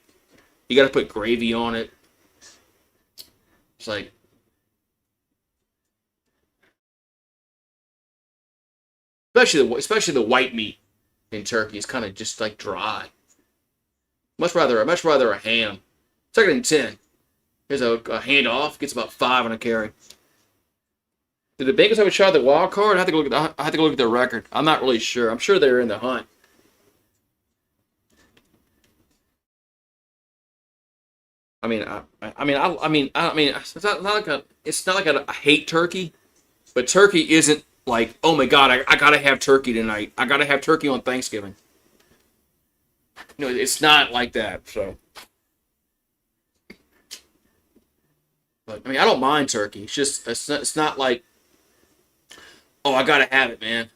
You got to put gravy on it. It's like especially the white meat in turkey is kind of just like dry. Much rather a ham. Second and 10. Here's a handoff. Gets about 5 on a carry. Did the Bengals have a shot at the wild card? I have to go look at their record. I'm not really sure. I'm sure they're in the hunt. It's not like I hate turkey, but turkey isn't like, oh my God, I gotta have turkey tonight. I gotta have turkey on Thanksgiving. It's not like that. So, but I don't mind turkey. It's just it's not like, oh, I gotta have it, man.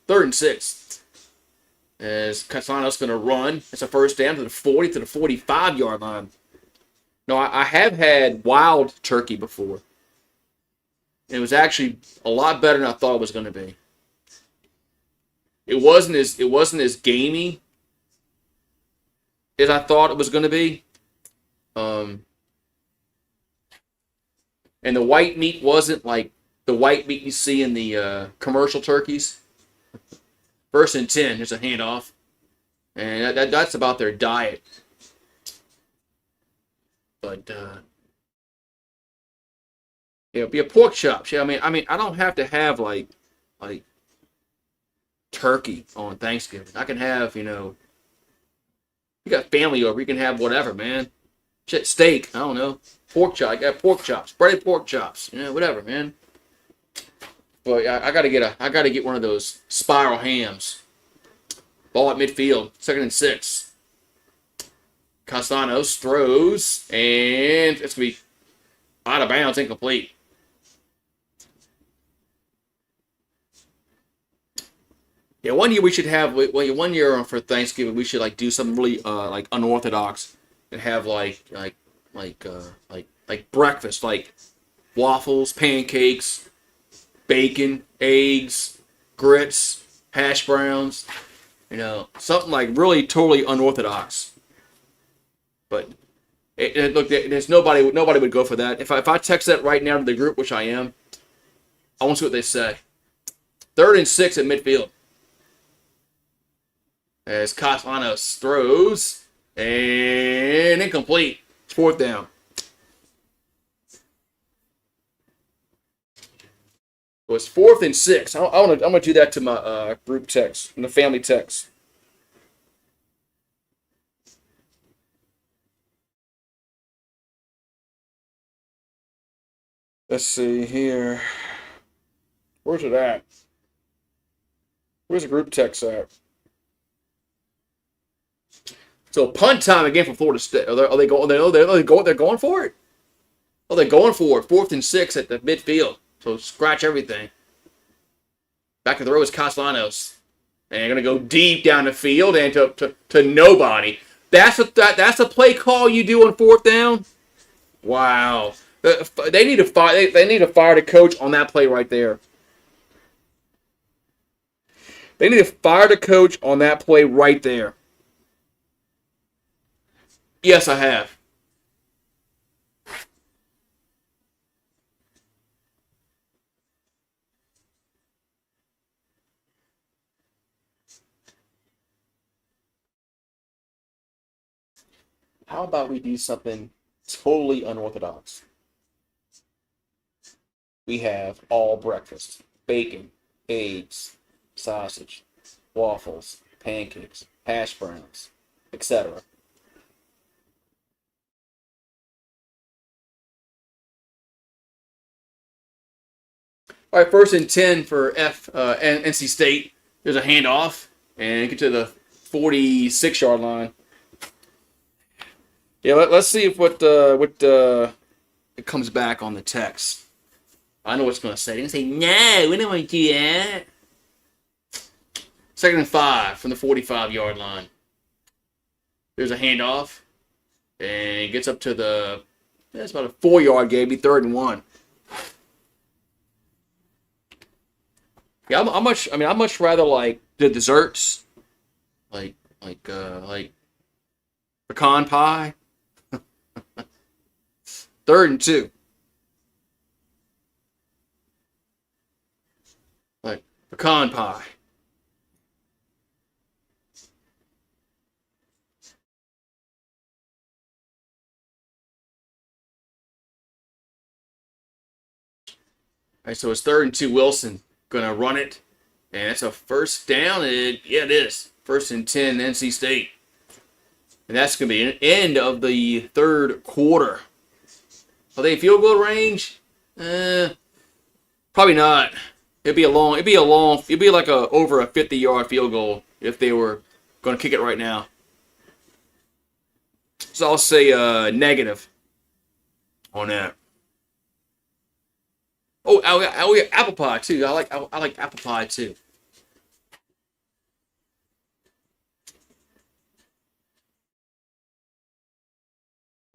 Third and 6. As Casano's gonna run, it's a first down to the 40 to the 45-yard line. No, I have had wild turkey before. It was actually a lot better than I thought it was going to be. It wasn't as gamey as I thought it was going to be. And the white meat wasn't like the white meat you see in the commercial turkeys. First and 10, here's a handoff. And that's about their diet. But be a pork chops. Yeah, I don't have to have like turkey on Thanksgiving. I can have, you got family over, you can have whatever, man. Shit, steak, I don't know. Pork chop, I got pork chops, breaded pork chops, whatever, man. But I gotta get one of those spiral hams. Ball at midfield, second and 6. Castanos throws, and it's going to be out of bounds, incomplete. Yeah, one year for Thanksgiving, we should do something really like unorthodox and have like breakfast, like waffles, pancakes, bacon, eggs, grits, hash browns, something like really totally unorthodox. But look, there's nobody would go for that. If I text that right now to the group, which I am, I want to see what they say. 3rd and 6 at midfield. As Castellanos throws and incomplete. 4th down. So it's 4th and 6. I'm gonna do that to my group text, the family text. Let's see here. Where's it at? Where's the group text at? So punt time again for Florida State. Are they going? They're going for it. Oh, they're going for it. 4th and 6 at the midfield. So scratch everything. Back to the row is Castellanos. And they're going to go deep down the field and to nobody. That's a play call you do on 4th down? Wow. They need to fire. They need to fire the coach on that play right there. They need to fire the coach on that play right there. Yes, I have. How about we do something totally unorthodox? We have all breakfast. Bacon, eggs, sausage, waffles, pancakes, hash browns, etc. All right, 1st and 10 for NC State. There's a handoff and get to the 46-yard line. Yeah, let's see if what it comes back on the text. I know what it's going to say. They're going to say, no, we don't want to do that. 2nd and 5 from the 45-yard line. There's a handoff. And it gets up to it's about a 4-yard gain. Be 3rd and 1. Yeah, I'm much rather like the desserts. Like pecan pie. 3rd and 2. Like pecan pie. All right, so it's 3rd and 2. Wilson gonna run it, and it's a 1st down. Yeah, it is 1st and 10. NC State, and that's gonna be an end of the 3rd quarter. Are they in field goal range? Probably not. It'd be like over a 50-yard field goal if they were going to kick it right now. So I'll say negative on that. Oh, yeah, apple pie too. I like apple pie too.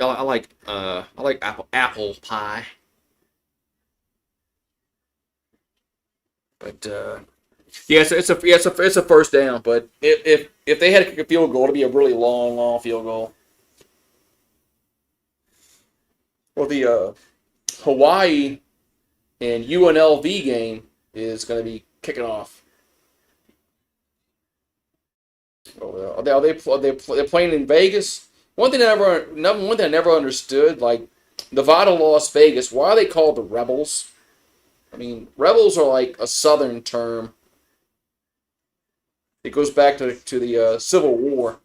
I like apple pie. But yeah, it's a 1st down. But if they had to kick a field goal, it'd be a really long field goal. Well, the Hawaii and UNLV game is going to be kicking off. Are they playing in Vegas? One thing I never understood, like Nevada, Las Vegas. Why are they called the Rebels? I mean, rebels are like a Southern term. It goes back to the Civil War.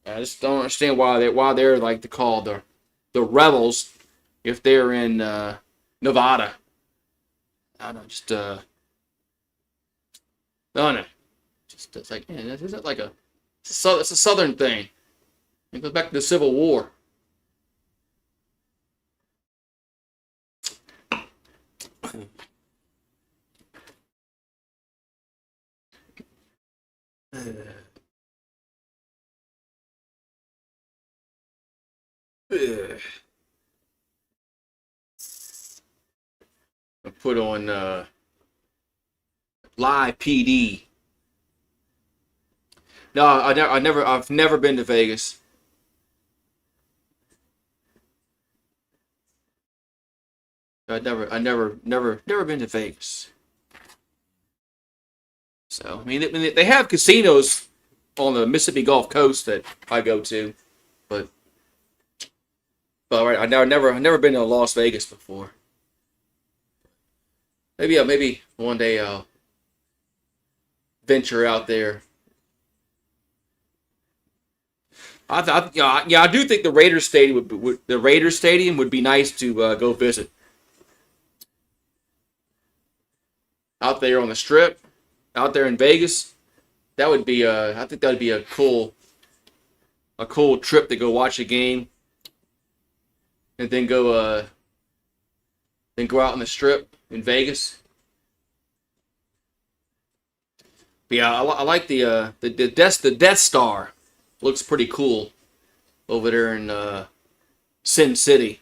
I just don't understand why they're like called the rebels if they're in Nevada. I don't know, just no. Just it's like, yeah, is that like it's a Southern thing. It goes back to the Civil War. I put on live PD. No, I've never been to Vegas. Never been to Vegas. So I mean, they have casinos on the Mississippi Gulf Coast that I go to, but right, I've never been to Las Vegas before. Maybe one day I'll venture out there. I do think the Raiders Stadium would be nice to go visit out there on the Strip, out there in Vegas. That would be I think that would be a cool trip to go watch a game, and then go out on the Strip in Vegas. But yeah, I like the Death Star. Looks pretty cool over there in Sin City.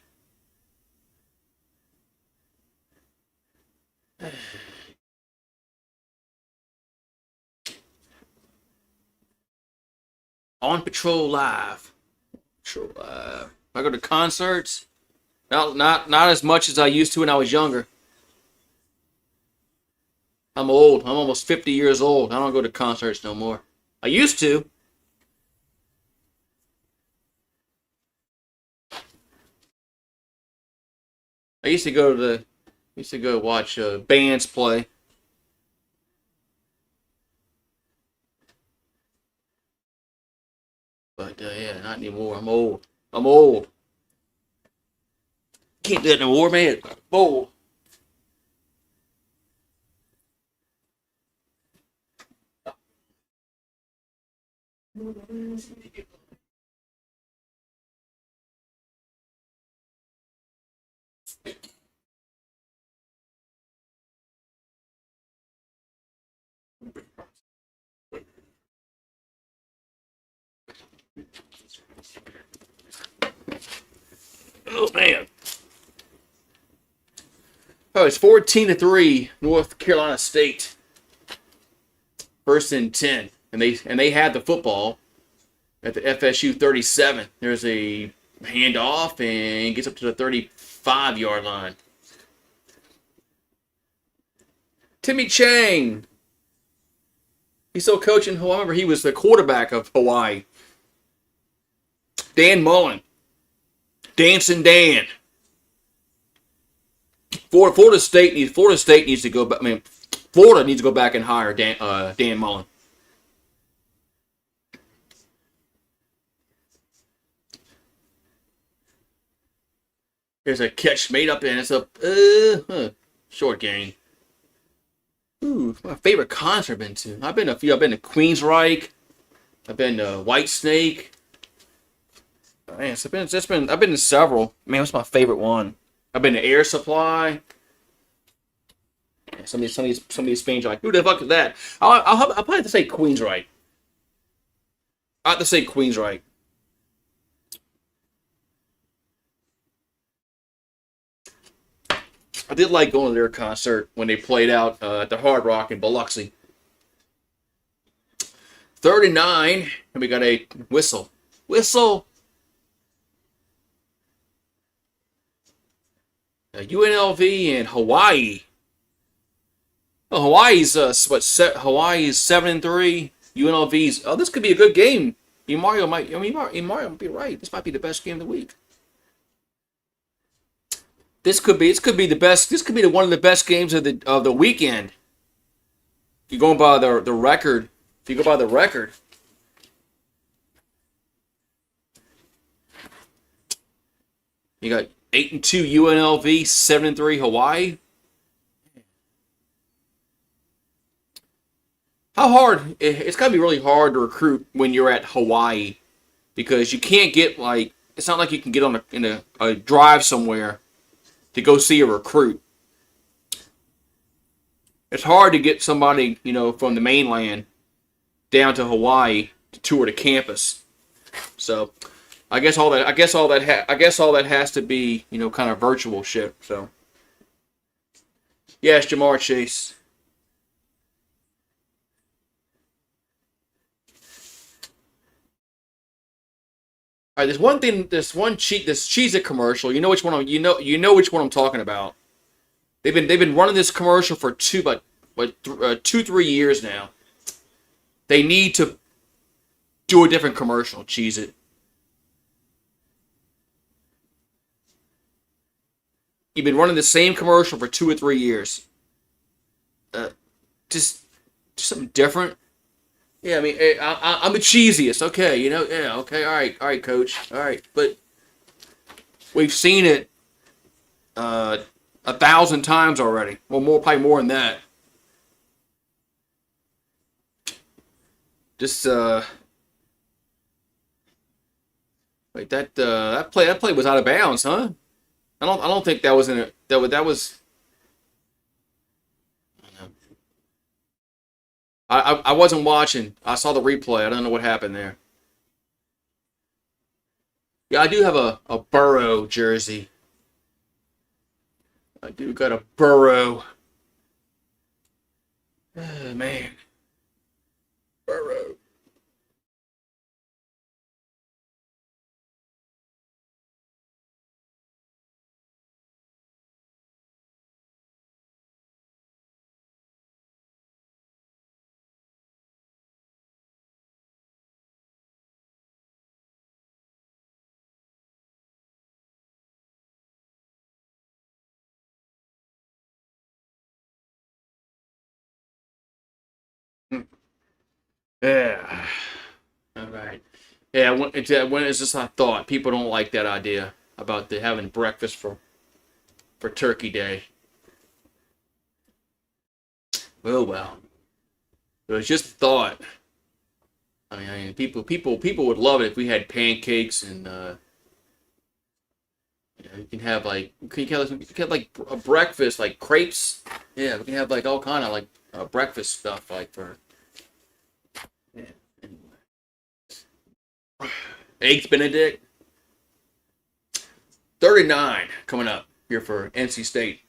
On Patrol Live. Patrol Live. I go to concerts. Not as much as I used to when I was younger. I'm old. I'm almost 50 years old. I don't go to concerts no more. I used to. I used to go watch bands play. But yeah, not anymore. I'm old. I'm old. Can't do that no more, man. I'm old. Oh man. Oh, it's 14-3, North Carolina State. First and 10, and they had the football at the FSU 37. There's a handoff and gets up to the 35-yard line. Timmy Chang. He's still coaching Hawaii. Remember, he was the quarterback of Hawaii. Dan Mullen. Dancing Dan. Florida State needs to go back. I mean, Florida needs to go back and hire Dan Mullen. There's a catch made up, and it's a short gain. Ooh, my favorite concert I've been to. I've been to a few. I've been to Queensryche. I've been to White Snake. Man, I've been to several. Man, what's my favorite one? I've been to Air Supply. Some of these fans are like, who the fuck is that? I'll probably have to say Queensryche. I have to say Queensryche. I did like going to their concert when they played out at the Hard Rock in Biloxi. 39, and we got a whistle. Whistle! UNLV and Hawaii. Oh, Hawaii's Hawaii's 7-3. UNLV's. Oh, this could be a good game. Mario might be right. This might be the best game of the week. This could be the best. This could be one of the best games of the weekend. If you're going by the record, if you go by the record, you got 8-2 UNLV, 7-3 Hawaii. How hard? It's gotta be really hard to recruit when you're at Hawaii, because you can't get it's not like you can get on a drive somewhere to go see a recruit. It's hard to get somebody, from the mainland down to Hawaii to tour the campus. So, I guess all that has to be, kind of virtual shit. So, yes, Jamar Chase. All right, this Cheez-It commercial. You know which one which one I'm talking about. They've been running this commercial for 2-3 years now. They need to do a different commercial. Cheese it. You've been running the same commercial for 2 or 3 years. Just something different. Yeah, I mean, I'm the cheesiest. Okay, yeah, okay, all right, coach, all right. But we've seen it 1,000 times already. Well, probably more than that. Just wait, that play was out of bounds, huh? I don't think that was in it. That was. I wasn't watching. I saw the replay. I don't know what happened there. Yeah, I do have a Burrow jersey. I do got a Burrow. Oh, man. Burrow. Yeah. All right. Yeah, when it's just a thought. People don't like that idea about having breakfast for Turkey Day. Well. It was just a thought. I mean, people would love it if we had pancakes and you can have like a breakfast like crepes. Yeah, we can have like all kind of like breakfast stuff like for yeah. Eggs Benedict. 39 coming up here for NC State.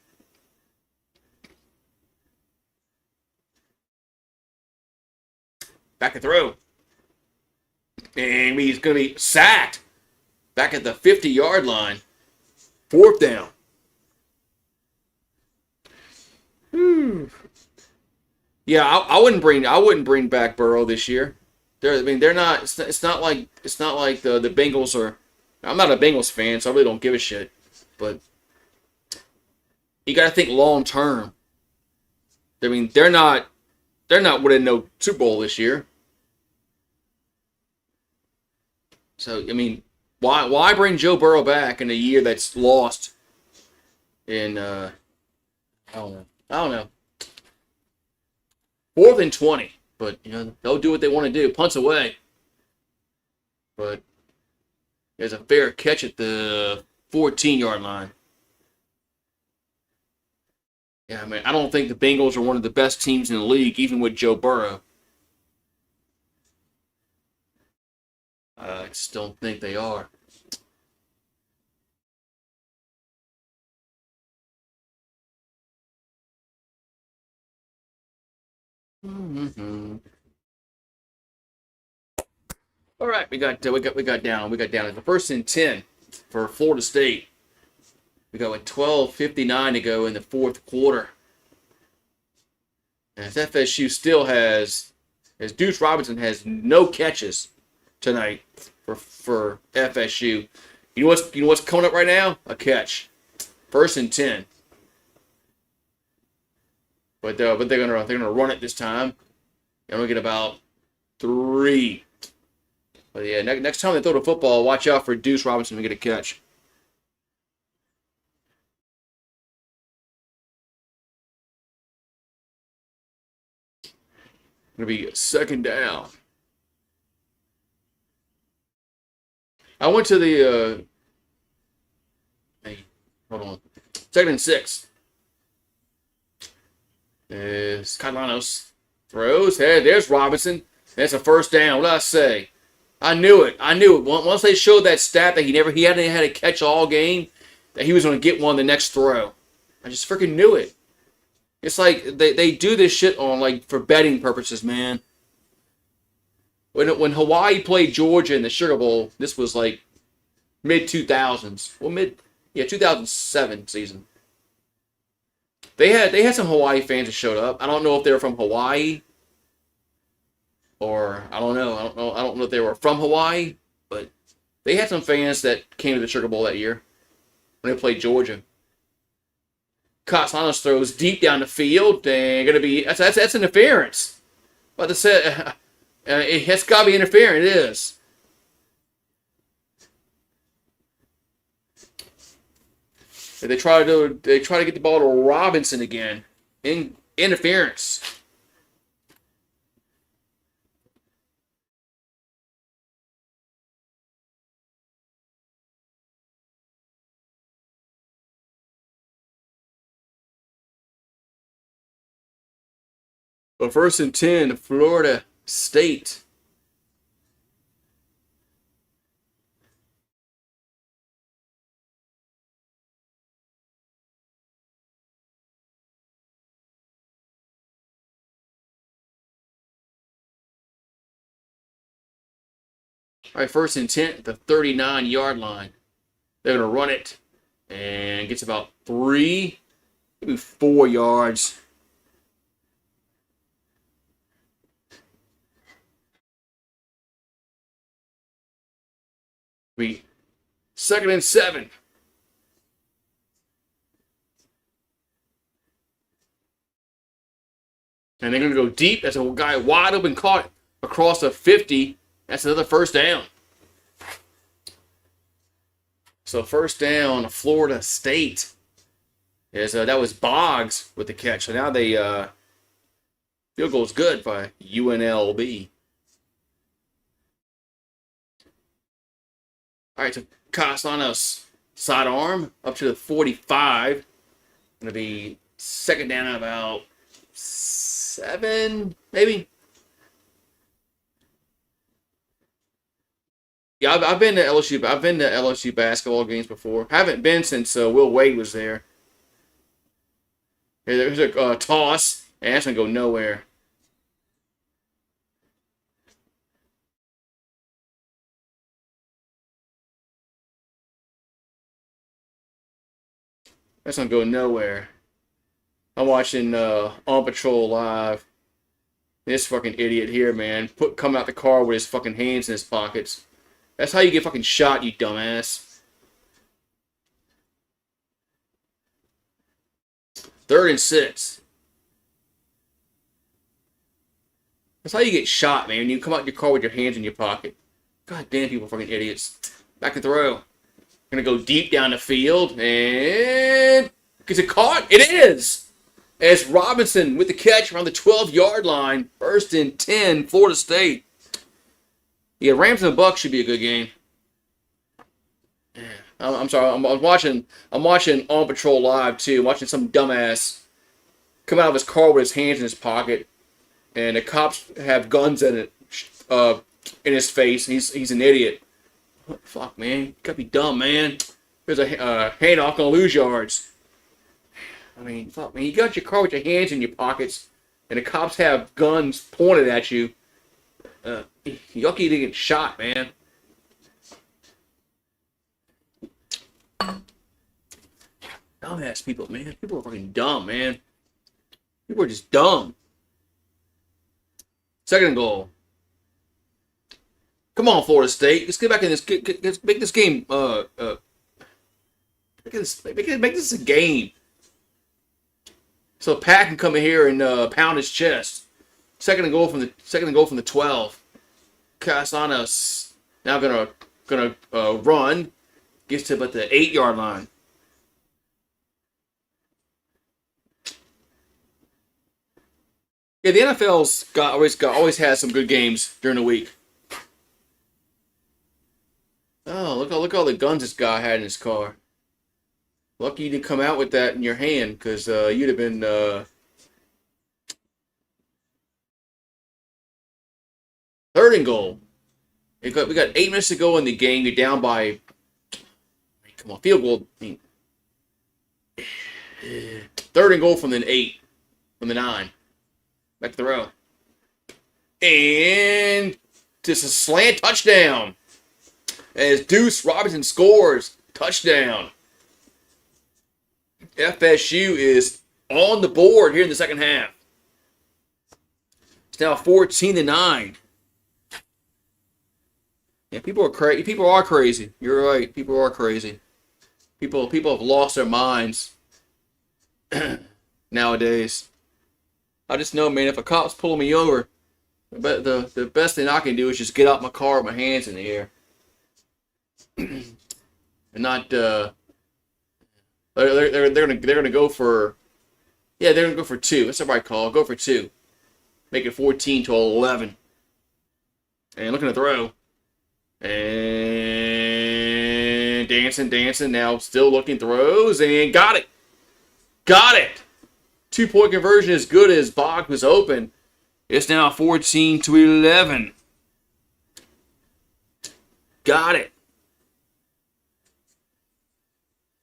Back to throw. And he's going to be sacked back at the 50-yard line. 4th down. Yeah, I wouldn't bring back Burrow this year. They're not. It's not like the Bengals are. I'm not a Bengals fan, so I really don't give a shit. But you got to think long term. I mean, they're not winning no Super Bowl this year. So I mean, why bring Joe Burrow back in a year that's lost? In I don't know. 4th and 20, but they'll do what they want to do. Punts away, but there's a fair catch at the 14-yard line. Yeah, I mean, I don't think the Bengals are one of the best teams in the league, even with Joe Burrow. I just don't think they are. Mm-hmm. All right, we got down at the 1st and 10 for Florida State. We got like 12:59 to go in the 4th quarter. And FSU still as Deuce Robinson has no catches tonight for FSU. You know what's coming up right now? A catch. 1st and 10. But they're gonna run it this time. They're gonna get about 3. But yeah, next time they throw the football, watch out for Deuce Robinson to get a catch. Gonna be 2nd down. I went to the hold on. 2nd and 6. Catalanos throws. Hey, there's Robinson. That's a 1st down. What did I say? I knew it. Once they showed that stat that he hadn't had a catch all game, that he was going to get one the next throw. I just freaking knew it. It's like they do this shit on like for betting purposes, man. When Hawaii played Georgia in the Sugar Bowl, this was like mid 2000s. Well, 2007 season. They had some Hawaii fans that showed up. I don't know if they were from Hawaii or I don't know. I don't know if they were from Hawaii, but they had some fans that came to the Sugar Bowl that year when they played Georgia. Castellanos throws deep down the field. And gonna be that's interference. But to say it's got to be interference. It is. They try to get the ball to Robinson again. Interference. But 1st and 10, Florida State. All right, 1st and 10 at the 39-yard line. They're going to run it and gets about 3, maybe 4 yards. Be 2nd and 7. And they're going to go deep. That's a guy wide open caught across the 50. That's another 1st down. So 1st down, Florida State. That was Boggs with the catch. So now they field goal is good by UNLV. All right, so Castellanos sidearm up to the 45. Going to be 2nd down about 7, maybe. Yeah, I've been to LSU. I've been to LSU basketball games before. Haven't been since Will Wade was there. Here, there's a toss, and that's gonna go nowhere. That's gonna go nowhere. I'm watching On Patrol live. This fucking idiot here, man, come out the car with his fucking hands in his pockets. That's how you get fucking shot, you dumbass. 3rd and 6. That's how you get shot, man. You come out your car with your hands in your pocket. God damn, people are fucking idiots. Back and throw. Gonna go deep down the field and is it caught? It is. As Robinson with the catch around the 12-yard line. 1st and 10, Florida State. Yeah, Rams and the Bucks should be a good game. I'm sorry. I'm watching On Patrol live too. I'm watching some dumbass come out of his car with his hands in his pocket, and the cops have guns in his face. He's an idiot. What the fuck, man? You gotta be dumb, man. There's a handoff, gonna lose yards. I mean, fuck, man. You got your car with your hands in your pockets, and the cops have guns pointed at you. You're lucky to get shot, man. Dumbass people, man. People are fucking dumb, man. People are just dumb. 2nd and goal. Come on, Florida State. Let's get back in this. Let's make this game. Make this a game. So Pat can come in here and pound his chest. 2nd and goal from the 12. Castellanos now gonna run. Gets to about the 8-yard line. Yeah, the NFL's always has some good games during the week. Oh, look all the guns this guy had in his car. Lucky you didn't come out with that in your hand, because you'd have been 3rd and goal. We got 8 minutes to go in the game. You're down by, come on, field goal. 3rd and goal from the 8, from the 9. Back to the row. And just a slant touchdown. As Deuce Robinson scores. Touchdown. FSU is on the board here in the second half. It's now 14-9. Yeah, people are crazy. People are crazy. You're right. People are crazy. People have lost their minds nowadays. I just know, man, if a cop's pulling me over, the best thing I can do is just get out my car with my hands in the air. And not they're gonna go for, yeah, they're gonna go for 2. That's the right call. Go for 2. Make it 14-11. And looking to throw. And dancing. Now still looking, throws, and got it. Got it. 2-point conversion as good as Bach was open. It's now 14-11. Got it.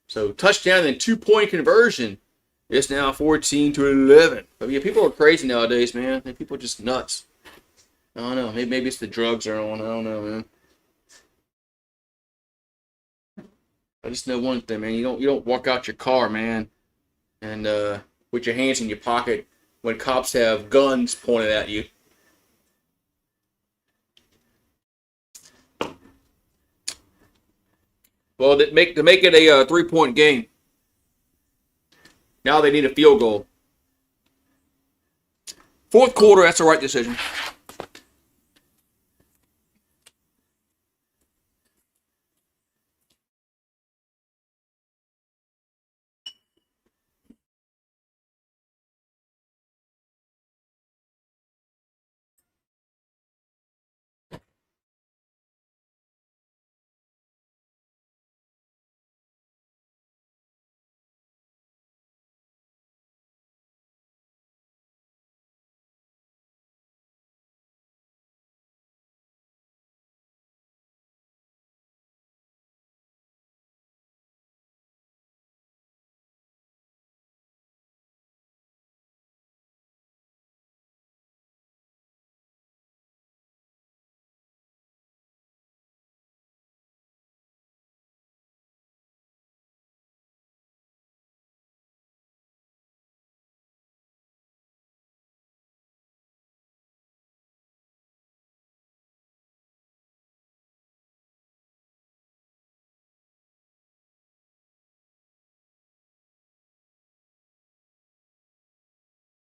So touchdown and 2-point conversion. It's now 14-11. But yeah, people are crazy nowadays, man. People are just nuts. I don't know. Maybe it's the drugs they're on. I don't know, man. I just know one thing, man. You don't walk out your car, man, and with your hands in your pocket when cops have guns pointed at you. Well, to make it a 3-point game. Now they need a field goal. Fourth quarter, that's the right decision.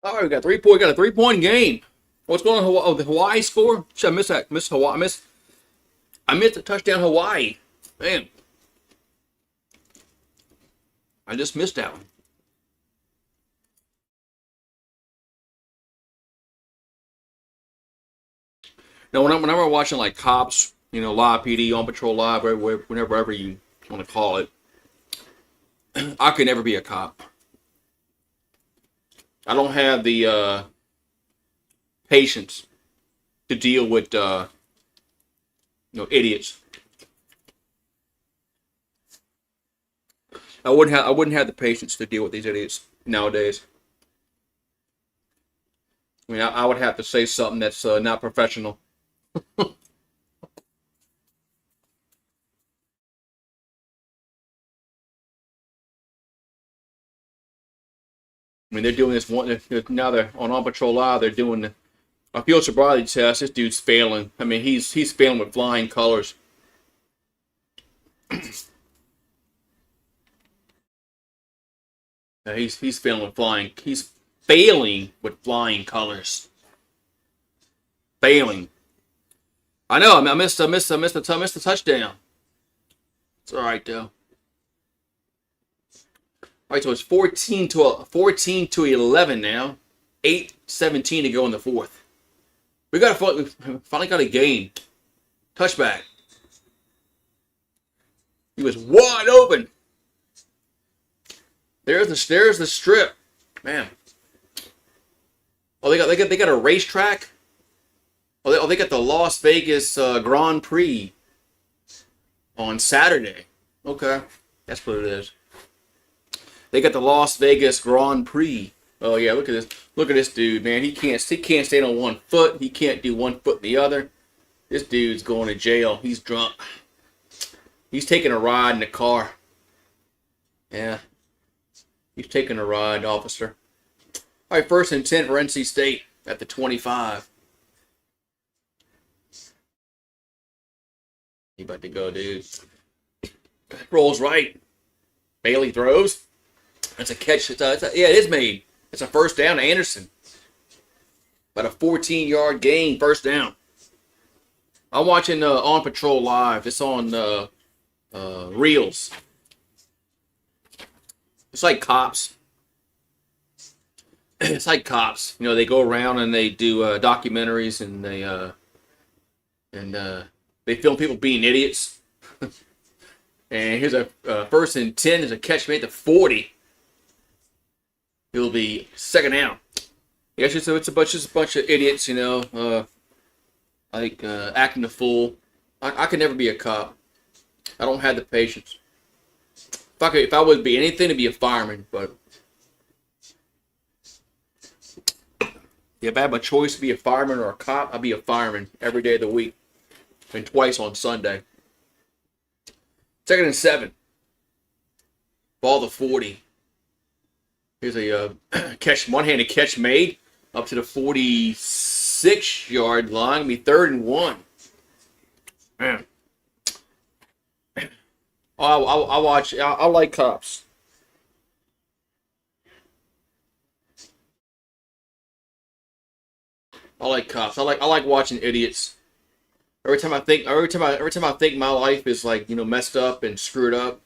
All right, we got 3-point. Got a 3-point game. What's going on? Oh, the Hawaii score? Should I miss that? Miss Hawaii? I missed the touchdown Hawaii. Man, I just missed that one. Now, whenever I'm watching like Cops, Live PD, On Patrol Live, whenever you want to call it, I could never be a cop. I don't have the patience to deal with idiots. I wouldn't have the patience to deal with these idiots nowadays. I mean, I would have to say something that's not professional. I mean, they're doing this one now. They're on Patrol Live. They're doing a field sobriety test. This dude's failing. I mean, he's failing with flying colors. He's failing with flying. He's failing with flying colors. Failing. I know. I missed the touchdown. It's all right though. All right, so it's 14-11 now. 8:17 to go in the fourth. We finally got a game. Touchback. He was wide open. There's the strip, man. Oh, they got a racetrack. Oh, they got the Las Vegas Grand Prix on Saturday. Okay, that's what it is. They got the Las Vegas Grand Prix. Oh yeah, look at this. Look at this dude, man. He can't stand on one foot. He can't do one foot in the other. This dude's going to jail. He's drunk. He's taking a ride in the car. Yeah. He's taking a ride, officer. All right, 1st and 10 for NC State at the 25. You about to go, dude. Rolls right. Bailey throws. That's a catch. Yeah, it is made. It's a 1st down to Anderson. About a 14-yard gain, 1st down. I'm watching On Patrol Live. It's on Reels. It's like cops. It's like cops. You know, they go around and they do documentaries and they film people being idiots. And here's a 1st and 10. There's a catch made to 40. It'll be 2nd down. Yeah, it's a bunch of idiots, you know, acting a fool. I could never be a cop. I don't have the patience. If I would be anything, to be a fireman, but if I had my choice to be a fireman or a cop, I'd be a fireman every day of the week, and twice on Sunday. 2nd and 7. Ball to 40. Here's a one-handed catch made up to the 46-yard line. It'll be 3rd and 1. Man. I watch. I like cops. I like cops. I like watching idiots. Every time I think my life is like, you know, messed up and screwed up,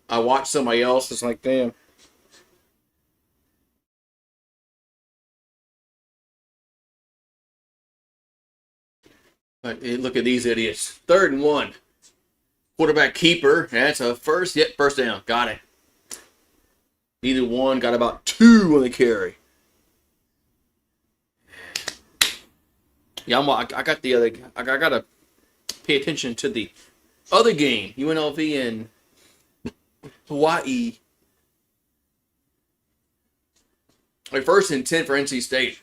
I watch somebody else. It's like, damn. But look at these idiots. 3rd and 1. Quarterback keeper. That's a 1st. Yep, 1st down. Got it. Neither one got about 2 on the carry. Yeah, I got the other. I gotta pay attention to the other game. UNLV and Hawaii. Like 1st and 10 for NC State.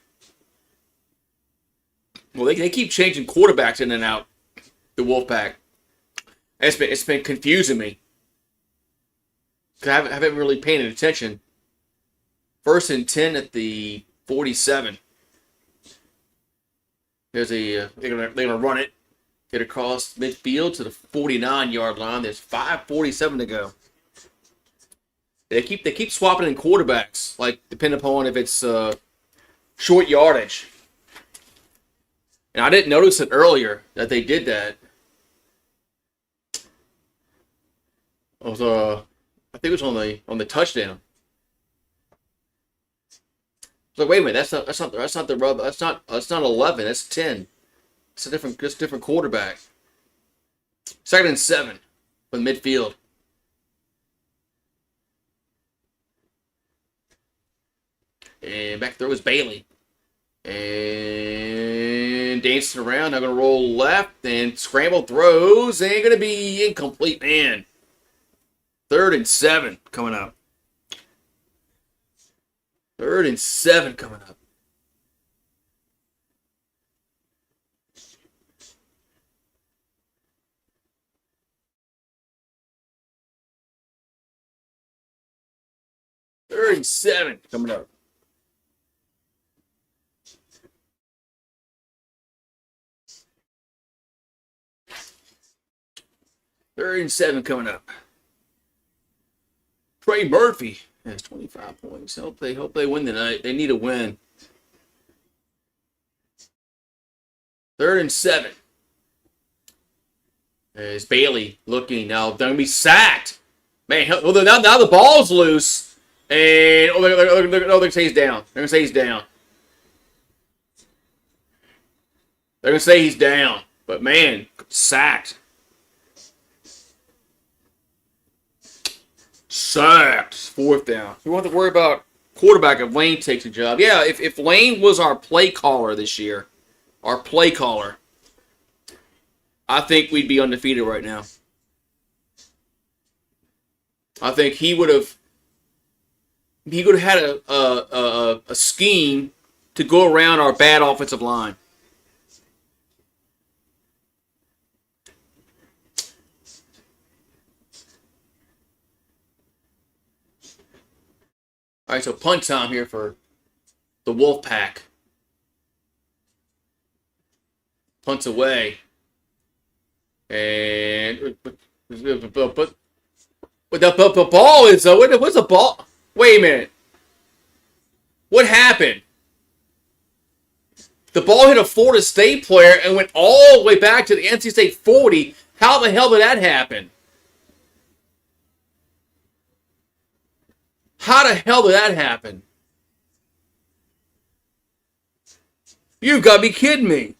Well, they keep changing quarterbacks in and out. The Wolfpack. It's been confusing me. Cause I haven't really paid attention. 1st and 10 at the 47. There's they're gonna run it, get across midfield to the 49-yard line. There's 5:47 to go. They keep swapping in quarterbacks, like depending upon if it's short yardage. And I didn't notice it earlier that they did that. It was I think it was on the touchdown. So wait a minute, that's not the rub. That's not 11. That's 10. It's a different quarterback. 2nd and 7 from midfield. And back there was Bailey. And dancing around. Now going to roll left and scramble throws. And going to be incomplete, man. 3rd and 7 coming up. 3rd and 7 coming up. Third and 7 coming up. Third and 7 coming up. Trey Murphy has 25 points. Hope they win tonight. They need a win. 3rd and 7. There's Bailey looking now. They're going to be sacked. Man, now the ball's loose. And they're going to say he's down. They're going to say he's down. They're going to say he's down. But man, sacked. Sacked. 4th down. We won't have to worry about quarterback if Lane takes a job. Yeah, if Lane was our play caller this year, I think we'd be undefeated right now. I think he would have had a scheme to go around our bad offensive line. All right, so punt time here for The Wolfpack punts away. And but the ball is what's the ball? Wait a minute. What happened? The ball hit a Florida State player and went all the way back to the NC State 40. How the hell did that happen? How the hell did that happen? You've got to be kidding me.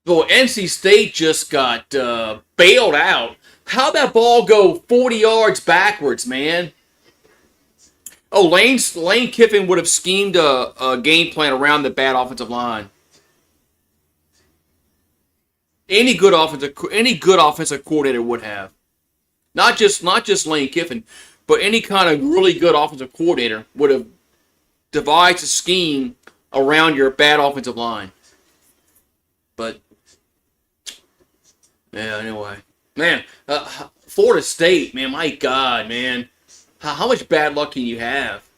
Well, NC State just got bailed out. How'd that ball go 40 yards backwards, man? Oh, Lane Kiffin would have schemed a game plan around the bad offensive line. Any good offensive coordinator would have. Not just Lane Kiffin, but any kind of really good offensive coordinator would have devised a scheme around your bad offensive line. But yeah, anyway, man, Florida State, man, my God, man, how much bad luck can you have?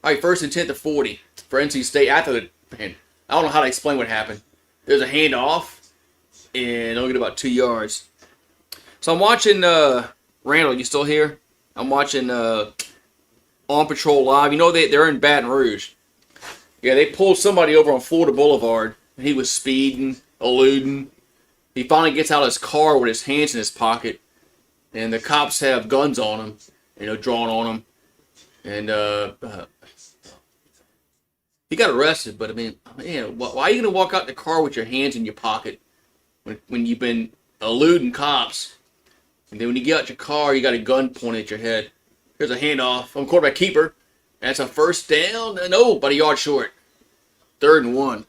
All right, 1st and 10 to 40 for NC State. After the man, I don't know how to explain what happened. There's a handoff, and they'll get about 2 yards. So I'm watching Randall. You still here? I'm watching On Patrol Live. You know they're in Baton Rouge. Yeah, they pulled somebody over on Florida Boulevard. He was speeding, eluding. He finally gets out of his car with his hands in his pocket, and the cops have guns on him, drawn on him, and he got arrested. But I mean, man, why are you gonna walk out the car with your hands in your pocket when you've been eluding cops, and then when you get out your car, you got a gun pointed at your head? Here's a handoff from quarterback keeper. That's a 1st down. No, about a yard short. 3rd and 1.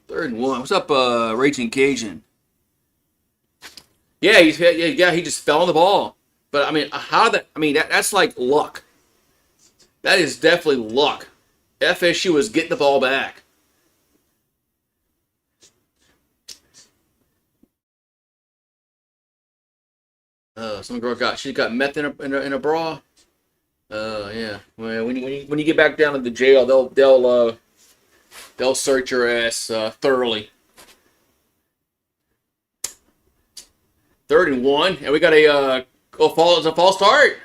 Third and 1. What's up, Raging Cajun? Yeah, he just fell on the ball. But I mean, that's like luck. That is definitely luck. FSU was getting the ball back. Some girl she got meth in a bra. Yeah. Well, when you get back down to the jail, they'll search your ass thoroughly. 3rd and 1, and we got a false start.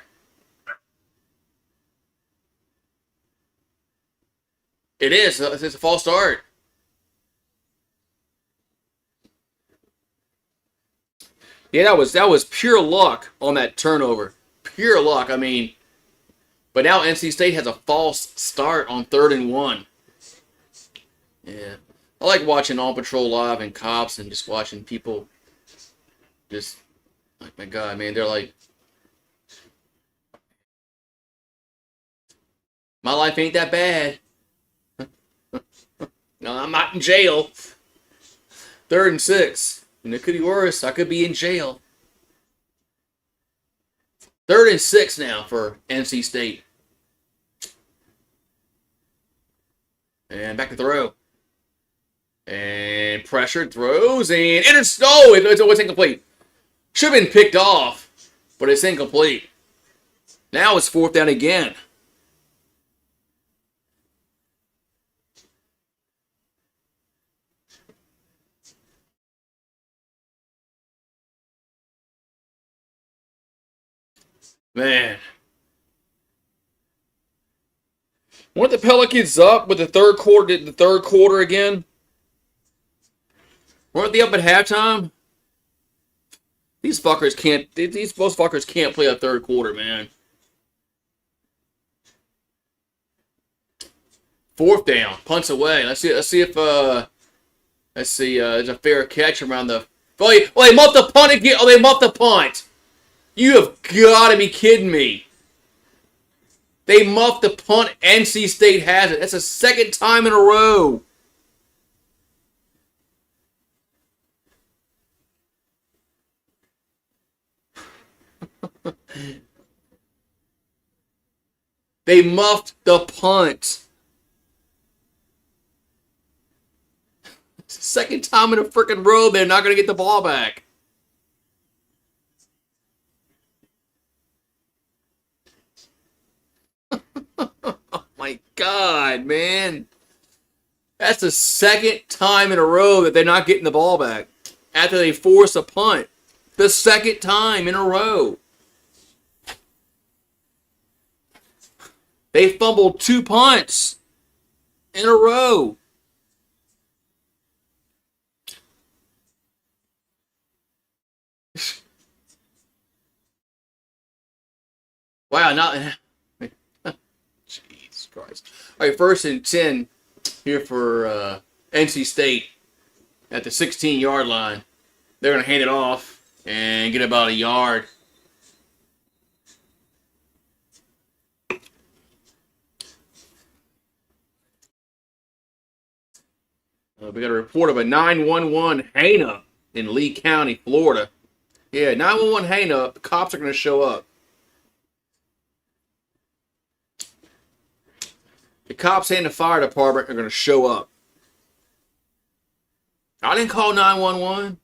It is. It's a false start. Yeah, that was pure luck on that turnover. Pure luck. I mean, but now NC State has a false start on 3rd and 1. Yeah. I like watching On Patrol Live and cops and just watching people just, like, my God, man, they're like, my life ain't that bad. No, I'm not in jail. 3rd and 6. And it could be worse. I could be in jail. 3rd and 6 now for NC State. And back to throw. And pressure, throws, and it's incomplete. Should have been picked off, but it's incomplete. Now it's 4th down again. Man. Weren't the Pelicans up with the third quarter again? Weren't they up at halftime? These both fuckers can't play a third quarter, man. 4th down, punts away. Let's see if there's a fair catch around the. Oh, they muffed the punt again. Oh, they muffed the punt. You have got to be kidding me. They muffed the punt. NC State has it. That's the 2nd time in a row. They muffed the punt. Second time in a freaking row, they're not going to get the ball back. Oh my God, man. That's the second time in a row that they're not getting the ball back after they force a punt. The second time in a row. They fumbled 2 punts in a row. Wow, not. Jesus Christ. All right, 1st and 10 here for NC State at the 16-yard line. They're going to hand it off and get about a yard. We got a report of a 911 hang-up in Lee County, Florida. Yeah, 911 hang-up. The cops are going to show up. The cops and the fire department are going to show up. I didn't call 911.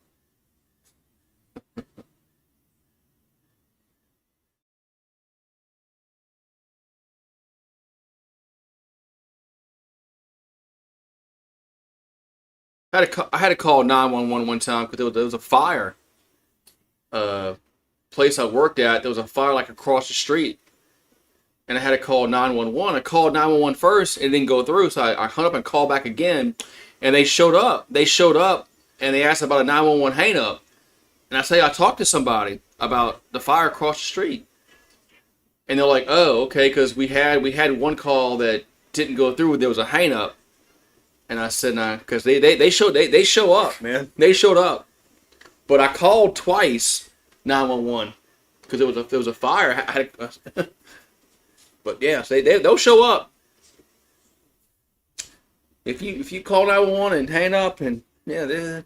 I had to call 911 one time because there was a fire. Place I worked at, there was a fire like across the street. And I had to call 911. I called 911 first, and it didn't go through, so I hung up and called back again. And they showed up. They showed up, and they asked about a 911 hang-up. And I talked to somebody about the fire across the street. And they're like, oh, okay, because we had one call that didn't go through. There was a hang-up. And I said, nah, because they show up, man. They showed up. But I called twice 911 because there was a fire. But yeah, so they'll show up. If you call 911 and hang up, and yeah,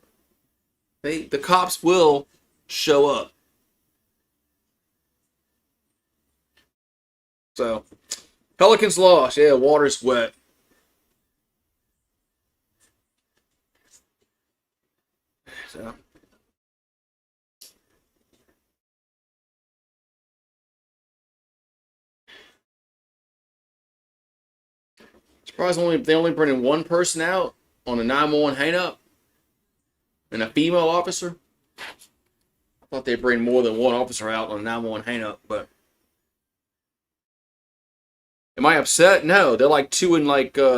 the cops will show up. So Pelicans lost. Yeah, water's wet. So. Surprisingly, they only bringing one person out on a 911 hang-up, and a female officer. I thought they'd bring more than one officer out on a 911 hang-up, but am I upset? No, they're like 2 and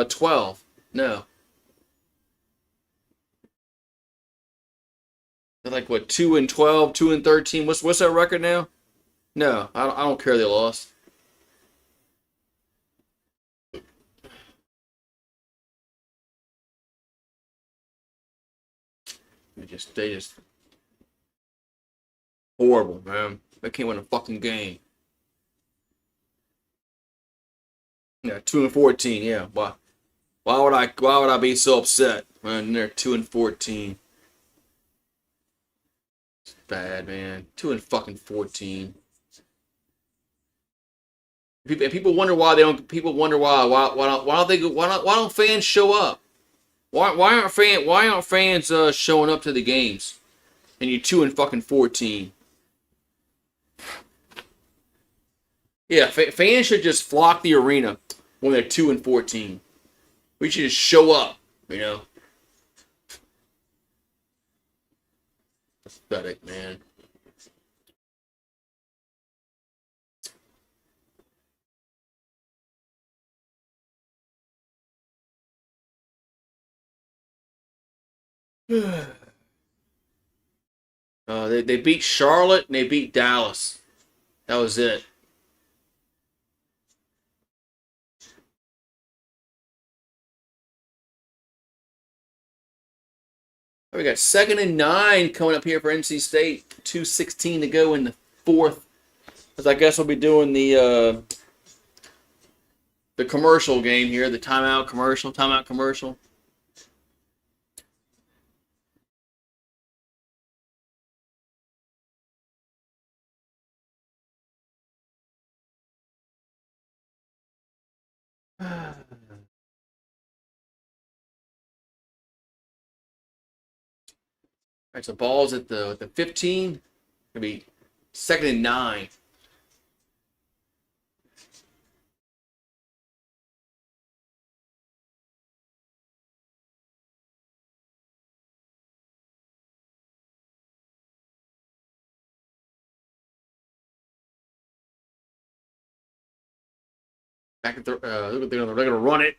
12. No, they're like what 2 and 12, 2 and 13. What's that record now? No, I don't care they lost. They just horrible, man. They can't win a fucking game. Yeah, 2 and 14. Yeah, why would I be so upset when they're 2 and 14? It's bad, man. 2 and fucking 14. People wonder why they don't. People wonder why don't fans show up? Why aren't fans showing up to the games? And you're 2 and fucking 14. Yeah, fans should just flock the arena when they're 2 and 14. We should just show up, you know. Pathetic, man. They beat Charlotte and they beat Dallas. That was it. We got 2nd and 9 coming up here for NC State. 2:16 to go in the 4th. As I guess we'll be doing the commercial game here, the timeout commercial. All right, so ball's at the 15. Gonna be 2nd and 9. Back at they're gonna run it,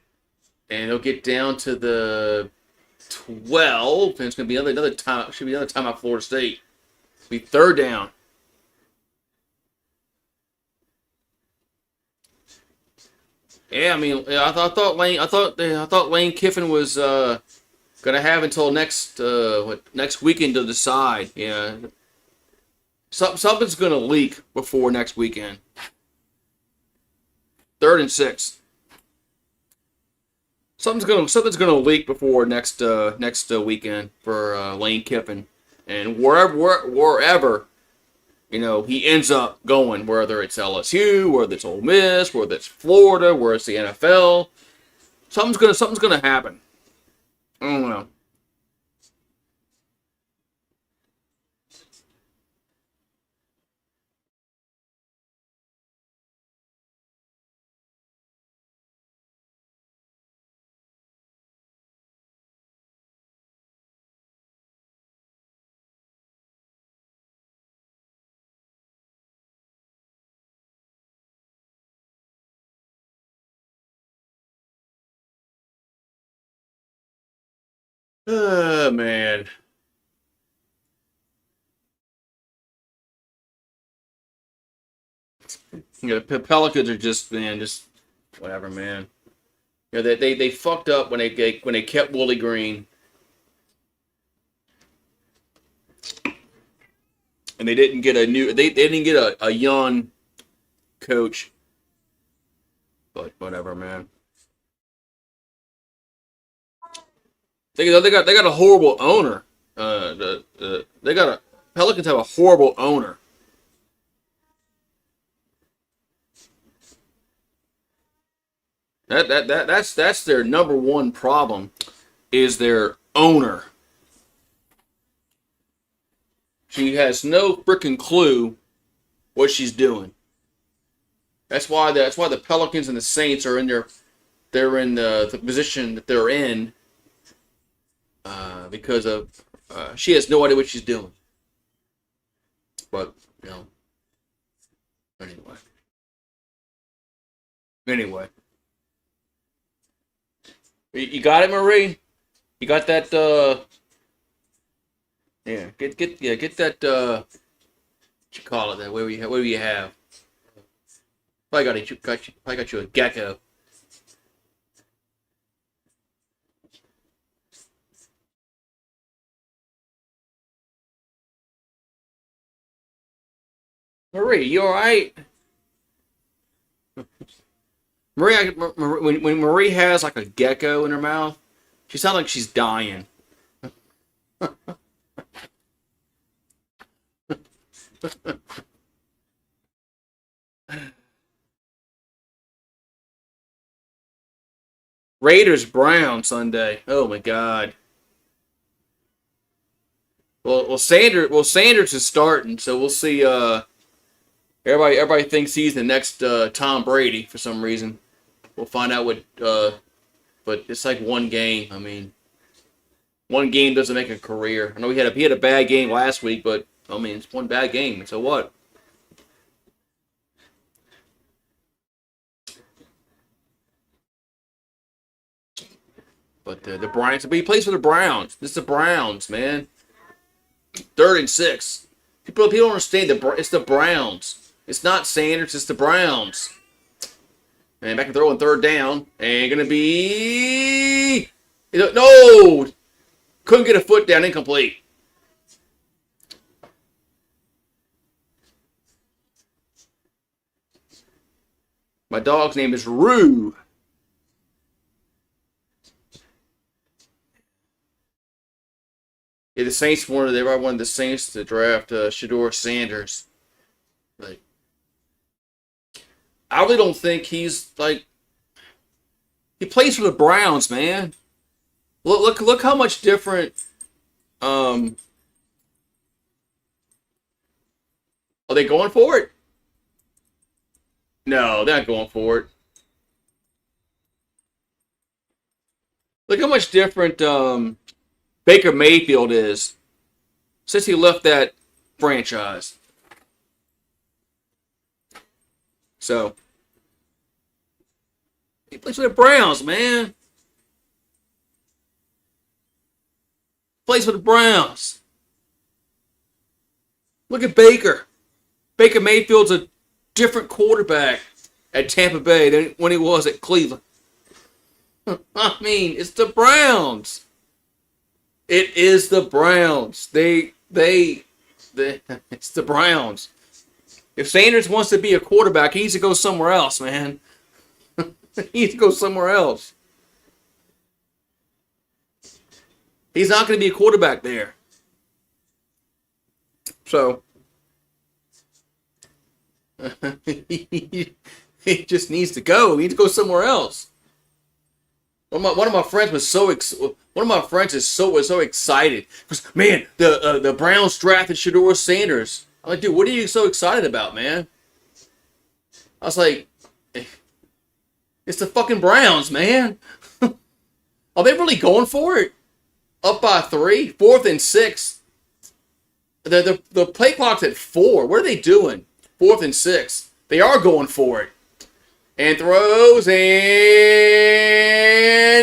and they'll get down to the 12, and it's gonna be another time. Should be another time out Florida State. It'll be 3rd down. Yeah, I mean, I thought Lane Kiffin was gonna have until next weekend to decide. Yeah, something's gonna leak before next weekend. 3rd and 6. Something's gonna leak before next weekend for Lane Kiffin, and wherever he ends up going, whether it's LSU, whether it's Ole Miss, whether it's Florida, whether it's the NFL, something's gonna happen. I don't know. Man. The Pelicans are just whatever, man. They fucked up when they kept Willie Green, and they didn't get they didn't get a young coach. But whatever, man. They got a horrible owner. They got a Pelicans have a horrible owner. That's their number one problem is their owner. She has no freaking clue what she's doing. That's why the Pelicans and the Saints are in they're in the position that they're in because of she has no idea what she's doing. But anyway. Anyway. You got it, Marie? You got that yeah, get that what you call it that what do you have? Probably got you a gecko. Marie, you all right? When Marie has like a gecko in her mouth, she sounds like she's dying. Raiders Brown Sunday. Oh my God. Sanders is starting, so we'll see. Everybody thinks he's the next Tom Brady for some reason. We'll find out what. But it's like one game. I mean, one game doesn't make a career. I know he had a bad game last week, but I mean it's one bad game. So what? But the Browns. But he plays for the Browns. This is the Browns, man. 3rd and 6. People don't understand it's the Browns. It's not Sanders. It's the Browns. And back and throw on 3rd down. And gonna be no. Couldn't get a foot down. Incomplete. My dog's name is Rue. Yeah, the Saints wanted the Saints to draft Shedeur Sanders. Like, I really don't think he's like. He plays for the Browns, man. Look how much different. Are they going for it? No, they're not going for it. Look how much different Baker Mayfield is since he left that franchise. So he plays for the Browns, man. Plays for the Browns. Look at Baker. Baker Mayfield's a different quarterback at Tampa Bay than when he was at Cleveland. I mean, it's the Browns. It is the Browns. It's the Browns. If Sanders wants to be a quarterback, he needs to go somewhere else, man. He needs to go somewhere else. He's not going to be a quarterback there. So, he just needs to go. He needs to go somewhere else. One of my friends was so excited because, man, the Browns drafted Shedeur Sanders. I'm like, dude, what are you so excited about, man? I was like, it's the fucking Browns, man. Are they really going for it? Up by 3, 4th and 6. The play clock's at 4. What are they doing? 4th and 6. They are going for it. And throws, and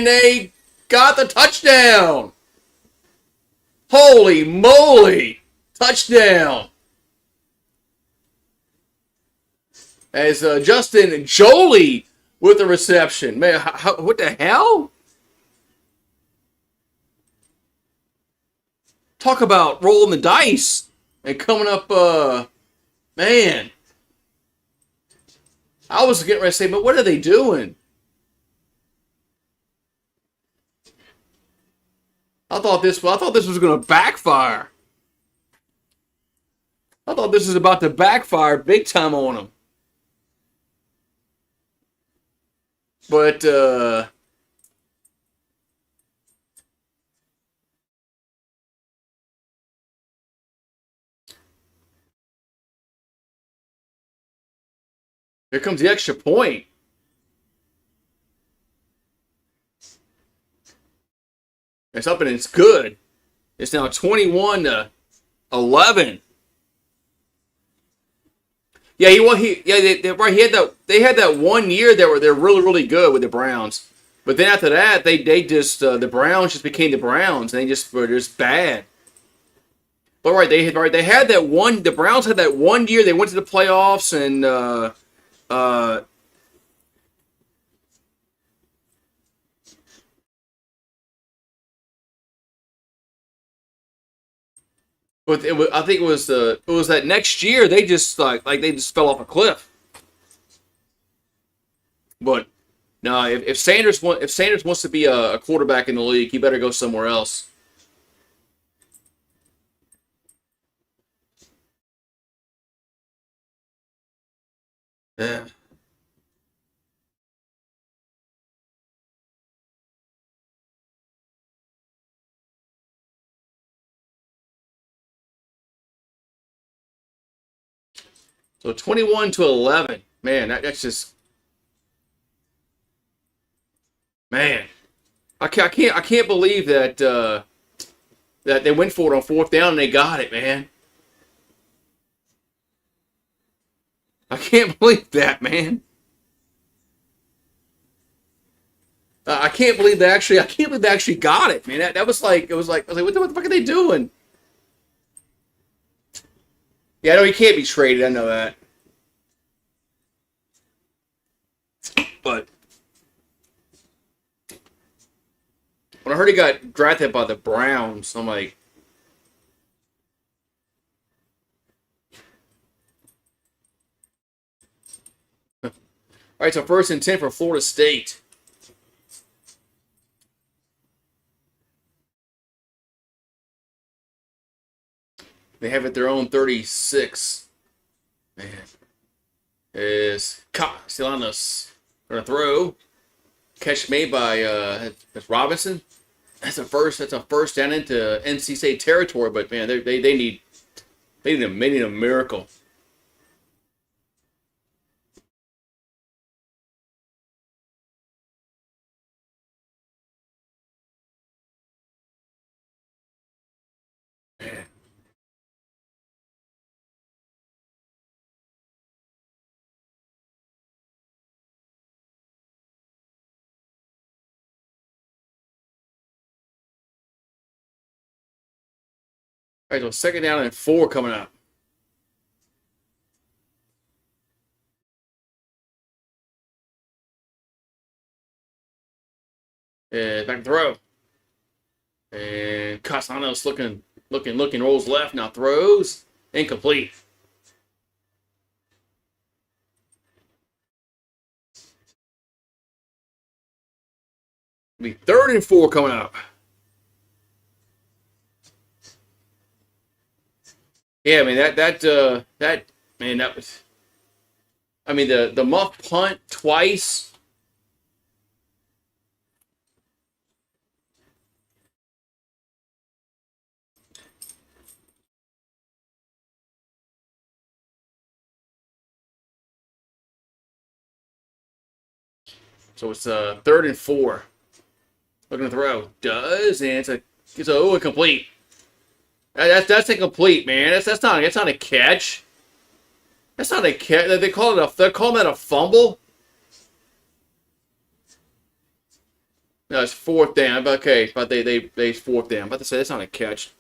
they got the touchdown. Holy moly. Touchdown. As Justin Jolie with the reception. Man, what the hell? Talk about rolling the dice and coming up, man. I was getting ready to say, but what are they doing? I thought this was going to backfire. I thought this was about to backfire big time on them. But here comes the extra point. It's up and it's good. It's now 21-11. Yeah, they had that 1 year they're really, really good with the Browns. But then after that, they just the Browns just became the Browns, and they just were just bad. But they had that one. The Browns had that 1 year they went to the playoffs and. But I think it was that next year they just they just fell off a cliff. But no, if Sanders wants to be a quarterback in the league, he better go somewhere else. Yeah. So 21-11, man, that's just, man, I can't believe that that they went for it on 4th down and they got it, man. I can't believe that, man. I can't believe they actually got it, man. That was like, I was like, what the fuck are they doing? Yeah, no, he can't be traded. I know that. But when I heard he got drafted by the Browns, I'm like, all right, so 1st and 10 for Florida State. They have it their own 36. Man. Is Castellanos going to throw. Catch made by that's Robinson. That's a first. That's a first down into NC State territory. But man, they need a miracle. All right, so second down and 4 coming up. Back to throw. And Castellanos looking, rolls left, now throws. Incomplete. Be third and 4 coming up. Yeah, I mean that man, that was. I mean the muff punt twice. So it's third and 4. Looking to throw. Does, and it's incomplete. That's incomplete, man. That's not a catch. That's not a catch. They're calling that a fumble. No, it's fourth down. But okay, but they fourth down. I'm about to say that's not a catch.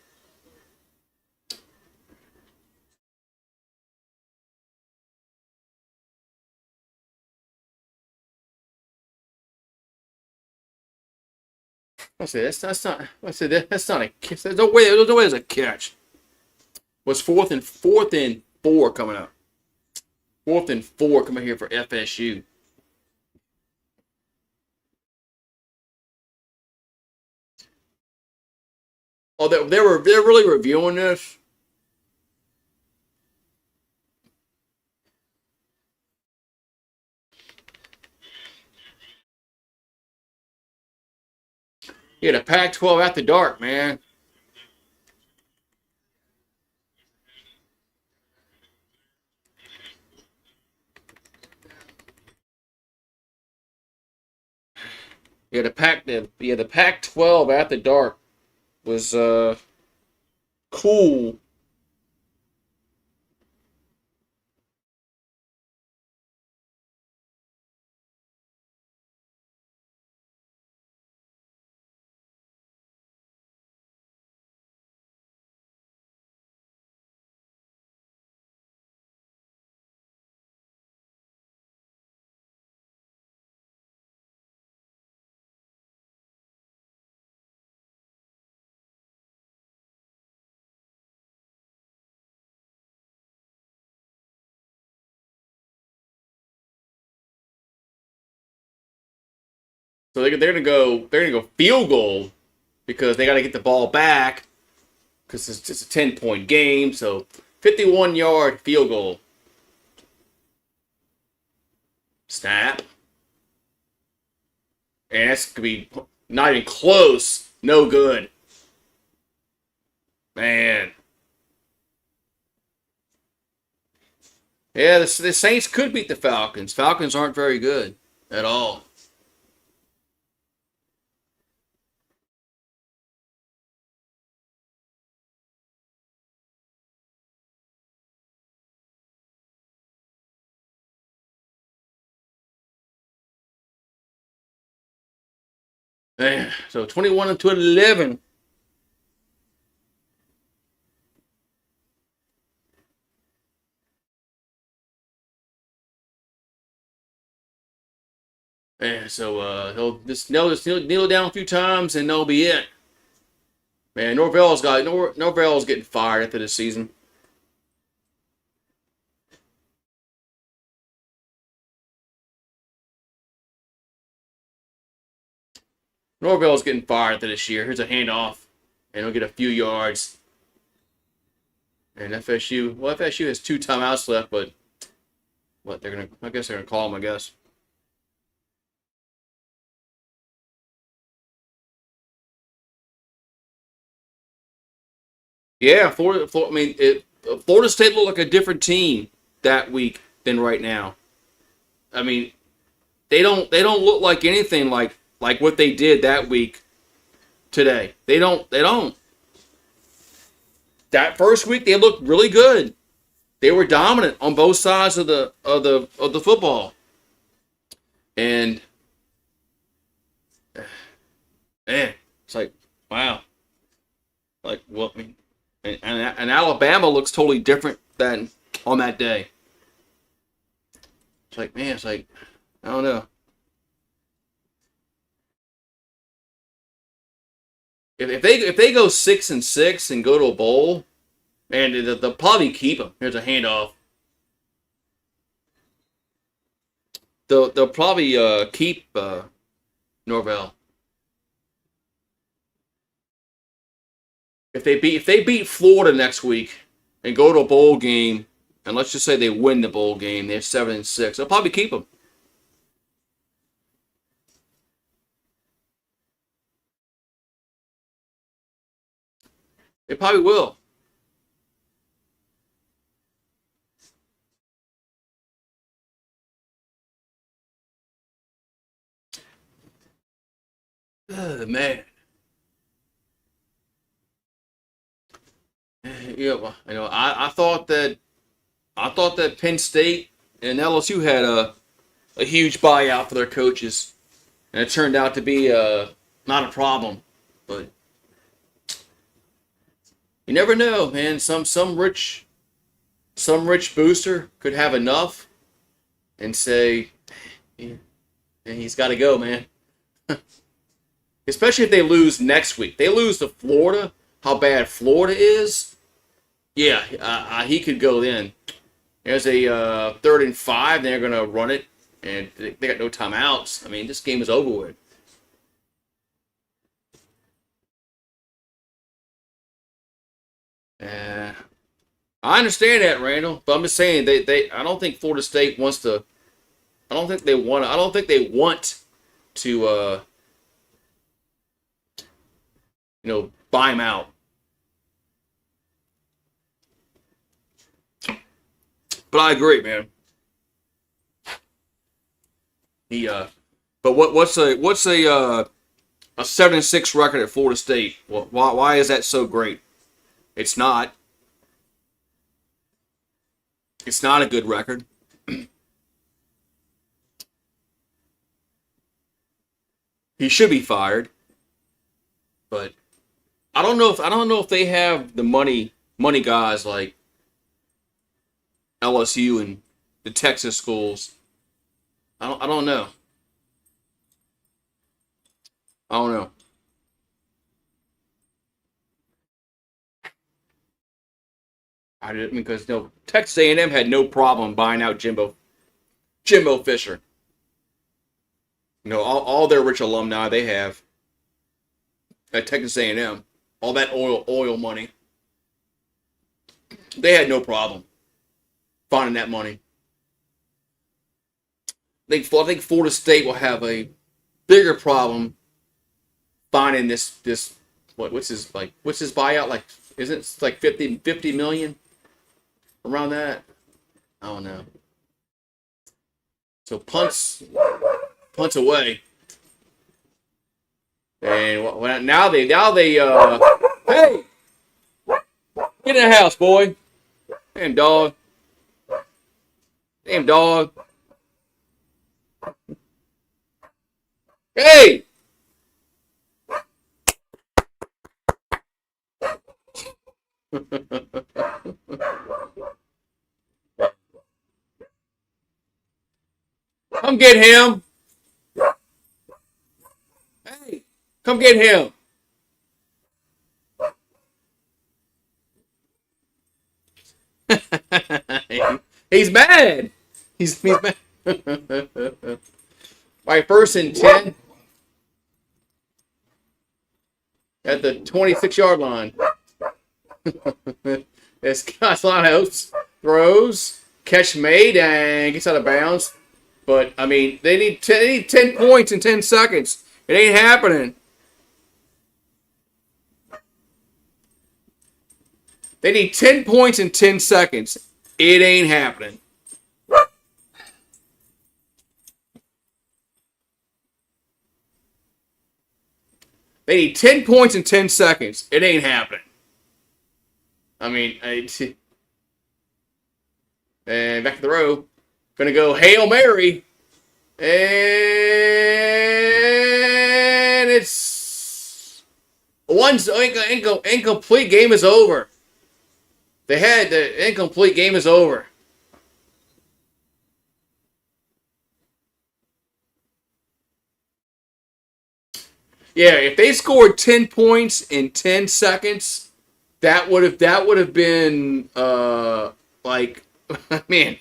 I say that's not. I said that's not a catch. There's no way. There's a catch. Was fourth and 4 coming up. Fourth and 4 coming here for FSU. Oh, they're really reviewing this. Yeah, the Pac-12 after dark, man. Yeah, the Pac-12 after dark was cool. So they're gonna go field goal because they got to get the ball back because it's just a 10-point game. So 51-yard field goal. Snap. And that's gonna be not even close. No good. Man. Yeah, the Saints could beat the Falcons. Falcons aren't very good at all. Man, so 21-11. Man, so they'll just kneel down a few times and that'll be it. Man, Norvell's getting fired after this season. Norvell's getting fired after this year. Here's a handoff, and he'll get a few yards. And FSU has 2 timeouts left, but I guess they're gonna call him. I guess. Yeah, Florida State looked like a different team that week than right now. I mean, they don't look like anything like what they did that week today. They don't. That first week they looked really good. They were dominant on both sides of the football. And man, it's like wow. Like well, I mean, and Alabama looks totally different than on that day. It's like man, it's like I don't know. If they go 6-6 and go to a bowl, man, they'll probably keep them. Here's a handoff. They'll probably keep Norvell. If they beat Florida next week and go to a bowl game, and let's just say they win the bowl game, they're 7-6. They'll probably keep them. They probably will. Man. Yeah, well, I thought that Penn State and LSU had a huge buyout for their coaches, and it turned out to be not a problem. But you never know, man. Some rich booster could have enough and say, "Yeah, he's got to go, man." Especially if they lose next week. They lose to Florida. How bad Florida is? Yeah, he could go then. There's a 3rd and 5. They're gonna run it, and they got no timeouts. I mean, this game is over with. Uh, I understand that, Randall, but I'm just saying they I don't think Florida State wants to. I don't think they want. I don't think they want to. Buy him out. But I agree, man. He but what's a 7-6 record at Florida State? Well, why is that so great? It's not. It's not a good record. He should be fired, but I don't know if they have the money guys like LSU and the Texas schools. I don't know. I don't know. I did because Texas A&M had no problem buying out Jimbo Fisher. All their rich alumni they have at Texas A&M, all that oil money, they had no problem finding that money. I think Florida State will have a bigger problem finding this what's his buyout like? Isn't it like 50 million around that? I don't know. So punts away, and now they hey, get in the house, boy. Damn dog. Damn dog. Hey. Come get him. Hey, come get him. He's mad. He's mad. All right, 1st and 10 at the 26-yard line. As Castellanos throws, catch made, and gets out of bounds. But, I mean, they need 10 points in 10 seconds. It ain't happening. They need 10 points in 10 seconds. It ain't happening. They need 10 points in 10 seconds. It ain't happening. I mean, and back to the row. Gonna go Hail Mary. And it's one's incomplete. Game is over. The incomplete game is over. Yeah, if they scored 10 points in 10 seconds, that would have been like man.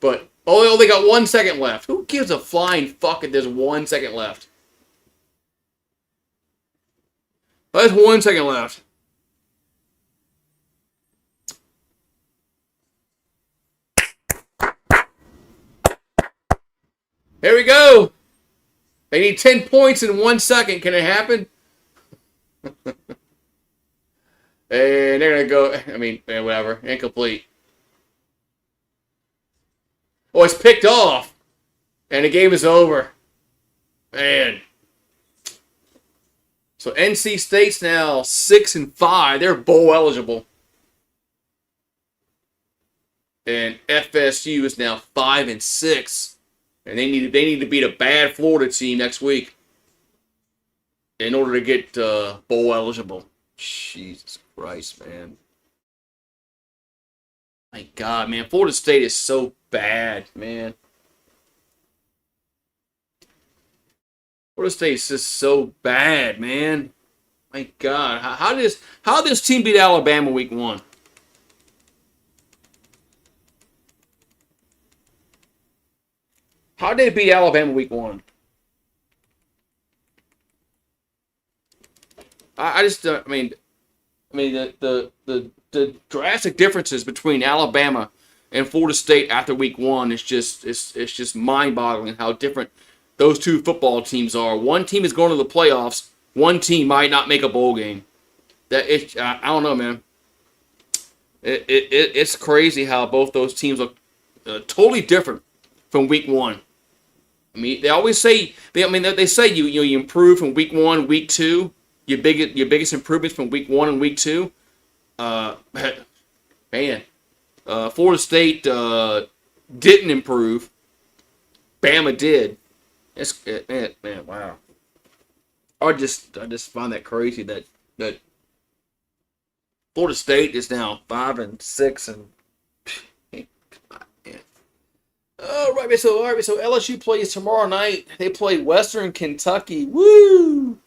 But only got 1 second left. Who gives a flying fuck if there's 1 second left? There's 1 second left. Here we go. They need 10 points in 1 second. Can it happen? And they're going to go, I mean, whatever. Incomplete. Oh, it's picked off. And the game is over. Man. So NC State's now 6-5. They're bowl eligible. And FSU is now 5-6. And they need to beat a bad Florida team next week in order to get bowl eligible. Jesus Christ, man. My God, man. Florida State is so bad, man. Florida State is just so bad, man. My God. How did this team beat Alabama week 1? How did they beat Alabama week 1? I mean the drastic differences between Alabama and Florida State after week 1 is just mind-boggling how different those two football teams are. One team is going to the playoffs. One team might not make a bowl game. I don't know, man. It's crazy how both those teams look totally different from week 1. I mean, they always say they say you improve from week 1, week 2. Your biggest improvements from week 1 and week 2. Man, Florida State didn't improve. Bama did. Man, wow. I just find that crazy that Florida State is now 5-6 and. All right, so LSU plays tomorrow night. They play Western Kentucky. Woo!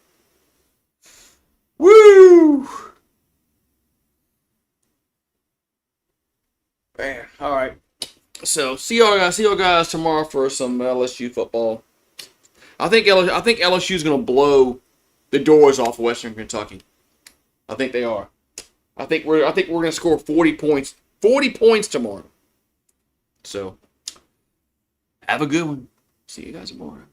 Woo! Man, all right. So see y'all guys tomorrow for some LSU football. I think LSU is gonna blow the doors off Western Kentucky. I think they are. I think we're gonna score 40 points. 40 points tomorrow. So have a good one. See you guys tomorrow.